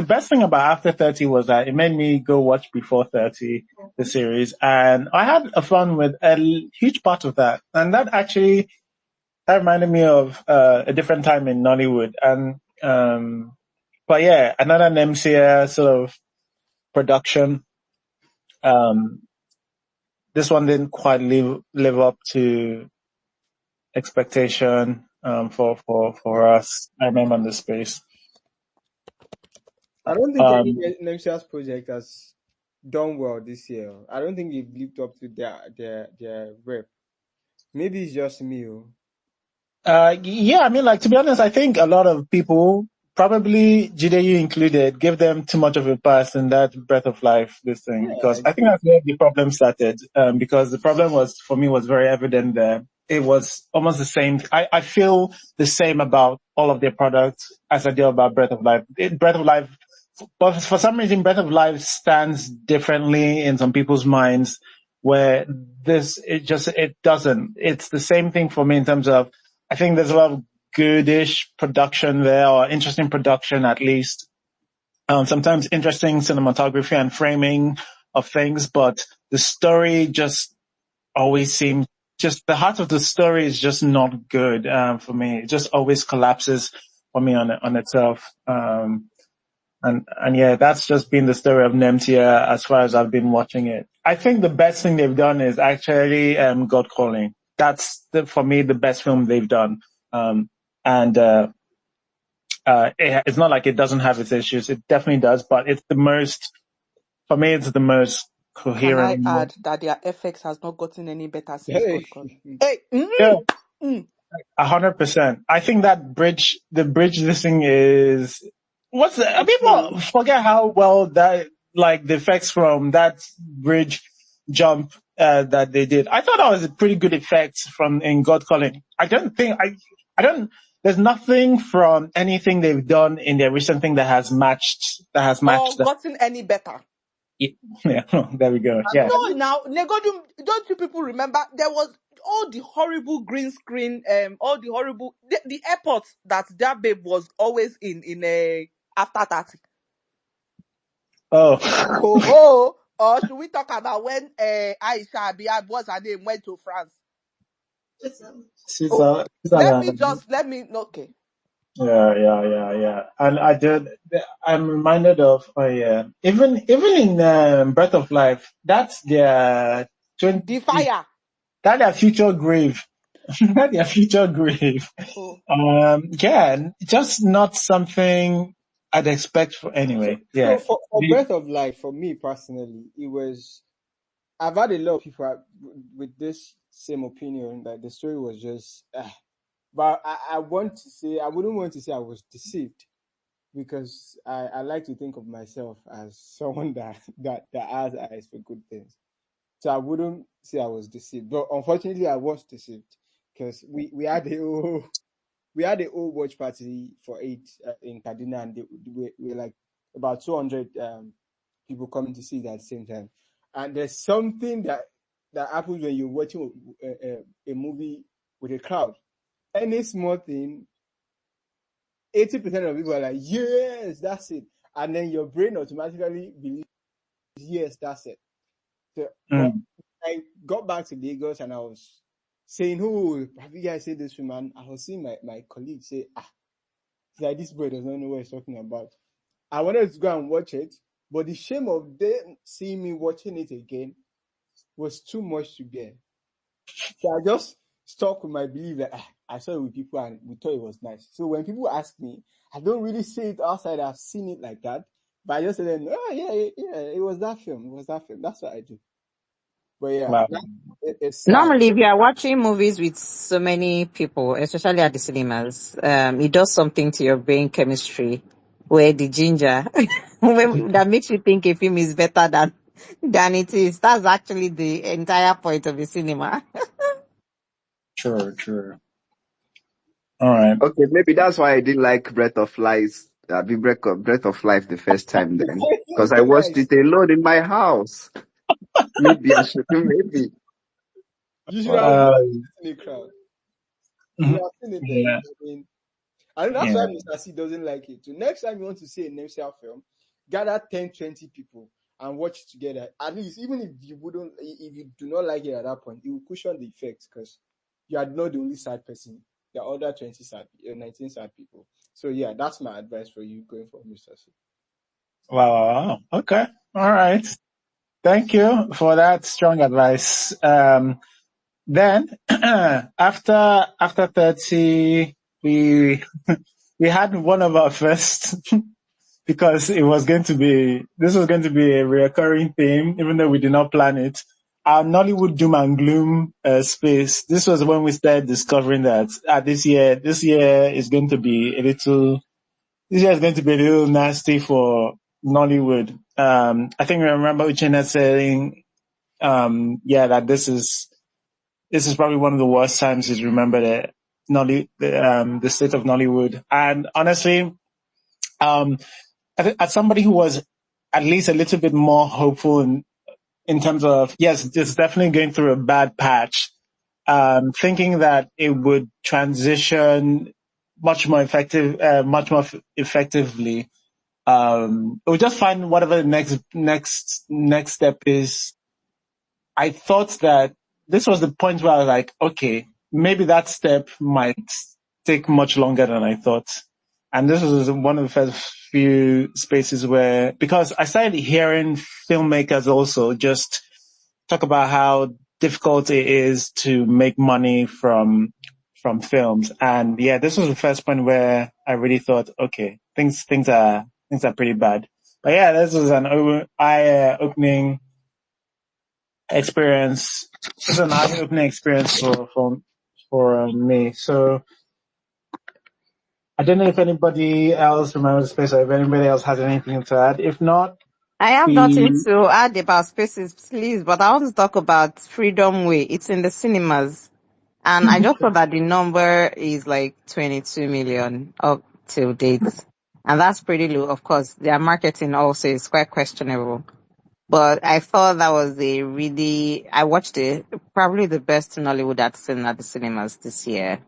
best thing about After 30 was that it made me go watch Before 30, the series. And I had a fun with a huge part of that. And that reminded me of, a different time in Nollywood. But yeah, another NMCA sort of production. Um, this one didn't quite live up to expectation, for us. I remember in the space. I don't think any Um, Nexus project has done well this year. I don't think they've lived up to their rep. Maybe it's just me. yeah, I mean, like, to be honest, I think a lot of people, probably Jide included, give them too much of a pass in that Breath of Life, this thing, Yeah, because I think that's where the problem started. Because the problem for me, was very evident there. It was almost the same. I feel the same about all of their products as I do about Breath of Life. Breath of Life, but for some reason, Breath of Life stands differently in some people's minds, where it doesn't. It's the same thing for me in terms of, I think there's a lot of goodish production there, or interesting production at least. Sometimes interesting cinematography and framing of things, but the story just always seems, just the heart of the story is just not good, for me. It just always collapses for me on itself. And yeah, that's just been the story of Nemtia as far as I've been watching it. I think the best thing they've done is actually, God Calling. That's for me, the best film they've done. And it's not like it doesn't have its issues. It definitely does, but for me, it's the most Can I coherent. add that their FX has not gotten any better since Hey, God calling? Hey, Yeah, mm. 100%. I think the bridge this thing is, it's people true. forget how well that, like, the effects from that bridge jump, that they did. I thought that was a pretty good effect in God Calling. I don't, there's nothing from anything they've done in their recent thing that has matched Or that. gotten any better. Yeah, there we go. Yeah. No, now Negodum, don't you people remember there was all the horrible green screen, all the horrible the airport that babe was always in a after 30. Oh, Ho ho! Or should we talk about when Aisha Abia, what's her name, went to France? Switzerland. Let me okay. Yeah. And I'm reminded of, oh yeah, even in, Breath of Life, that's their 20, The fire. that their future grave, that their future grave. Oh. Yeah, just not something I'd expect for So, anyway. so Yeah. for Breath of Life, for me personally, it was. I've had a lot of people with this same opinion that the story was just. But I want to say I wouldn't want to say I was deceived because I like to think of myself as someone that has eyes for good things. So I wouldn't say I was deceived, but unfortunately I was deceived because we had a whole watch party for eight in Kaduna, and we were like about 200 people coming to see it at the same time. And there's something that happens when you're watching a movie with a crowd. Any small thing, 80% of people are like, yes, that's it. And then your brain automatically believes, yes, that's it. So, but Mm. I got back to Lagos and I was saying, oh, have you guys seen this film? And I was seeing my colleague say, it's like this boy does not know what he's talking about. I wanted to go and watch it, but the shame of them seeing me watching it again was too much to bear. So I just stuck with my belief that I saw it with people and we thought it was nice. So when people ask me, I don't really see it outside. I've seen it like that, but I just tell them, oh yeah, it was that film. It was that film. That's what I do. But yeah, Wow. it's sad. Normally, if you are watching movies with so many people, especially at the cinemas, it does something to your brain chemistry where the ginger that makes you think a film is better than it is. That's actually the entire point of the cinema. True. All right. Okay, maybe that's why I didn't like Breath of Life the first time then. Because I watched Yes. it alone in my house. Maybe I should, maybe. You should have Uh, watched it in a crowd. You would have seen it there. yeah, I mean, and that's why yeah. Mr. C doesn't like it. So next time you want to see a NMCR film, gather 10, 20 people and watch it together. At least, even if you do not like it at that point, it will cushion the effects because you are not the only sad person. There are other 19 sad people. So yeah, that's my advice for you going for Mr. C. Wow, wow, wow. Okay. All right. Thank you for that strong advice. Then after 30, we we had one of our first because this was going to be a recurring theme, even though we did not plan it. Our Nollywood doom and gloom space. This was when we started discovering that this year is going to be a little. This year is going to be a little nasty for Nollywood. I think I remember Uchenna saying, that this is probably one of the worst times he's remembered it. The state of Nollywood. And honestly, um, as somebody who was at least a little bit more hopeful in terms of, yes, it's definitely going through a bad patch, thinking that it would transition much more effectively. We'll just find whatever the next step is. I thought that this was the point where I was like, okay, maybe that step might take much longer than I thought. And this was one of the first few spaces where, because I started hearing filmmakers also just talk about how difficult it is to make money from films. And yeah, this was the first point where I really thought, okay, things are pretty bad. But yeah, this was an eye-opening experience. It's an eye-opening experience for me. So I don't know if anybody else remembers the space or if anybody else has anything to add. If not, I have nothing we to add about spaces, please, but I want to talk about Freedom Way. It's in the cinemas. And I just saw that the number is like 22 million up till date. And that's pretty low. Of course, their marketing also is quite questionable. But I thought that was I watched it, probably the best Nollywood I've seen at the cinemas this year.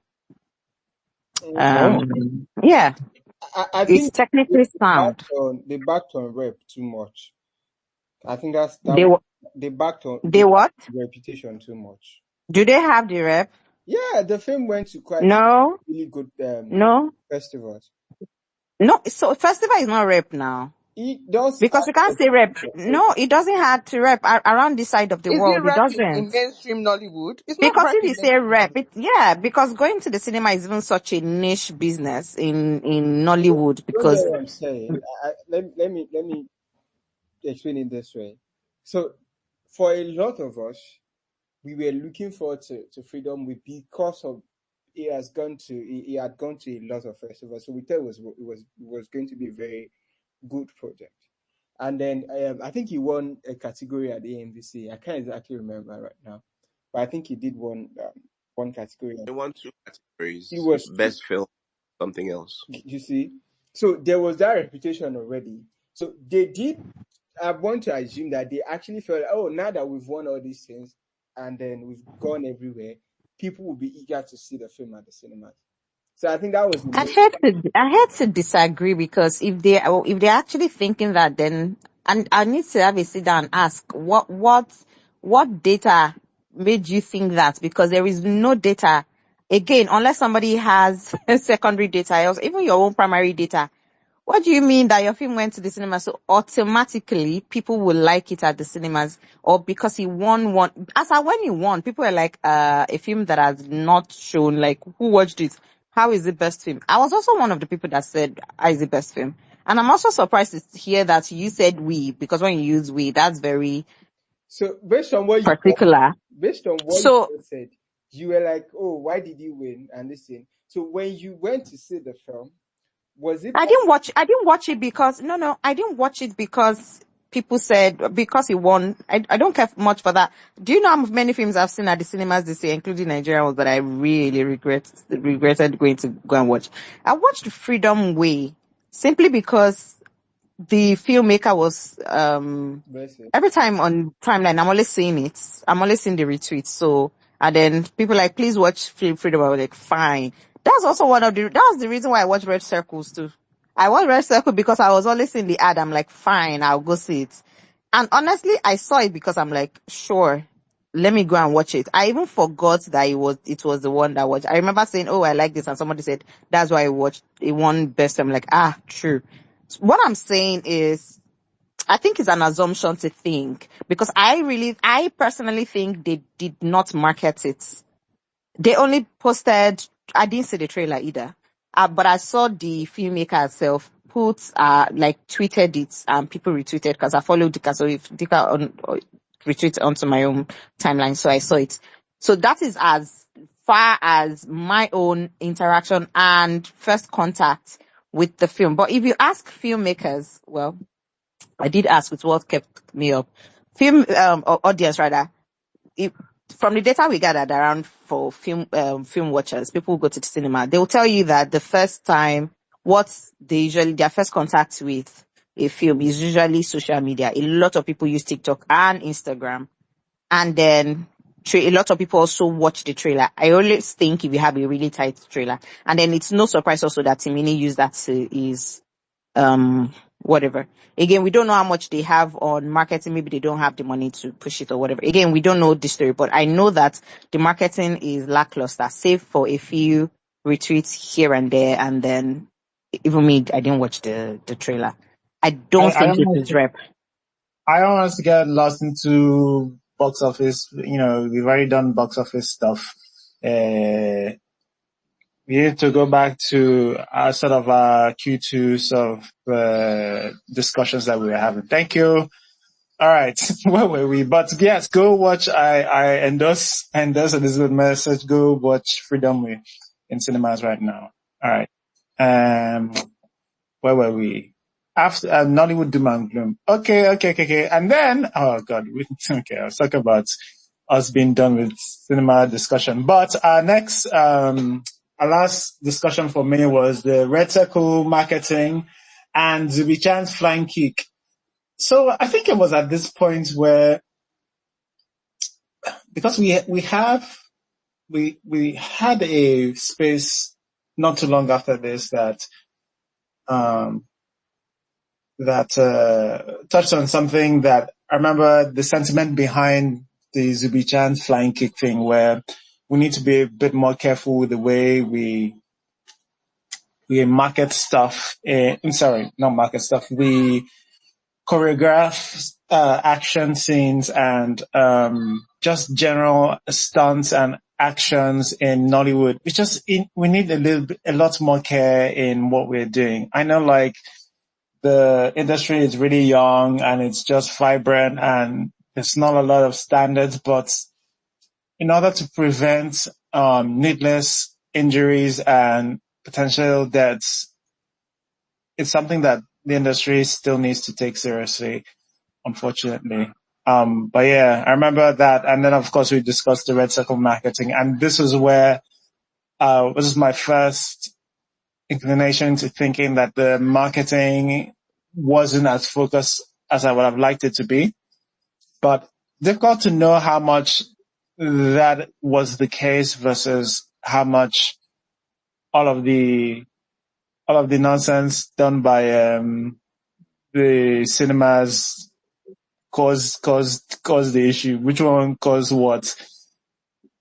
oh, Yeah, I it's think they technically sound. they backed on rep too much. I think They, wa- they they what? backed reputation too much. Do they have the rep? Yeah, the film went to quite No, really good no, festivals. no. So festival is not rep now. It does Because have you can't say rep. No, it doesn't have to rep around this side of the Is it world. It rap doesn't. in mainstream Nollywood? It's not Because rap if in you say mainstream rep, Nollywood. because going to the cinema is even such a niche business in You Nollywood don't get because what I'm saying. Let me explain it this way. So, for a lot of us, we were looking forward to Freedom Week because of it had gone to a lot of festivals. So we thought it was going to be a very good project. And then I think he won a category at the AMVC. I can't exactly remember right now, but I think he did one category. They won two categories: It was two. best film, something else. You see, so there was that reputation already. So they did. I want to assume that they actually felt, oh, now that we've won all these things and then we've gone everywhere, people will be eager to see the film at the cinemas. So I think that was the main. I had to disagree because if they're actually thinking that, then and I need to have a sit down and ask what data made you think that, because there is no data again unless somebody has secondary data, else even your own primary data. What do you mean that your film went to the cinema so automatically people will like it at the cinemas, or because he won one? As I when he won, people are like, a film that has not shown, like, who watched it? How is it best film? I was also one of the people that said, how is it best film? And I'm also surprised to hear that you said we, because when you use we, that's very So based on what particular. you So just said, you were like, oh, why did you win? And listen. So when you went to see the film, was it I didn't watch it because no, I didn't watch it because people said because he won. I don't care much for that. Do you know how many films I've seen at the cinemas this year, including Nigerian ones, that I really regretted going to go and watch? I watched Freedom Way simply because the filmmaker was best film? every time on timeline I'm always seeing it. I'm always seeing the retweets. So And then people like, please watch Film Freedom. I was like, fine. That's also that was the reason why I watched Red Circles too. I watched Red Circle because I was always in the ad. I'm like, fine, I'll go see it. And honestly, I saw it because I'm like, sure, let me go and watch it. I even forgot that it was the one that I watched. I remember saying, oh, I like this. And somebody said, that's why I watched it won best. I'm like, true. What I'm saying is, I think it's an assumption to think, because I personally think they did not market it. They only posted, I didn't see the trailer either. But I saw the filmmaker herself tweeted it, and people retweeted, because I followed Dika, so if Dika retweet onto my own timeline, so I saw it. So that is as far as my own interaction and first contact with the film. But if you ask filmmakers, well, I did ask, with what kept me up. Audience rather. If, from the data we gathered around for film watchers, people who go to the cinema, they will tell you that the first time, their first contact with a film is usually social media. A lot of people use TikTok and Instagram, and then a lot of people also watch the trailer. I always think if you have a really tight trailer, and then it's no surprise also that Timini used that to his whatever. Again, we don't know how much they have on marketing. Maybe they don't have the money to push it or whatever. Again, we don't know the story, but I know that the marketing is lackluster, save for a few retweets here and there. And then even me, I didn't watch the trailer. I don't I think don't it want is rep. I don't want us to get lost into box office. We've already done box office stuff. We need to go back to our sort of Q2 sort of discussions that we were having. Thank you. All right, where were we? But yes, go watch. I endorse Elizabeth's message. Go watch Freedom in cinemas right now. All right. Where were we? After Nollywood Doom and Gloom. Okay. And then, oh God, okay, I was talking about us being done with cinema discussion. But our next, our last discussion for me was the Red Circle marketing and Zubi Chan's flying kick. So I think it was at this point where, because we had a space not too long after this that touched on something that I remember, the sentiment behind the Zubi-chan flying kick thing, where we need to be a bit more careful with the way we market stuff. Not market stuff. We choreograph action scenes and just general stunts and actions in Nollywood. We need a lot more care in what we're doing. I know, like, the industry is really young and it's just vibrant and there's not a lot of standards, but in order to prevent needless injuries and potential deaths, it's something that the industry still needs to take seriously, unfortunately. But yeah, I remember that. And then of course we discussed the Red Circle marketing, and this was where, this is my first inclination to thinking that the marketing wasn't as focused as I would have liked it to be. But difficult to know how much that was the case versus how much all of the nonsense done by the cinemas caused the issue. Which one caused what?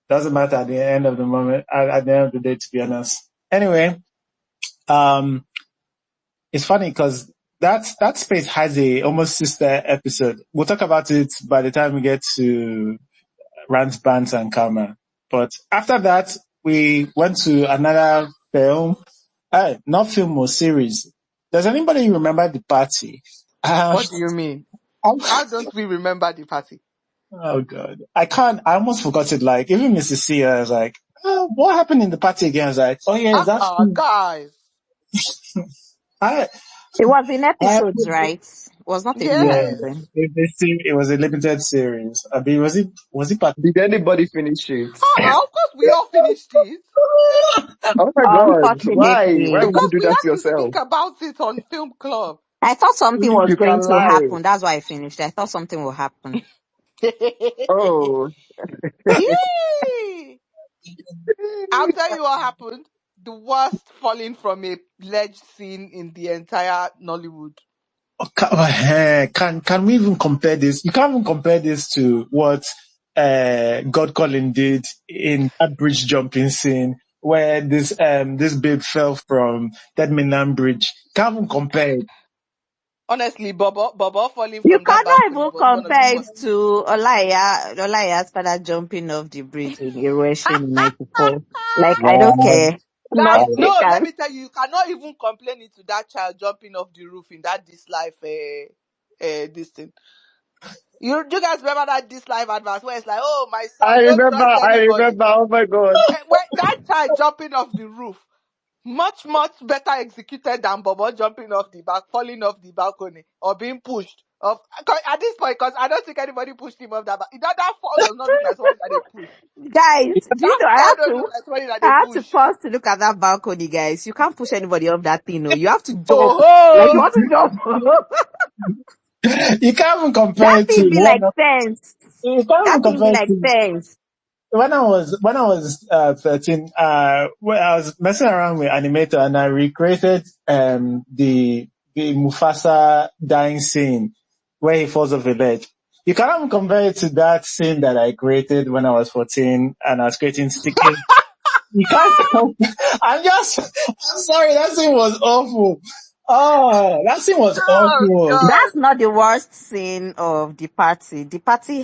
Doesn't matter at the end of the moment. At the end of the day, to be honest. Anyway, it's funny because that space has a almost sister episode. We'll talk about it by the time we get to Rants, Bants, and Karma. But after that, we went to another film. Not film or series. Does anybody remember The Party? What do you mean? How don't we remember the party? Oh God. I almost forgot it. Like, even Mrs. C, I was like, what happened in The Party again? I was like, oh yeah, that's Guys. I, It was in I, episodes, right? It was not a yeah, film. Yes. Then. it was a limited series. I mean, was it part? Did anybody finish it? Of course we all finished it. Oh my God. Why? Why Unfortunately, would you Because do we that had to to speak yourself? about it on Film Club. I thought something was You going can to lie. happen. That's why I finished. I thought something will happen. Oh, Yee! I'll tell you what happened. The worst falling from a ledge scene in the entire Nollywood. Can we even compare this? You can't even compare this to what God Colin did in that bridge jumping scene where this babe fell from that Minam bridge. Can't even compare it. Honestly, Bobo falling You from that cannot balcony even was one of the compare it worst. to Olaya's father jumping off the bridge in Erosion in 94. Like, I don't Wow. care. Guys, Nothing no, let can. me tell you, you cannot even complain it to that child jumping off the roof in that this life this thing. You guys remember that this life advert where it's like, oh my I son, don't remember. trust I anybody. remember. Oh my god. When that child jumping off the roof, much better executed than Bobo jumping off the back, falling off the balcony, or being pushed off. 'Cause at this point, because I don't think anybody pushed him off that. That fall does not look like somebody that they push. Guys, do you That know, fall don't look like somebody that I they had to push. pause to look at that balcony, guys. You can't push anybody off that thing, no. You have to jump. Like, you Oh, want to jump. You can't even compare That it to thing be like fence. you can't That even thing be compare it like to fence. when I was 13, when I was messing around with Animator and I recreated the Mufasa dying scene where he falls off a ledge. You can't even compare it to that scene that I created when I was 14 and I was creating stickers. You can't. I'm sorry. That scene was awful. Oh, that scene was oh awful. God. That's not the worst scene of the party. The party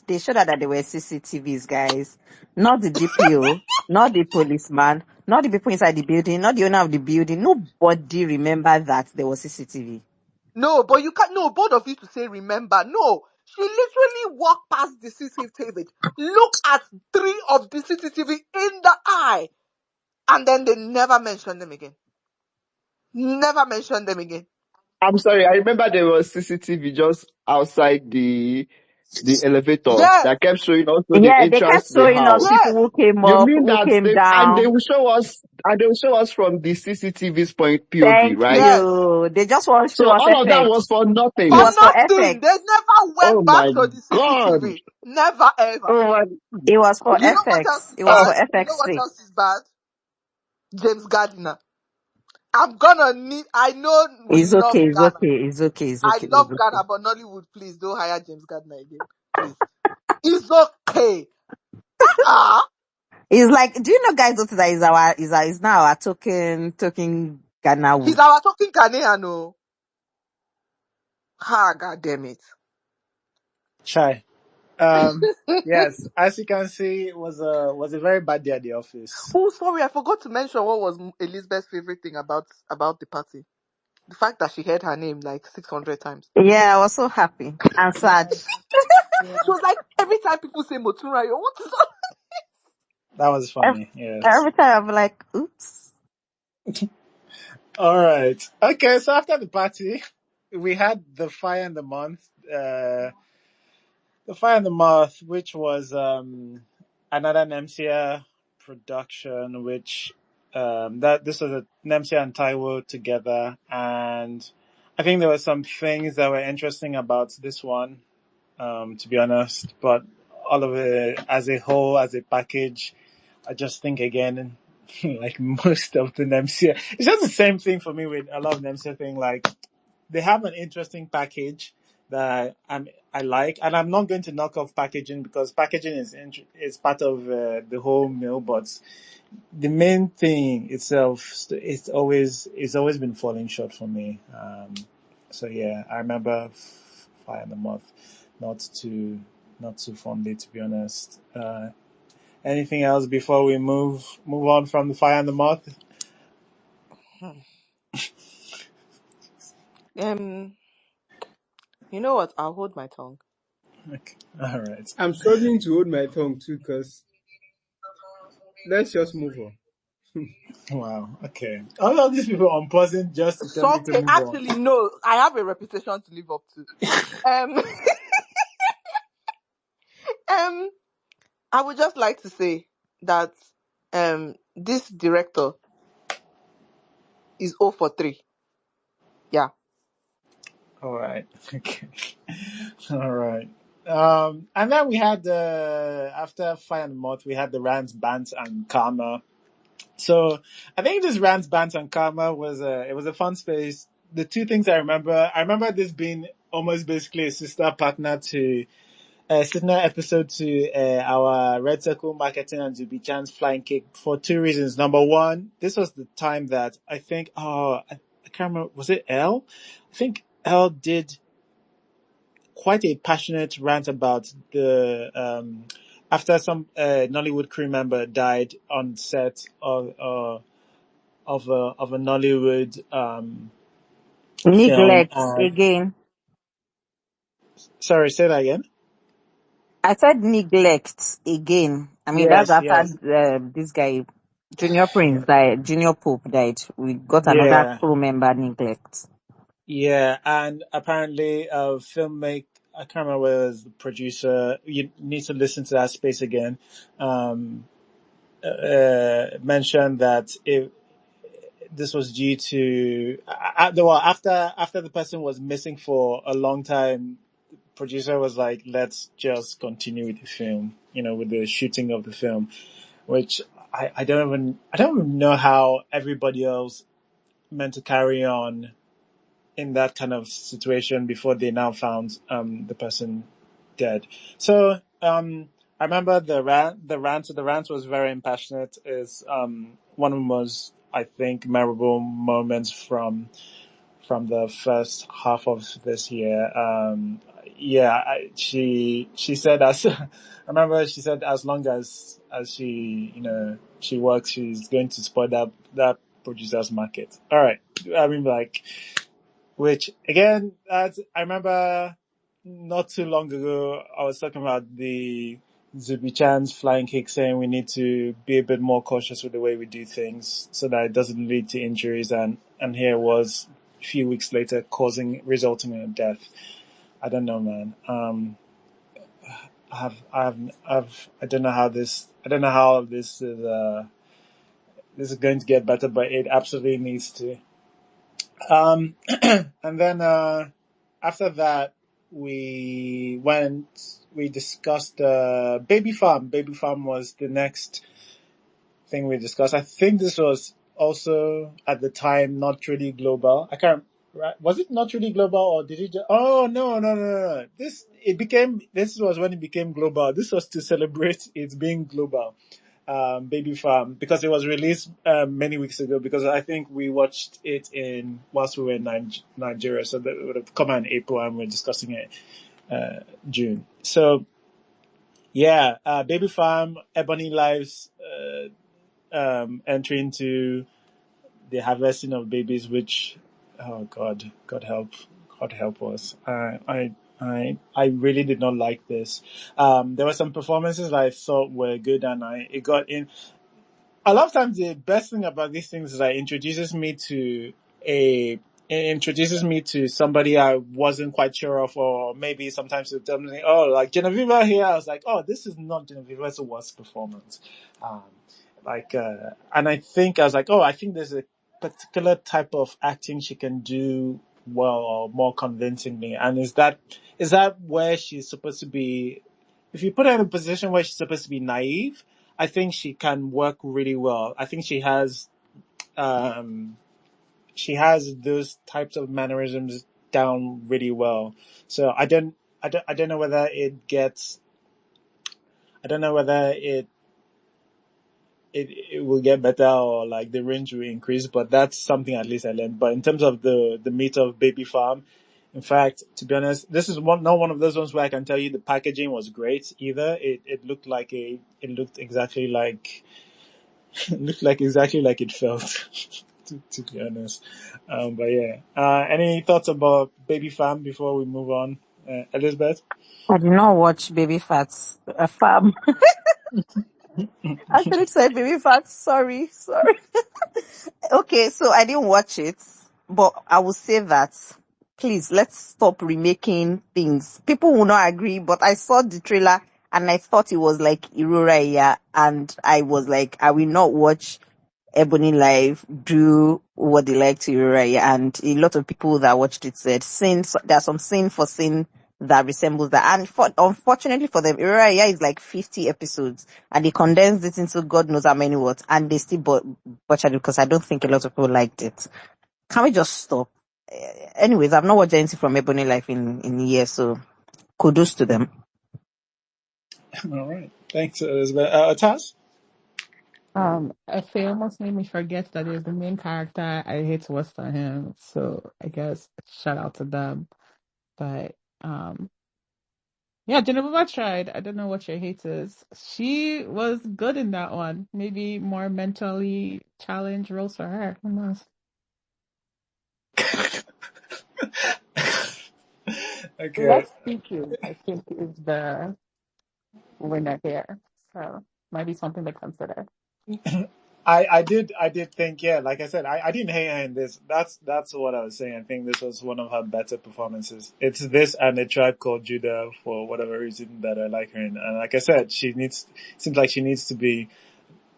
they showed that there were CCTVs, guys. Not the DPO, not the policeman, not the people inside the building, not the owner of the building. Nobody remember that there was CCTV. No, but you can't. No, both of you to say remember. No, she literally walked past the CCTV. Look at 3 of the CCTV in the eye, and then they never mentioned them again. Never mentioned them again. I'm sorry. I remember there was CCTV just outside the elevator Yes, that kept showing also the Yeah, they entrance kept to the showing us house. people yes. who came You up, mean who that came they down. will show us from the CCTV's point POV, Thank right? Yes. you. They just want to So show us all of that was effects. for It For nothing. was for nothing. They effects. never Oh went back my to the god. CCTV. Never ever. Oh my. It was for You know what else FX. is It was Ah, for bad? You know FX what sake. else is bad? James Gardiner. I'm gonna need. I know we It's love okay, it's Ghana. okay, it's okay, it's I okay, it's love okay. Ghana, but Nollywood, please don't hire James Gardner again. Please. It's okay. Ah, It's like, do you know, guys, what is now our token Ghana he's Wood. our talking Ghanaian, no. Ah, God damn it. Shy. Yes, as you can see, it was a very bad day at the office. Oh, sorry, I forgot to mention what was Elizabeth's favorite thing about the party. The fact that she heard her name like 600 times. Yeah, I was so happy and sad. She was like, every time people say Motunrayo, what is that? That was Ev- funny. Yes. Every time I'm like, oops. All right. Okay. So after the party, we had the fire in the month. The fire in the month, which was another NMCA production, which that this was a NMCA and Taiwo together, and I think there were some things that were interesting about this one. To be honest, but all of it as a whole, as a package, I just think again, like most of the NMCA, it's just the same thing for me with a lot of NMCA thing. Like they have an interesting package that I like, and I'm not going to knock off packaging because packaging is part of the whole meal, but the main thing itself, it's always been falling short for me. So yeah, I remember Fire in the Month, not too not too fondly, to be honest. Anything else before we move on from the Fire in the Month? Um, you know what? I'll hold my tongue. Okay. All right. I'm struggling to hold my tongue too, because let's just move on. Wow. Okay. All of these people on pausing just to tell So me to okay, move on. actually, no, I have a reputation to live up to. Um, um, I would just like to say that this director is 0 for 3. Yeah. All right. Okay. All right. And then we had after Fire and Moth, we had the Rants, Bants, and Karma. So I think this Rants, Bants, and Karma was it was a fun space. The two things I remember this being almost basically a sister partner to sister episode to our Red Circle Marketing and Zubi Chan's Flying Cake for two reasons. Number one, this was the time that I think I can't remember, was it L? I think L did quite a passionate rant about the after some Nollywood crew member died on set of a Nollywood film. Neglect again. Sorry, say that again. I said neglect again. I mean, that's Yes, after yes, this guy, Junior Prince died, Junior Pope died. We got another yeah, crew member neglect. yeah, and apparently, filmmake. I can't remember whether it was the producer. You need to listen to that space again. Um, mentioned that this was due to well after the person was missing for a long time. Producer was like, let's just continue with the film, with the shooting of the film, which I don't even know how everybody else meant to carry on in that kind of situation before they now found the person dead. So I remember the rant was very impassionate. Is one of the most, I think, memorable moments from the first half of this year. Yeah, she said I remember she said as long as she she works, she's going to support that producer's market. All right, I mean, like, which again, I remember not too long ago I was talking about the Zubi Chan's flying kick, saying we need to be a bit more cautious with the way we do things so that it doesn't lead to injuries, and here it was a few weeks later resulting in a death. I don't know, man. I don't know how this is going to get better, but it absolutely needs to. Um, and then after that, we discussed Baby Farm. Baby Farm was the next thing we discussed. I think this was also at the time not really global. I can't. Right? Was it not really global, or did it? Oh, no, no, no, no! This was when it became global. This was to celebrate it being global. Baby Farm, because it was released many weeks ago. Because I think we watched it whilst we were in Nigeria, so that would have come out in April, and we're discussing it June. So yeah, Baby Farm, Ebony Lives entry into the harvesting of babies, which, oh God, God help us. I really did not like this. There were some performances that I thought were good, and it got in. A lot of times the best thing about these things is that a it introduces me to somebody I wasn't quite sure of, or maybe sometimes it tells me, oh, like Genevieve here. I was like, oh, this is not Genevieve's worst performance. Um, and I think I was like, oh, I think there's a particular type of acting she can do well or more convincingly. And is that where she's supposed to be? If you put her in a position where she's supposed to be naive, I think she can work really well. I think um, she has those types of mannerisms down really well. So I don't know whether I don't know whether it will get better or like the range will increase, but that's something at least I learned. But in terms of the meat of Baby Farm, in fact, to be honest, this is not one of those ones where I can tell you the packaging was great either. It looked exactly like it looked like exactly like it felt. To be honest, but yeah. Any thoughts about Baby Farm before we move on, Elizabeth? I did not watch Baby Fats Farm. I should have said Baby Fats. Sorry, sorry. Okay, so I didn't watch it, but I will say that please let's stop remaking things. People will not agree, but I saw the trailer and I thought it was like Iroraya, and I was like, I will not watch Ebony Live do what they like to Iroraya. And a lot of people that watched it said there's some scene for scene that resembles that. And unfortunately for them, Iraya is like 50 episodes, and they condensed it into God knows how many words, and they still butchered it because I don't think a lot of people liked it. Can we just stop? Anyways, I've not watched anything from Ebony Life in years, so kudos to them. All right. Thanks, Elizabeth. Taz? If they almost made me forget that he's the main character, I hate to waste on him. So I guess shout out to them. But yeah, Genevieve tried. I don't know what your hate is. She was good in that one. Maybe more mentally challenged roles for her. Who knows? Okay. Less speeches, I think, is the winner here. So might be something to consider. I did think, yeah, like I said, I didn't hate her in this. That's what I was saying. I think this was one of her better performances. It's this and a Tribe Called Judah for whatever reason that I like her in. And like I said, seems like she needs to be,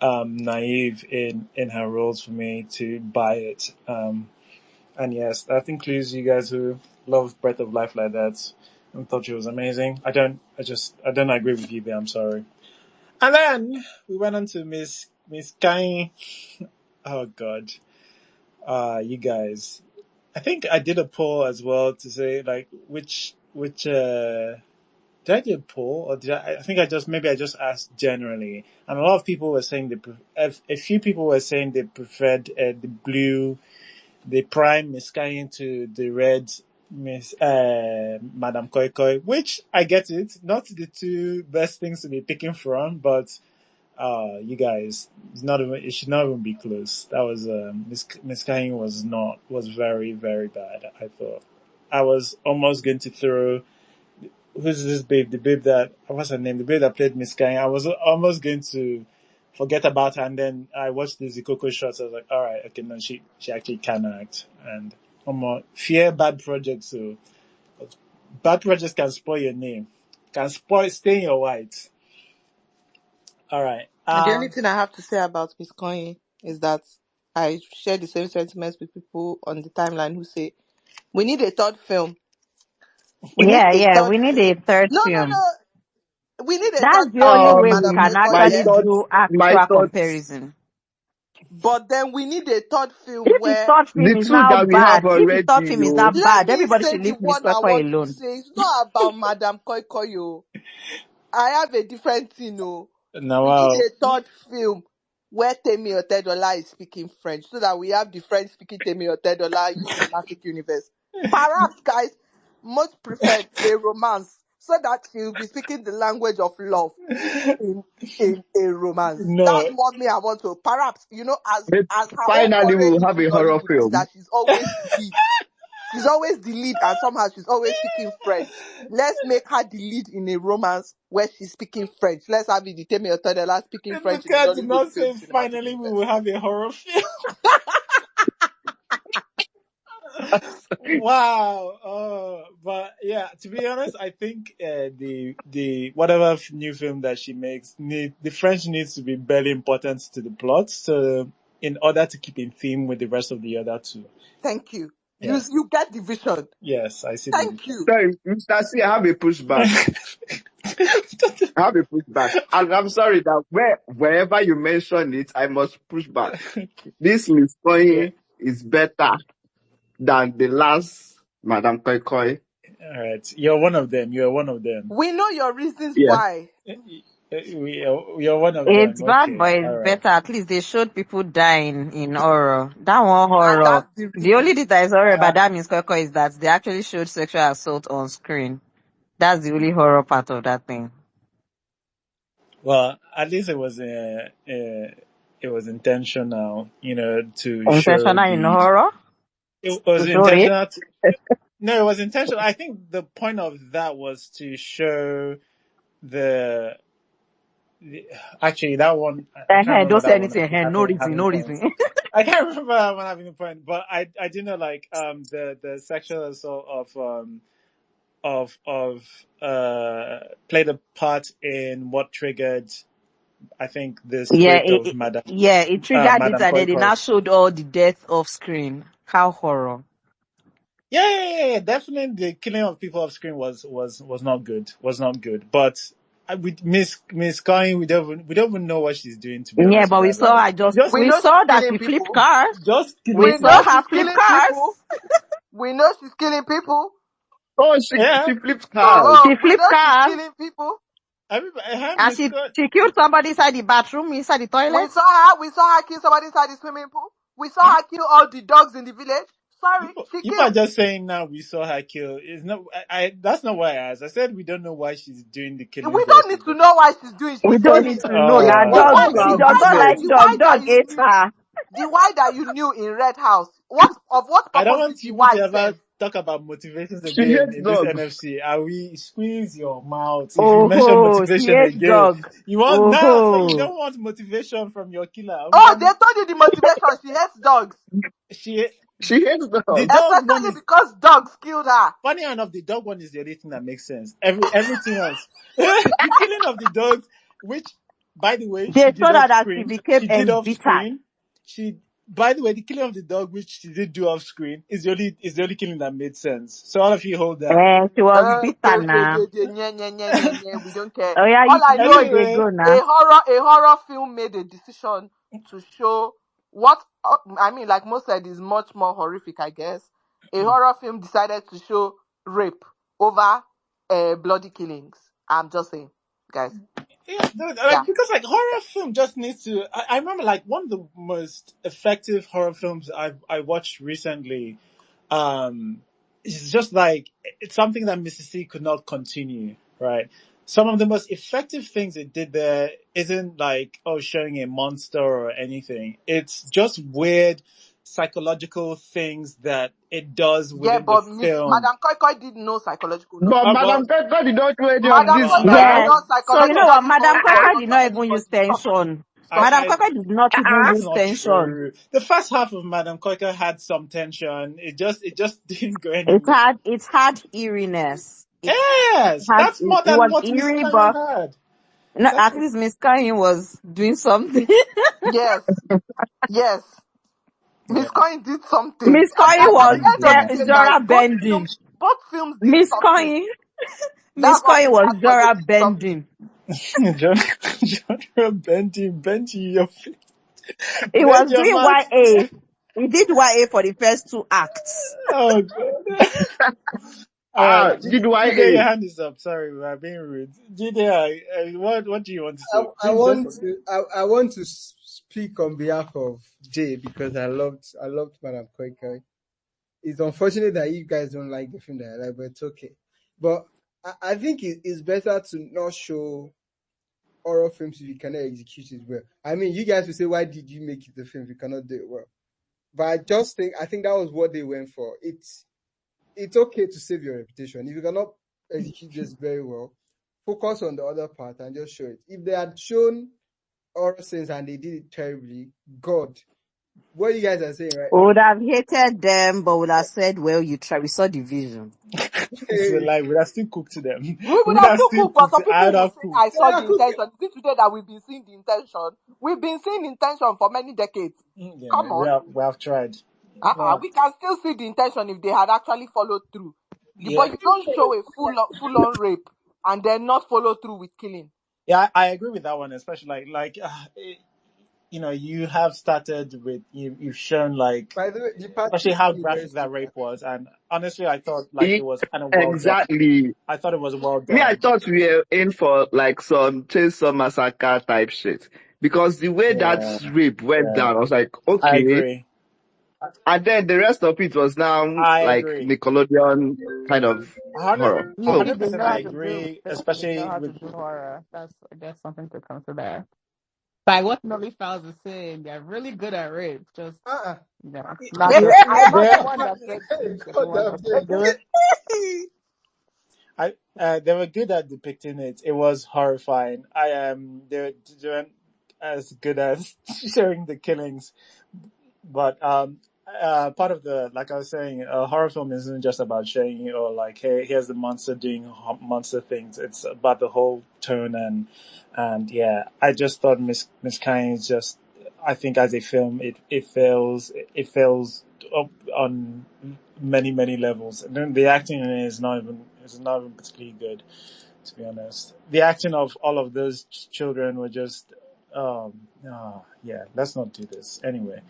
naive in her roles for me to buy it. And yes, that includes you guys who love Breath of Life like that and thought she was amazing. I don't agree with you there. I'm sorry. And then we went on to Miss Kai. Oh God. You guys. I think I did a poll as well to say like which did I do a poll or I think maybe I just asked generally, and a lot of people were saying a few people were saying they preferred the blue, the prime Miss Sky to the red Miss Madame Koi Koi, which I get it, not the two best things to be picking from, but you guys, it should not even be close. That was Miss Kain was very very bad. I thought I was almost going to throw who's this babe? The babe that what's her name? The babe that played Miss Kain. I was almost going to forget about her, and then I watched the Zikoko shots. I was like, all right, okay, no, she actually can act, and fear bad projects. So bad projects can spoil your name, can spoil stain your white. All right. And the only thing I have to say about Miss Coin is that I share the same sentiments with people on the timeline who say we need a third film. We need a Yeah, third we need a film. third No, no, film. no. We need a That's third the film only of way we Madame can Um, Koi, my yes. actually thoughts, do my actual thoughts. comparison. But then we need a third film If the where third film The is two now that we have bad, if the already, third film is now you let bad, me everybody say should the leave Miss one I Kwekwe want to alone. say. It's not about Madame Koi Koi, yo. I have a different thing, no. Now, We need wow. a third film where Temi Otedola is speaking French so that we have the French speaking Temi Otedola cinematic universe. Perhaps, guys, much preferred a romance so that she'll be speaking the language of love in a romance. No, That's what me I want to. Perhaps, but as her own finally we foray will have into a horror Nollywood is film. that she's always the lead. She's always the lead, and somehow she's always speaking French. Let's make her the lead in a romance where she's speaking French. Let's have it the Temi Otedola speaking French in the Ebuka did Nollywood not film say cinematic finally we universe. will have a horror film. Wow. But yeah, to be honest, I think the whatever new film that she makes, the French needs to be very important to the plot. So in order to keep in theme with the rest of the other two. Thank you. Yes. You get the vision. Yes, I see the Thank vision. you. Sorry, Mr. C, I have a pushback. I have a pushback. And I'm sorry that wherever you mention it, I must push back. This Miss Yeah. Koi is better than the last Madame Koi Koi. All right. You're one of them. You're one of them. We know your reasons Yeah. why. You're one of It's them. bad, Okay. but All it's right. better. At least they showed people dying in horror. That one And horror. that's the The only reason. thing that is horror Uh, about that Miss Kwekwe is that they actually showed sexual assault on screen. That's the only horror part of that thing. well, at least it was intentional, to show Intentional in the. horror It was to show it. intentional. No, it was intentional. I think the point of that was to show the. Actually, that one I can't Don't remember say that one anything. No reason, having no points. reason. I can't remember that one having a point, but I do know like the sexual assault played a part in what triggered I think the Yeah, spirit of it triggered it, Madam and Koi then they Koi. now showed all the death off screen. How horror! Yeah. Definitely, the killing of people off screen was not good. Was not good. But with Miss Coin, we don't even know what she's doing. To be Yeah, honest with but we that, saw like her just We we know she's saw that killing she flipped people. cars. just killing We We saw know cars. her she's flip killing cars. people. We know she's killing people. Oh, Yeah, she flipped Oh, cars. She we flipped know she's cars. killing people. And Miss she Coin. she killed somebody inside the bathroom, inside the toilet. We saw her kill somebody inside the swimming pool. We saw her kill all the dogs in the village. Sorry, she You are killed. just saying now we saw her kill. It's not. That's not why I asked. I said we don't know why she's doing the We killings that don't she's need to doing. know why she's doing. We She's don't doing need it. to know The now. the Dog, why What the she about does why not that business? like the dog. why Dog that you ate knew her. the why that you knew in Red House. What I don't purpose did want the you why to serve? ever talk about motivations She again hates in this dogs. NFC. Are we squeeze your mouth if you mention Oh, she motivation hates again? dog. You want now? So you Oh, don't want motivation from your killer. We Oh, they can. told you the motivation. She hates dogs, She She hates the dogs. dog one especially is because dogs killed her. funny enough. The dog one is the only thing that makes sense. Everything else, the killing of the dogs, which by the way they she did told her off that she screen. became She did off embittered. screen. She by the way, the killing of the dog, which she did do off screen, is the only killing that made sense. So all of you hold that. She was bitter now. We don't care. Oh yeah, All I know where is they Anyway, go now? a horror film made a decision to show what I mean. Like most said, is much more horrific. I guess a horror film decided to show rape over bloody killings. I'm just saying, guys. yeah, Yeah. because like horror film just needs to. I remember like one of the most effective horror films I watched recently. It's just like it's something that Mississippi could not continue, right? Some of the most effective things it did there isn't like showing a monster or anything. It's just weird psychological things that it does Yeah, within the but Miss film. Madame Koi Koi did no psychological But Oh, nonsense. but Madam Kaka did not do any of Madame this Koi but Koi did now. Yes. not So you know what, psychologically Madam consult Kaka did not even anybody. use Stop it. tension. I, Stop it. Madam I Kaka did not even that's use not tension. true. The first half of Madame Koika had some tension. It just didn't go It anywhere. had eeriness. Yes, that's more It than was what Miss eerie, Kanye but had. no, That's at least Miss Kanye was doing something. Yes. Yes. yeah. Miss Coin did something. Miss Kanye At the was end of the day, guys, Jora bending. both films did Miss something. Kanye, Miss That's all Kanye they was had for they Jora did something. bending. John, Benty, He bend was your doing mouth. YA. He did YA for the first two acts. Oh God. All right, Did Jide, YA? your hand is up. Sorry, we are being rude. Jide, what do you want to say? I Please just. want to I want to speak on behalf of Jay because I loved Madam Koi Koi. It's unfortunate that you guys don't like the film that I like, but it's okay. But I think it's better to not show horror films if you cannot execute it well. I mean, you guys will say, why did you make it a film if you cannot do it well? But I think that was what they went for. It's okay to save your reputation. If you cannot execute this very well, focus on the other part and just show it. If they had shown horror scenes and they did it terribly, God, what you guys are saying, right? Would have hated them, but would have said, well, you try. We saw the vision. It's like we are still cooked to them. We would We have are still still cooked, but cooked. some I people will have say, cooked. I saw Yeah, the cooking. intention. Is it today that we've been seeing the intention? We've been seeing intention for many decades. Yeah, Come on. we have tried. We can still see the intention if they had actually followed through. Yeah, But you don't show a full on rape and then not follow through with killing. yeah, I agree with that one, especially you have started with you've shown like By the way, the especially party how scene is very graphic that similar. rape was, and honestly, I thought like E- it was kind of well done. Exactly. I thought it was well Me, I done. thought we were in for like some Chainsaw Massacre type shit. Because the way that Yeah, rape went yeah, down, I was like, I okay. agree. And then the rest of it was now I like agree. Nickelodeon kind of horror. So, Maybe hundred they percent, know I how to do. agree. They know Especially how to with do horror. That's, I guess, something to consider. Like what Nolly Files is saying, they're really good at rape. Just Uh-uh. not there, the there, one that said Hey, she's the God one damn that said it. there were, they were good at depicting it. It was horrifying. They weren't as good as showing the killings. But part of the like I was saying, a horror film isn't just about showing you or like, hey, here's the monster doing monster things. It's about the whole tone and yeah. I just thought Miss Kane is just. I think as a film, it fails. It fails on many levels. And then the acting in it is not even particularly good, to be honest. The acting of all of those children were just yeah. Let's not do this anyway.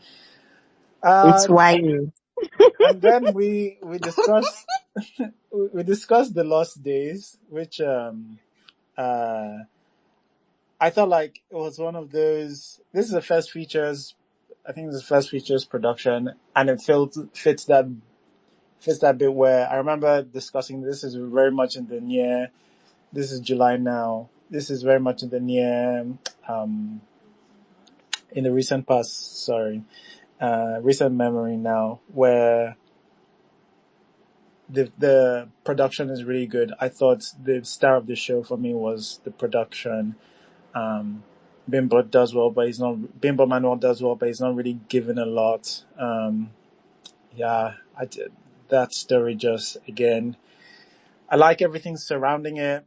It's Uh, wild. and then we discussed we discussed the Lost Days, which uh I thought like it was one of those. This is the first features. I think this is the first features production, and it fits that bit where I remember discussing. This is very much in the near. This is July now. This is very much in the near. Um, in the recent past. Sorry, recent memory now, where the production is really good. I thought the star of the show for me was the production. Um, Bimbo does well, but he's not. Bimbo Manuel does well, but he's not really given a lot. Yeah, I did that story just again. I like everything surrounding it.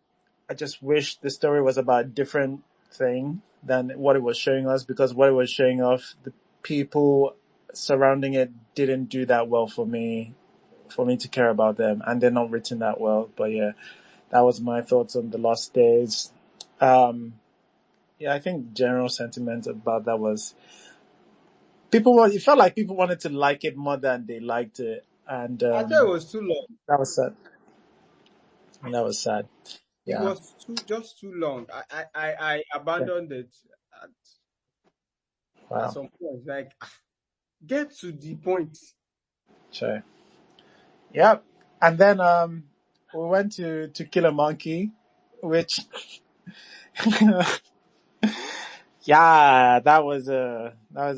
I just wish the story was about a different thing than what it was showing us, because what it was showing off, the people surrounding it didn't do that well for me to care about them, and they're not written that well. But yeah, that was my thoughts on the Lost Days. Um, yeah, I think general sentiment about that was it felt like people wanted to like it more than they liked it, and I thought it was too long. that was sad. And that was sad. It Yeah. was too long. I Yeah. abandoned it at Wow. some point. Like, get to the point. Sure. Yep. And then we went to Kill a Monkey, which yeah, that was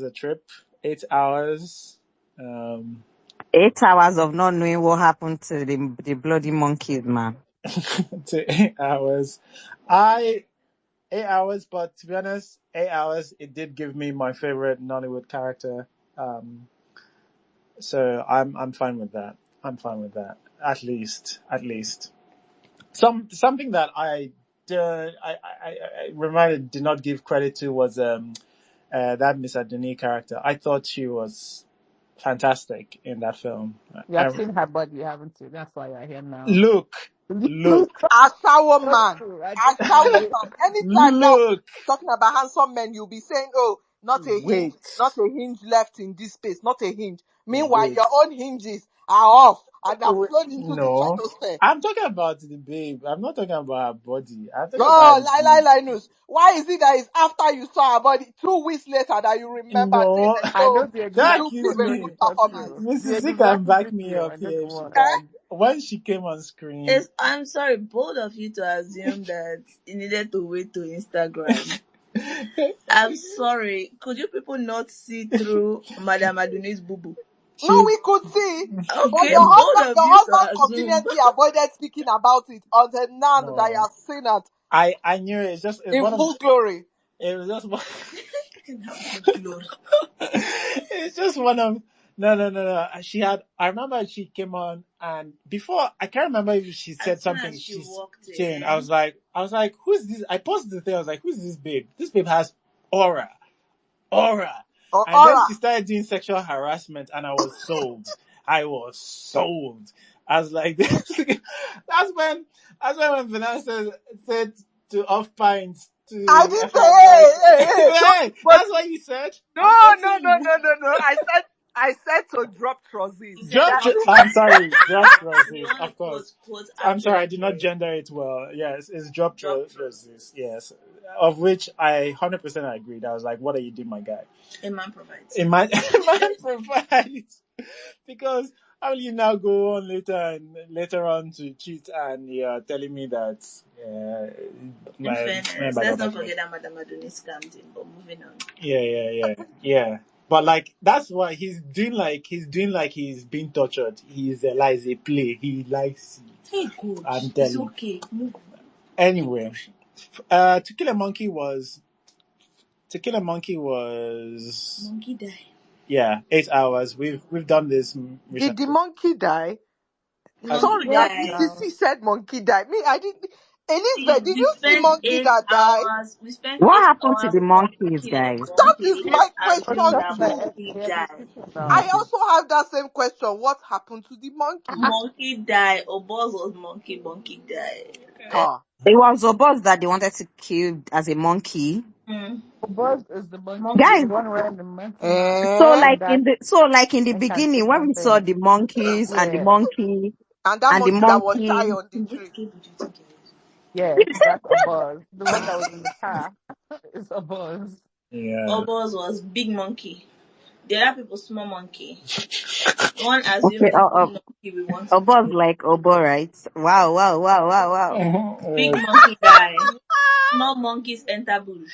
a trip. 8 hours. Um 8 hours of not knowing what happened to the bloody monkeys, man. to 8 hours. I 8 hours, but to be honest, 8 hours it did give me my favorite Nollywood character. Um so I'm fine with that. I'm fine with that. At least. Something that I reminded did not give credit to was that Miss Adoni character. I thought she was fantastic in that film. You have seen her body, haven't you? That's why you're here now. Look, look, Ashawo That's man. true. I just Ashawo wanted man. Anytime now look. talking about handsome men, you'll be saying, oh, Wait, not a hinge left in this space, not a hinge. Meanwhile, wait. your own hinges are off and have Wait. flown into the No, stratosphere. I'm talking about the babe. I'm not talking about her body. I'm talking about Oh, the babe. Linus. Why is it that it's after you saw her body 2 weeks later that you remember saying No, that, I oh, know the she don't exact did accuse a very photo good you're me. talking performance? about. The Mrs. Z can exact back me video. up I know here the if she one. can. When she came on screen, I'm sorry, bold of you to assume that you needed to wait to Instagram. I'm sorry. Could you people not see through Madame Aduni's boo boo? No, she, we could see. But Okay, bold of your you husband to assume. conveniently avoided speaking about it until now that you no, have seen it I knew it. It's in one of, full glory. it was just one, In her good glory. it's just one of, no. She had, I remember she came on and before, I can't remember if she said As soon something as she she's walked saying. in, I was like, who's this? I paused the thing. I was like, who's this babe? This babe has aura. Or And then aura. she started doing sexual harassment and I was sold. I was sold. I was like, that's when, when Vanessa said to off pints I to didn't F say, I was like, hey. Don't hey, but that's what you said? no, I'm no, quoting no, you. no, no, no. I said to drop trousers. she said Not to I'm that's sorry, drop we trousers, want to of course. quote I'm sorry, I did not accurately. gender it well. Yes, it's drop Drop trousers, yes. Of which I 100% agreed. I was like, what are you doing, my guy? a man provides. In my, man provides. Because how will you now go on later on to cheat and you're telling me that In my fairness, bad let's not bad. forget that Madame Aduni scammed him, but moving on. Yeah. But like that's why he's doing like he's being tortured. He's like a play. He likes it. Hey, good. I'm It's telling you. okay. Move. Anyway, To Kill a Monkey was Monkey die. yeah, 8 hours. We've done this did the recently. monkey die? Have- Monkey Sorry, Yes, die. Mrs. now. C said monkey died. Me, I didn't. Elizabeth, did We you see spent monkey eight that died? hours. We spent What eight happened to hours the on monkeys, killing a guys? That monkey. is my Let's What assume question stuff that the too. monkey the died. execution now? I also have that same question. What happened to the monkey? Monkey died. Obos was monkey. Monkey died. Ha. It was Obos that they wanted to kill as a monkey. Hmm. Buzz is the monkey, Monkey. Guys, the one wearing the monkey mask so Eh? like and that in the and can beginning say when we saw something. the monkeys and the Yeah, monkey And that and the monkey that was shy monkey. on the What tree. cable do you think it is? yes, that's a buzz. The one that was in the car is a buzz. Yeah. Obos was big monkey. The other people small monkey. One Okay, assumes the big monkey we want to Obos kill. like Obo, right? Wow, wow, wow, wow, wow. Big monkey die. Small monkeys enter bush.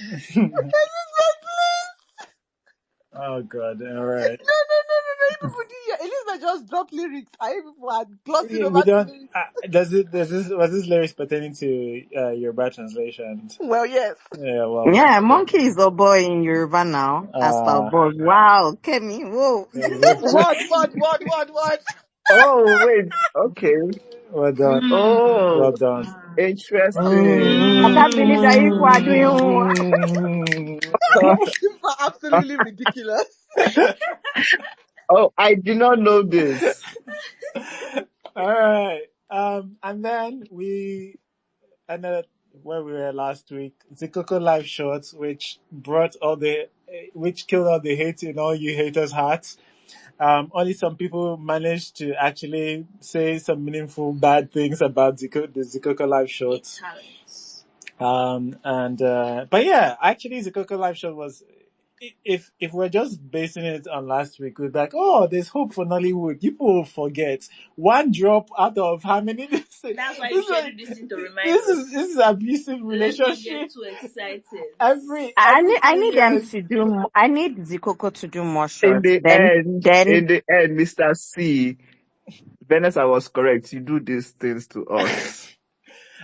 Oh God! All right. No, no, no, no, no. You people did hear. Elizabeth just dropped lyrics. I people are glossing Yeah, over we the don't. lyrics. Does this was this lyrics pertaining to Yoruba translations? Well, yes. Yeah. Well. Yeah, Yeah. monkey is Obo in Yoruba now. As per Uh, Obos. Wow, Kemi, whoa. What? Oh, wait. Okay. well done. Mm. Well Oh, done. interesting. I can't believe that you people are Mm. doing. People are absolutely ridiculous. Oh, I did not know this. All right. And then we ended where we were last week. The Coco Live Shorts, which killed all the hate in all you haters' hearts. Only some people managed to actually say some meaningful bad things about the Zikoko Live Shorts. Talents. But yeah, actually, the Coco Live Show was, if we're just basing it on last week, we're like, oh, there's hope for Nollywood. People will forget one drop out of how many? That's why you schedule this thing to remind This us. is abusive Let's not get relationship. too excited. Every I 3 need them years. to do. I need Zikoko to do more In shots. the end, Then Mr. C, Vanessa was correct. You do these things to us.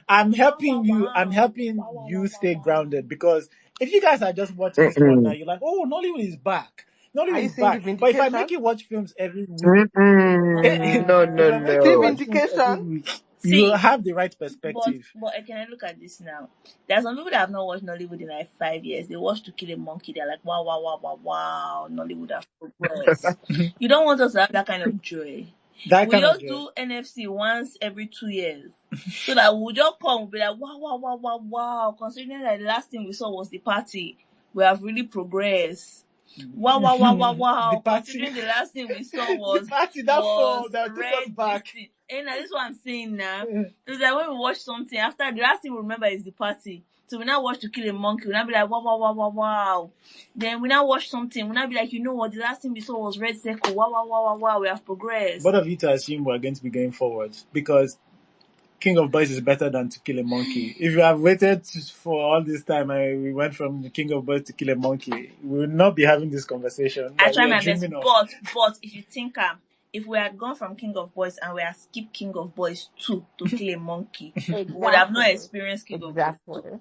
I'm Wow, helping wow, you. I'm wow. helping Wow, wow, you wow, wow, stay wow. grounded, because if you guys are just watching this one now, mm-mm, you're like, oh, Nollywood is back. Are Nollywood you is saying the back. But if I vindication? make you watch films every week, No, if no, I Are you make you saying no. watch films every vindication? week, you will See, have the right but perspective. can I look at this now? There are some people that have not watched Nollywood in like 5 years. They watch To Kill a Monkey. They're like, wow, wow, wow, wow, wow. Nollywood has progressed. You don't want us to have that kind of joy. That We kind of just joy. do NFC once every 2 years. So that we'll just come, we'll be like, wow, wow, wow, wow, wow. Considering that the last thing we saw was the party, we have really progressed. Wow, wow, wow, wow, The wow. party, Considering the last thing we saw the was party that fall was that took us red this back. thing. And this is what I'm saying now. It's like when we watch something, after the last thing we remember is the party. So we now watch To Kill a Monkey, we now be like, wow, wow, wow, wow, wow. Then we now watch something, we now be like, you know what, the last thing we saw was Red Circle. Wow, wow, wow, wow, wow, we have progressed. Both of you to assume we're going to be going forward, because King of Boys is better than To Kill a Monkey. If you have waited for all this time and we went from King of Boys to Kill a Monkey, we would not be having this conversation I that try you're my best, dreaming of. but if you think if we had gone from King of Boys and we had skipped King of Boys 2 to Kill a Monkey, we would have not Exactly. experienced King of Boys 2. Exactly.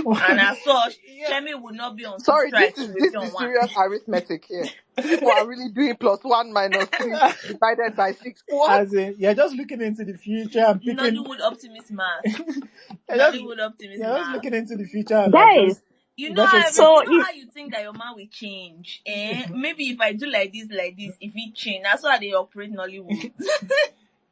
And as such, Yeah. Kemi would not be on two Sorry, this strikes is to this review on is one. serious arithmetic here. You people are really doing +1 - 3 divided by 6. What? As in, you're just looking into the future and picking. Nollywood Optimist Math. You're just, Nollywood Optimist you're just Math. looking into the future and like guys. just let's just pick. So You know if how you think that your man will change. Maybe if I do like this, if he change, that's why they operate Nollywood.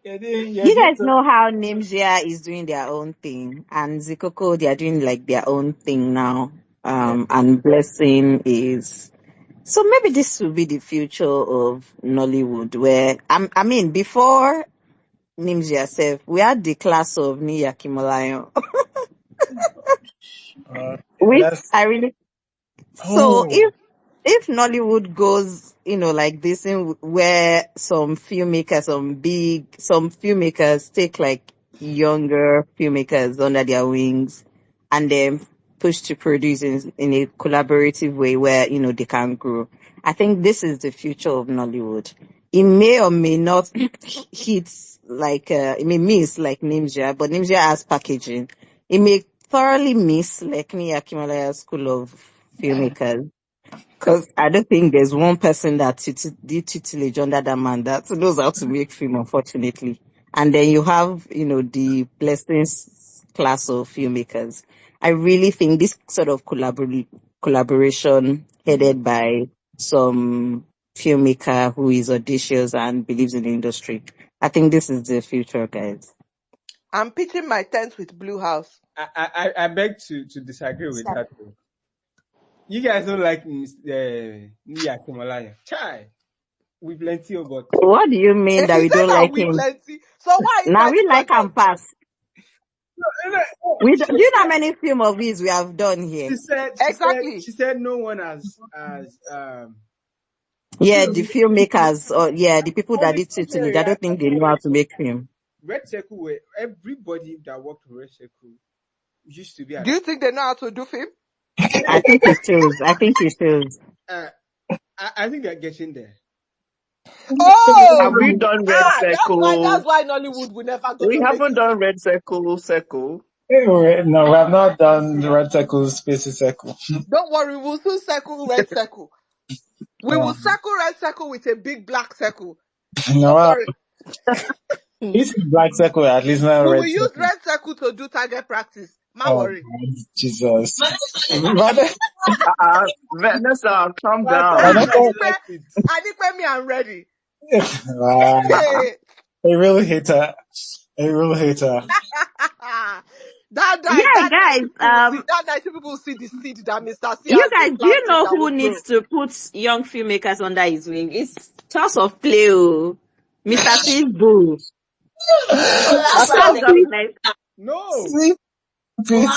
You're you doing guys so. know how Nimzia is doing their own thing, and Zikoko they are doing like their own thing now. Yeah. And Blessing is. So maybe this will be the future of Nollywood, where I mean, before Nimzia self, we had the class of Nia Kimolayan, which That's I really. So oh. if Nollywood goes, like this in where some filmmakers take like younger filmmakers under their wings and then push to produce in a collaborative way where, they can grow. I think this is the future of Nollywood. It may or may not hit like, it may miss like Nimja, but Nimja has packaging. It may thoroughly miss like Nia Kimalaya's School of Filmmakers. Because I don't think there's one person that did tutelage under that man that knows how to make film, unfortunately. And then you have, the blessings class of filmmakers. I really think this sort of collaboration headed by some filmmaker who is audacious and believes in the industry. I think this is the future, guys. I'm pitching my tent with Blue House. I beg to disagree with that. Though. You guys don't like Nia Kimalaya. Chai. We plenty of but What do you mean that He we said don't that like we him? plenty. So why are you Now we fighting for like them? and pass. Do she you know how said many film of his we have done here? Exactly. she said no one has Yeah, film the filmmakers, or yeah, the people that only did Titanic, I don't think they know how to make film. Red Circle where everybody that worked for Red Circle used to be at Do you think they know how to do film? I think he shows. I think he shows. I think they're getting there. Have we Oh, done Red that's Circle? why Nollywood will never We gonna make haven't it. done Red Circle. Anyway, no, we have not done the red circle, space circle. Don't worry, we'll soon circle red circle. We will Um, circle red circle with a big black circle. no, Don't worry. this is black circle, at least not We will red use circle. red circle to do target practice. Ma Oh, worry. God, Jesus. Vanessa, Vanessa, calm I thought down. you guys Adipe, liked it. me, I'm ready. wow, Hey. a real hater. A real hater. That Yeah, night guys. people will see that night people will see the seed that Mr. C You has been guys, do you planting know that who will grow. needs to put young filmmakers under his wing? It's Charles of Play, Mr. C's boo. Stop Stop it. government. No. Sleep it.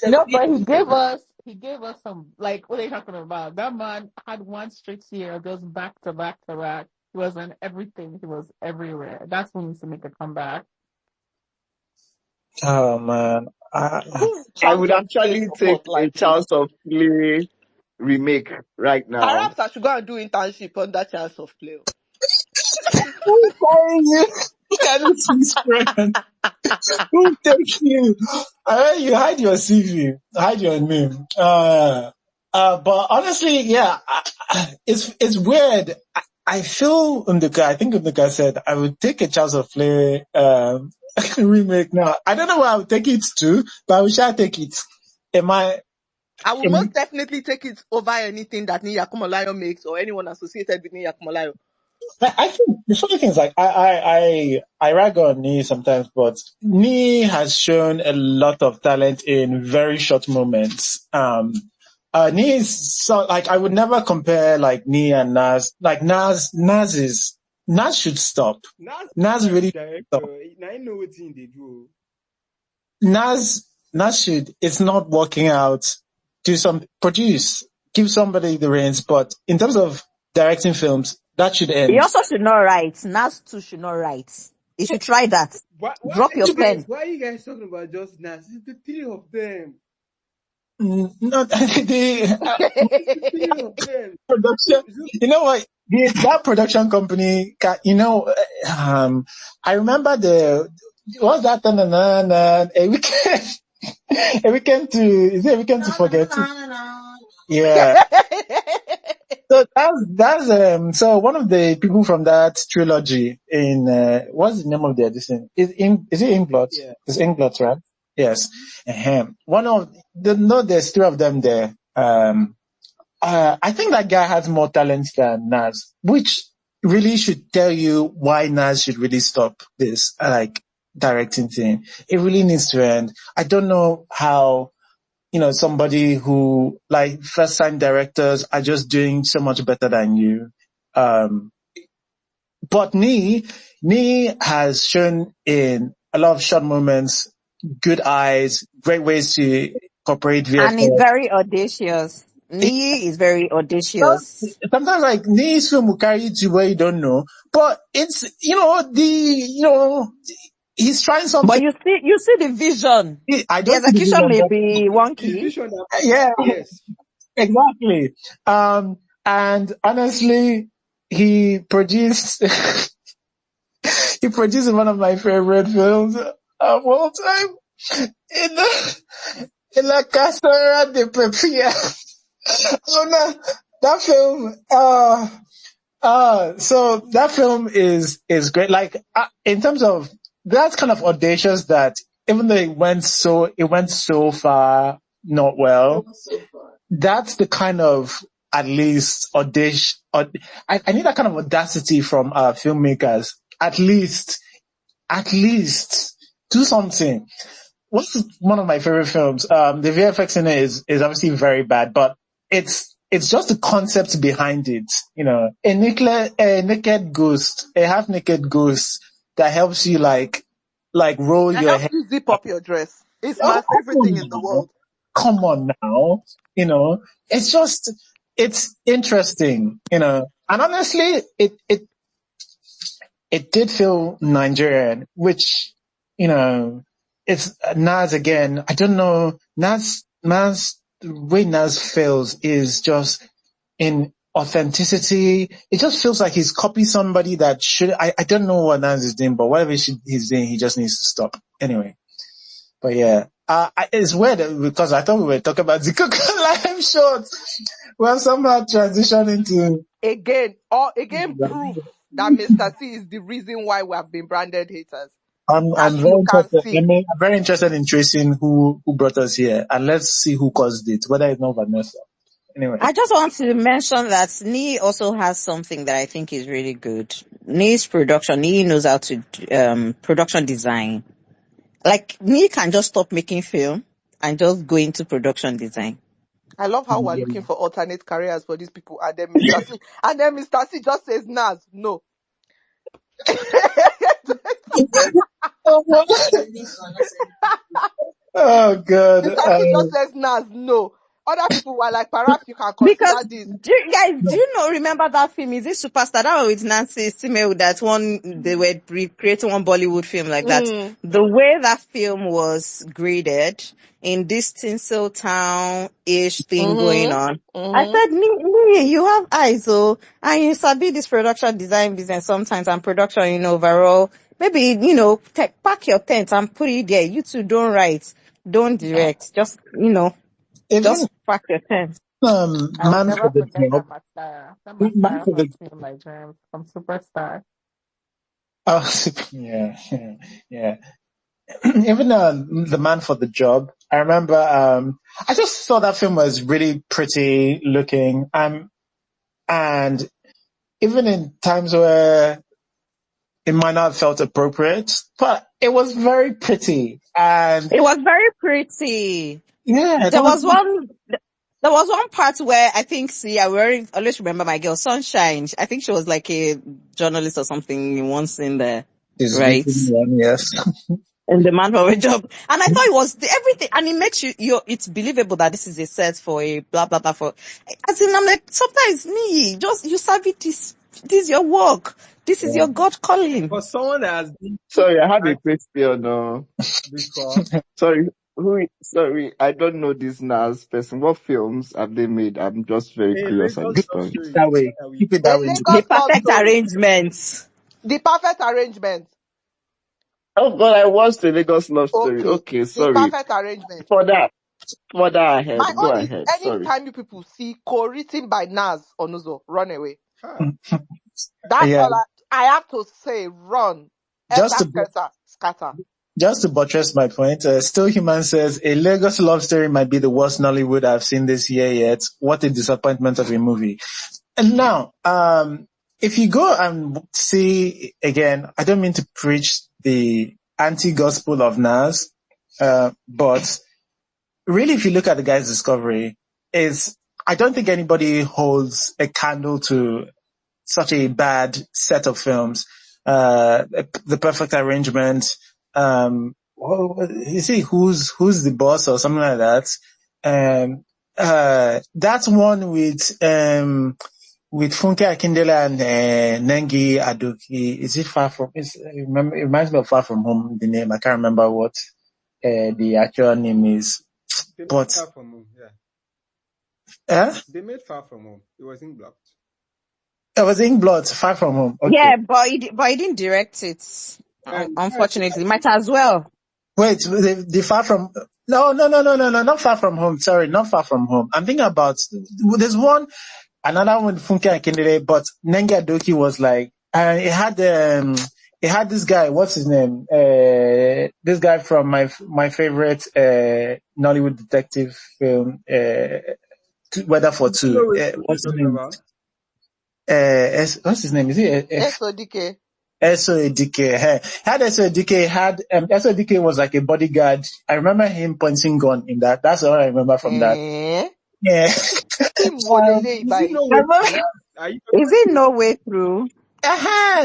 No, but he gave us some, like, what are you talking about? That man had one straight year, just back to back to back. He was in everything. He was everywhere. That's when he needs to make a comeback. Oh, man. Who I would champion play actually take support a like this? Chance of Play remake right now. Perhaps I should go and do internship on that chance of play. Who carries you? Look at this miscreant. Who takes you? You hide your CV, hide your name. But honestly, yeah, it's weird. I feel I think Unduka said I would take a Chance of Play remake now. I don't know where I would take it to, but I will shall take it. I will most definitely take it over anything that Niya Kumalayo makes or anyone associated with Niya Kumalayo. I think the funny thing is like I rag on Nee sometimes, but Nee has shown a lot of talent in very short moments. Nee is so like I would never compare like Nee and Nas. Like Nas should stop. Nas really stop. Director. I know what thing they do. Nas should. It's not working out. Produce, give somebody the reins. But in terms of directing films, that should He end. also should not write. Nas too should not write. He should try that. Drop your pen. Why are you guys talking about just Nas? It's the three of them. Not the Three of them. production. You know what? That production company. I remember what's that? A weekend to is it a weekend to forget? Yeah. So so one of the people from that trilogy in what's the name of the edition? Is it Inglot? Yeah. It's Inglot, right? Yes. One of there's three of them there. I think that guy has more talent than Nas, which really should tell you why Nas should really stop this directing thing. It really needs to end. I don't know how somebody who like first time directors are just doing so much better than you. But Nee has shown in a lot of short moments, good eyes, great ways to incorporate And he's VFX. very audacious. Nee is very audacious. Sometimes like Nee's film will carry you to where you don't know, but it's he's trying something. But you see the vision. I The don't see the execution may vision, be wonky. Vision. yeah, Yes. exactly. And honestly, he produced one of my favorite films of all time in La Casa de Papel. Oh no, that film. So that film is great. Like in terms of that's kind of audacious that even though it went so far not well, that's the kind of at least audacious. I need that kind of audacity from filmmakers. At least do something. What's one of my favorite films? The VFX in it is obviously very bad, but it's just the concept behind it. You know, a naked ghost, a half naked ghost that helps you like roll That your helps head. you zip up your dress. It's Oh, my favorite come thing in the on now. world. Come on now. You know, it's interesting, you know, and honestly, it did feel Nigerian, which, you know, it's Nas again. I don't know. The way Nas feels is just in authenticity. It just feels like he's copied somebody that I don't know what Nas is doing, but whatever he's doing, he just needs to stop. Anyway. But yeah, it's weird because I thought we were talking about the Coco Live shorts. We have somehow transitioned into. Again, proof that Mr. C is the reason why we have been branded haters. I'm As very you can interested. see. I'm very interested in tracing who brought us here, and let's see who caused it. Whether it's not Vanessa. Anyway, I just want to mention that Nee also has something that I think is really good. Nee's production. Nee knows how to production design. Like Nee can just stop making film and just go into production design. I love how we're looking for alternate careers for these people, and then Mr. C just says Nas, no. oh god, Mr. C just says Nas, no. Other people were like, perhaps you can Because consider this. do you know, remember that film? Is it Superstar? That one with Nancy Simeo, that one, they were creating one Bollywood film like that. The way that film was graded in this tinsel town-ish thing going on, I said, Nee, you have eyes, oh, and you sabi this production design business sometimes, and production, overall. Maybe, pack your tent and put it there. You two don't write, don't direct. Just, even just pack your tent. I will man for never the forget job, that mascara. That man mascara for the has been my dream from Superstar. yeah, yeah. Even the man for the job. I remember. I just thought that film was really pretty looking. And even in times where it might not have felt appropriate, but it was very pretty. And It was very pretty. yeah, There was one. There was one part where I think, see, I very always remember my girl Sunshine. I think she was like a journalist or something in one scene there, is right? written one, yes. And the man for a job. And I thought it was everything, and it makes it's believable that this is a set for a blah blah blah for. As in, I'm like, sometimes me, just you sabi this. This is your work. This is Yeah. your God calling. For someone that has been Sorry, I have a question. before, Sorry, I don't know this Nas person. What films have they made? I'm just very a curious at Lagos this love point. story. That way. That we Keep it A that way. The Lagos love perfect story. arrangements. The perfect arrangement. Oh God, I watched the Lagos Love Story. Okay. Okay, The sorry. perfect arrangement. Further My ahead. Go own is ahead. Sorry. anytime you people see co-written by Nas or Nuzo, run away. ha, That's Yeah. all I have to say. Run. Just Enter, to scatter. buttress my point, Still Human says a Lagos love story might be the worst Nollywood I've seen this year yet. What a disappointment of a movie. And now, if you go and see again, I don't mean to preach the anti-gospel of Nas, but really, if you look at the guy's discovery, I don't think anybody holds a candle to such a bad set of films. The Perfect Arrangement. You see, who's the boss or something like that. That's one with Funke Akindele and Nengi Adoki. Is it Far From? It reminds me of Far From Home. The name I can't remember what the actual name is. they made But Far From Home. Yeah, they made Far From Home. It wasn't blocked. it was Ink Blood, Far From Home. Okay. Yeah, but he didn't direct it. Unfortunately, might as well. Wait, the Far From, no, not Far From Home. Sorry, not Far From Home. I'm thinking about, there's another one, Funke Akindele, but Nengi Adoki was like, it it had this guy. What's his name? This guy from my favorite Nollywood detective film, Weather for I Two. know which one you're What's his talking name? about. What's his name? Is it SODK. SODK? Had SODK. SODK was like a bodyguard. I remember him pointing gun in that. That's all I remember from that. Eh? Yeah. Film wo lele Is it báyìí? no I way remember. through? Are you talking Is about it the No Way Through?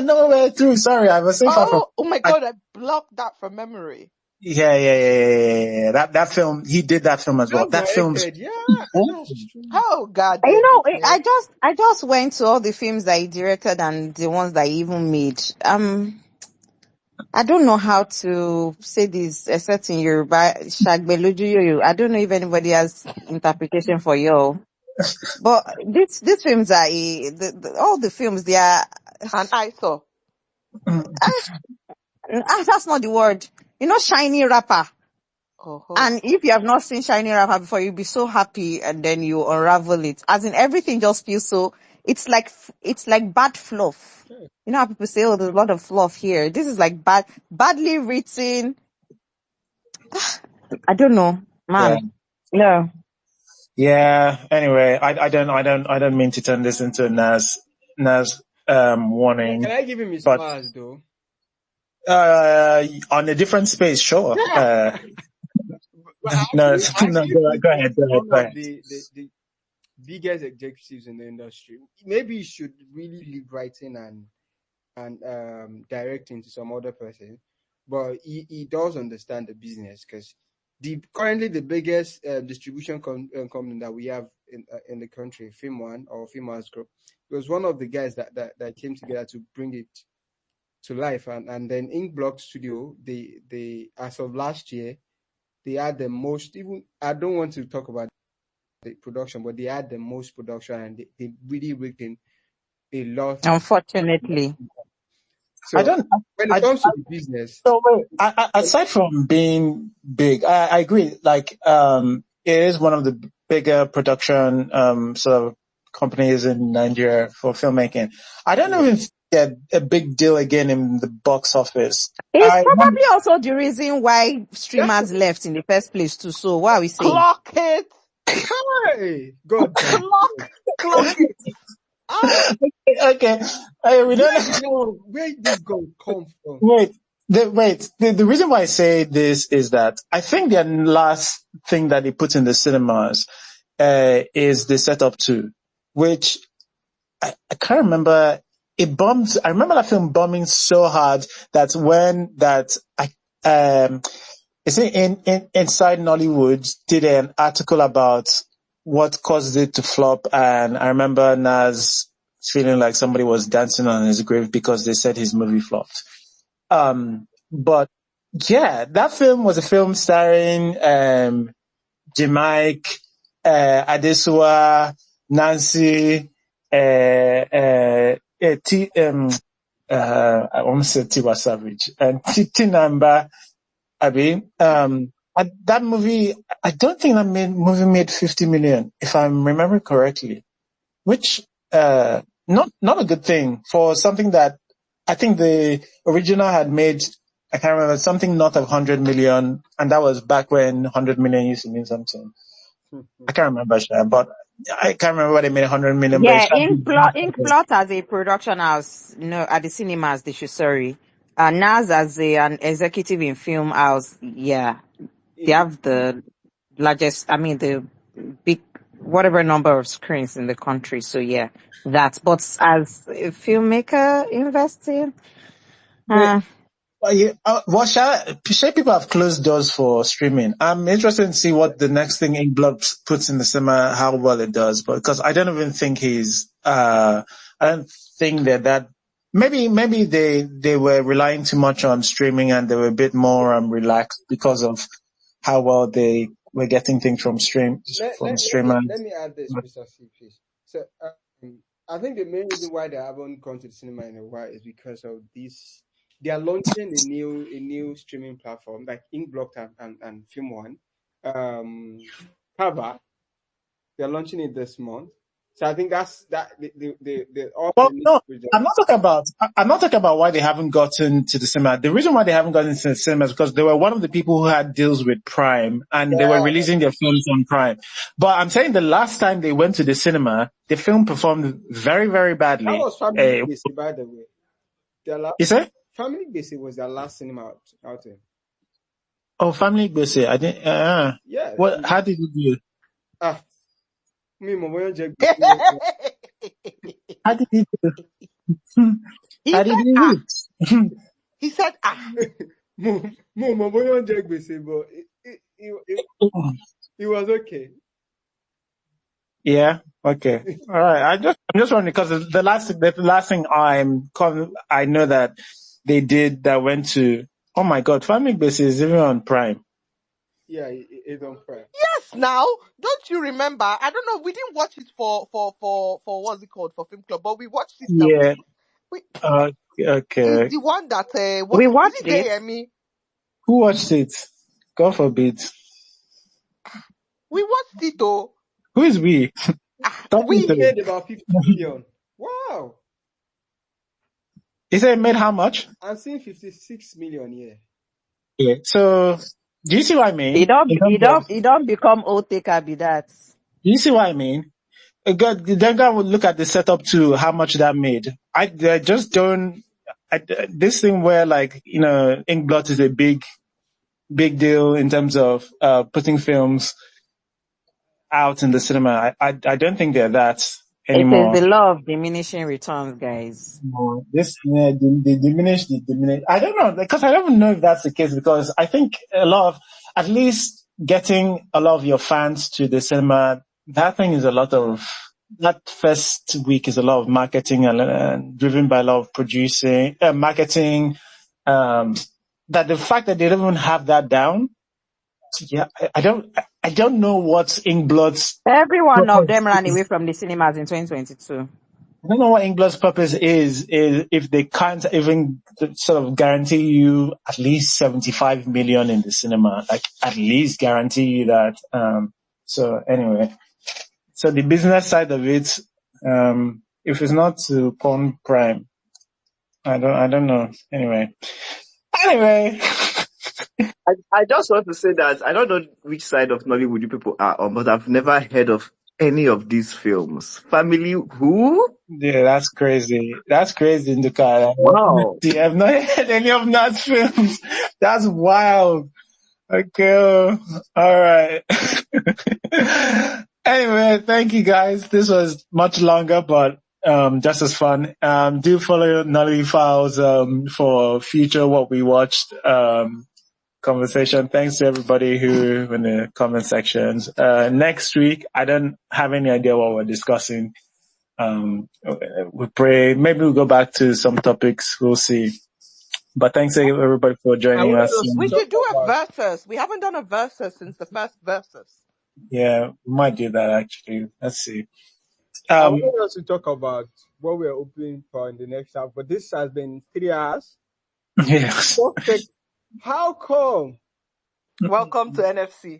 No way through. Sorry, I was so far from. Oh my god, I blocked that from memory. Yeah. That film, he did that film as well. that's That film's. directed? Yeah, that's true. Oh god, You know, SODK. I just went to all the films that he directed and the ones that he even made. I don't know how to say this except in Yoruba. Shagbeloju yoyo. I don't know if anybody has interpretation for you. But these films are all the films they are. And I saw. That's not the word. You know, shiny rapper. Oh. And if you have not seen Shiny Rapper before, you'll be so happy and then you unravel it. As in everything just feels so, it's like bad fluff. You know how people say, oh, there's a lot of fluff here. This is like badly written. I don't know, Yeah. man. Yeah. Yeah. Anyway, I don't mean to turn this into a Nas Can warning, I give him his but flowers though? on a different space, sure. But No, I no, actually think go he's ahead, one go of ahead. the biggest executives in the industry. Maybe he should really leave writing and directing to some other person, but he does understand the business because currently the biggest distribution company that we have in the country, Film One or Film House Group, was one of the guys that came together to bring it to life, and then Ink Block Studio, they as of last year, they had the most. Even I don't want to talk about the production, but they had the most production, and they really raked in a lot. Unfortunately. I So don't. when it I, comes to the business, So wait, aside from being big, I agree. Like, it is one of the bigger production sort of companies in Nigeria for filmmaking. I don't yeah, even get a big deal again in the box office. It's I probably also the reason why that's streamers left in the first place too. So what are we saying? Clock it. hey, God damn, Clock it. ah, okay. We don't. where this guy come from? Wait, the reason why I say this is that I think the last thing that they put in the cinemas is the setup 2, which I can't remember. It bombed. I remember that film bombing so hard that it's Inside Nollywood did an article about what caused it to flop, and I remember Nas feeling like somebody was dancing on his grave because they said his movie flopped. But yeah, that film was a film starring Jamaic, Adesua, Nancy, I almost said Tiwa Savage, and Tinamba, Abi. That movie, I don't think that movie made 50 million, if I'm remembering correctly, which, not a good thing for something that I think the original had made, I can't remember, something north of 100 million, and that was back when 100 million used to mean something. I can't remember, but I can't remember what they made 100 million, but it Yeah, should be back of it. Inkplot as a production house, at the cinemas, they should, sorry. Nas as an executive in film house, yeah, they have the largest, I mean, the big, whatever number of screens in the country. So yeah, that. But as a filmmaker investing, uh, Yeah, shall people have closed doors for streaming. I'm interested to see what the next thing Inkblot puts in the cinema, how well it does, but because I don't even think I don't think that, maybe they were relying too much on streaming and they were a bit more, relaxed because of how well they were getting things from streamers. Let me add this, Mr. C, please. So I think the main reason why they haven't gone to the cinema in a while is because of this. They are launching a new streaming platform like Inkblock and Film One. Cover. They're launching it this month. So I think that's that the all Well, the no, project. I'm not talking about why they haven't gotten to the cinema. The reason why they haven't gotten to the cinema is because they were one of the people who had deals with Prime and they were Yeah, releasing their films on Prime. But I'm saying the last time they went to the cinema, the film performed very, very that badly. was Family Basic, by the way. Their last You say? Family Basic was their last cinema outing. Oh, Family Gbese. I didn't. Yeah. What? How did you do? Ah, me mo Jack. How did you do? He How did said, you do? he said, Mo Jack Basic, but it was okay. Yeah. Okay. All right. I'm just wondering because the last thing I know that they did that went to, oh my God, Family Base is even on Prime. Yeah, it don't cry. yes, now, don't you remember? I don't know, we didn't watch it for what's it called, for Film Club, but we watched it now. Yeah. We, it's Okay. the one that, We is watched it it. JME? Who watched it? God forbid. We watched it though. Who is we? Talking It to. We, made about 50 million. Wow. He said it made how much? I'm seeing 56 million here. Yeah. So, do you see what I He mean? don't In he terms of, don't he don't become old taker be that. do you see what I mean? Then God would look at the setup too, how much that made. I just don't. This thing where like Inkblot is a big deal in terms of putting films out in the cinema. I don't think they're that It is anymore. the law of diminishing returns, guys. No, this they diminish. I don't know because I don't know if that's the case because I think a lot of at least getting a lot of your fans to the cinema. That thing is a lot of that first week is a lot of marketing and driven by a lot of producing marketing. Um, that the fact that they don't even have that down. Yeah, I don't know what's Inkblot's Every one of purpose them ran is. away from the cinemas in 2022. I don't know what Inkblot's purpose is if they can't even sort of guarantee you at least 75 million in the cinema, like at least guarantee you that. So anyway, so the business side of it, if it's not to Porn Prime, I don't know. Anyway, I just want to say that I don't know which side of Nollywood you people are on, but I've never heard of any of these films. Family who? yeah, that's crazy. That's crazy, Nduka. Wow. I've not heard any of Nat's films. That's wild. Okay. All right. Anyway, thank you guys. This was much longer, but just as fun. Do follow Nolly Files for future what we watched conversation. Thanks to everybody who in the comment sections. Next week, I don't have any idea what we're discussing. We pray maybe we'll go back to some topics. We'll see. But thanks everybody for I joining wanted us. us to we talk should do a about versus. We haven't done a versus since the first versus. Yeah, we might do that actually. Let's see. I wanted us to talk about what we're opening for in the next half, but this has been 3 hours. Yes. Perfect. How come? Welcome to NFC.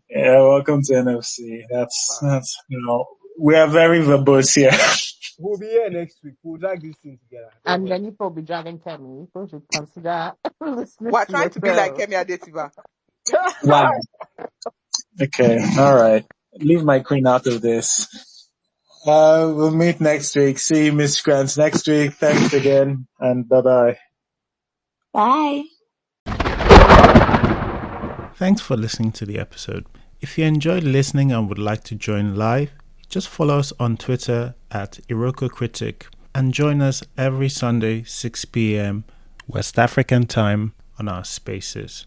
Yeah, welcome to NFC. That's we are very verbose here. We'll be here next week. We'll drag this thing together. Don't And worry. then you will be dragging Kemi. You should consider listening We're to trying to be like yourself. Kemi Adetiba. Wow. Okay. All right. Leave my queen out of this. We'll meet next week. See you, Miss Grants, next week. Thanks again, and bye-bye. Bye. Thanks for listening to the episode. If you enjoyed listening and would like to join live, just follow us on Twitter at Iroko Critic and join us every Sunday, 6 p.m. West African time on our spaces.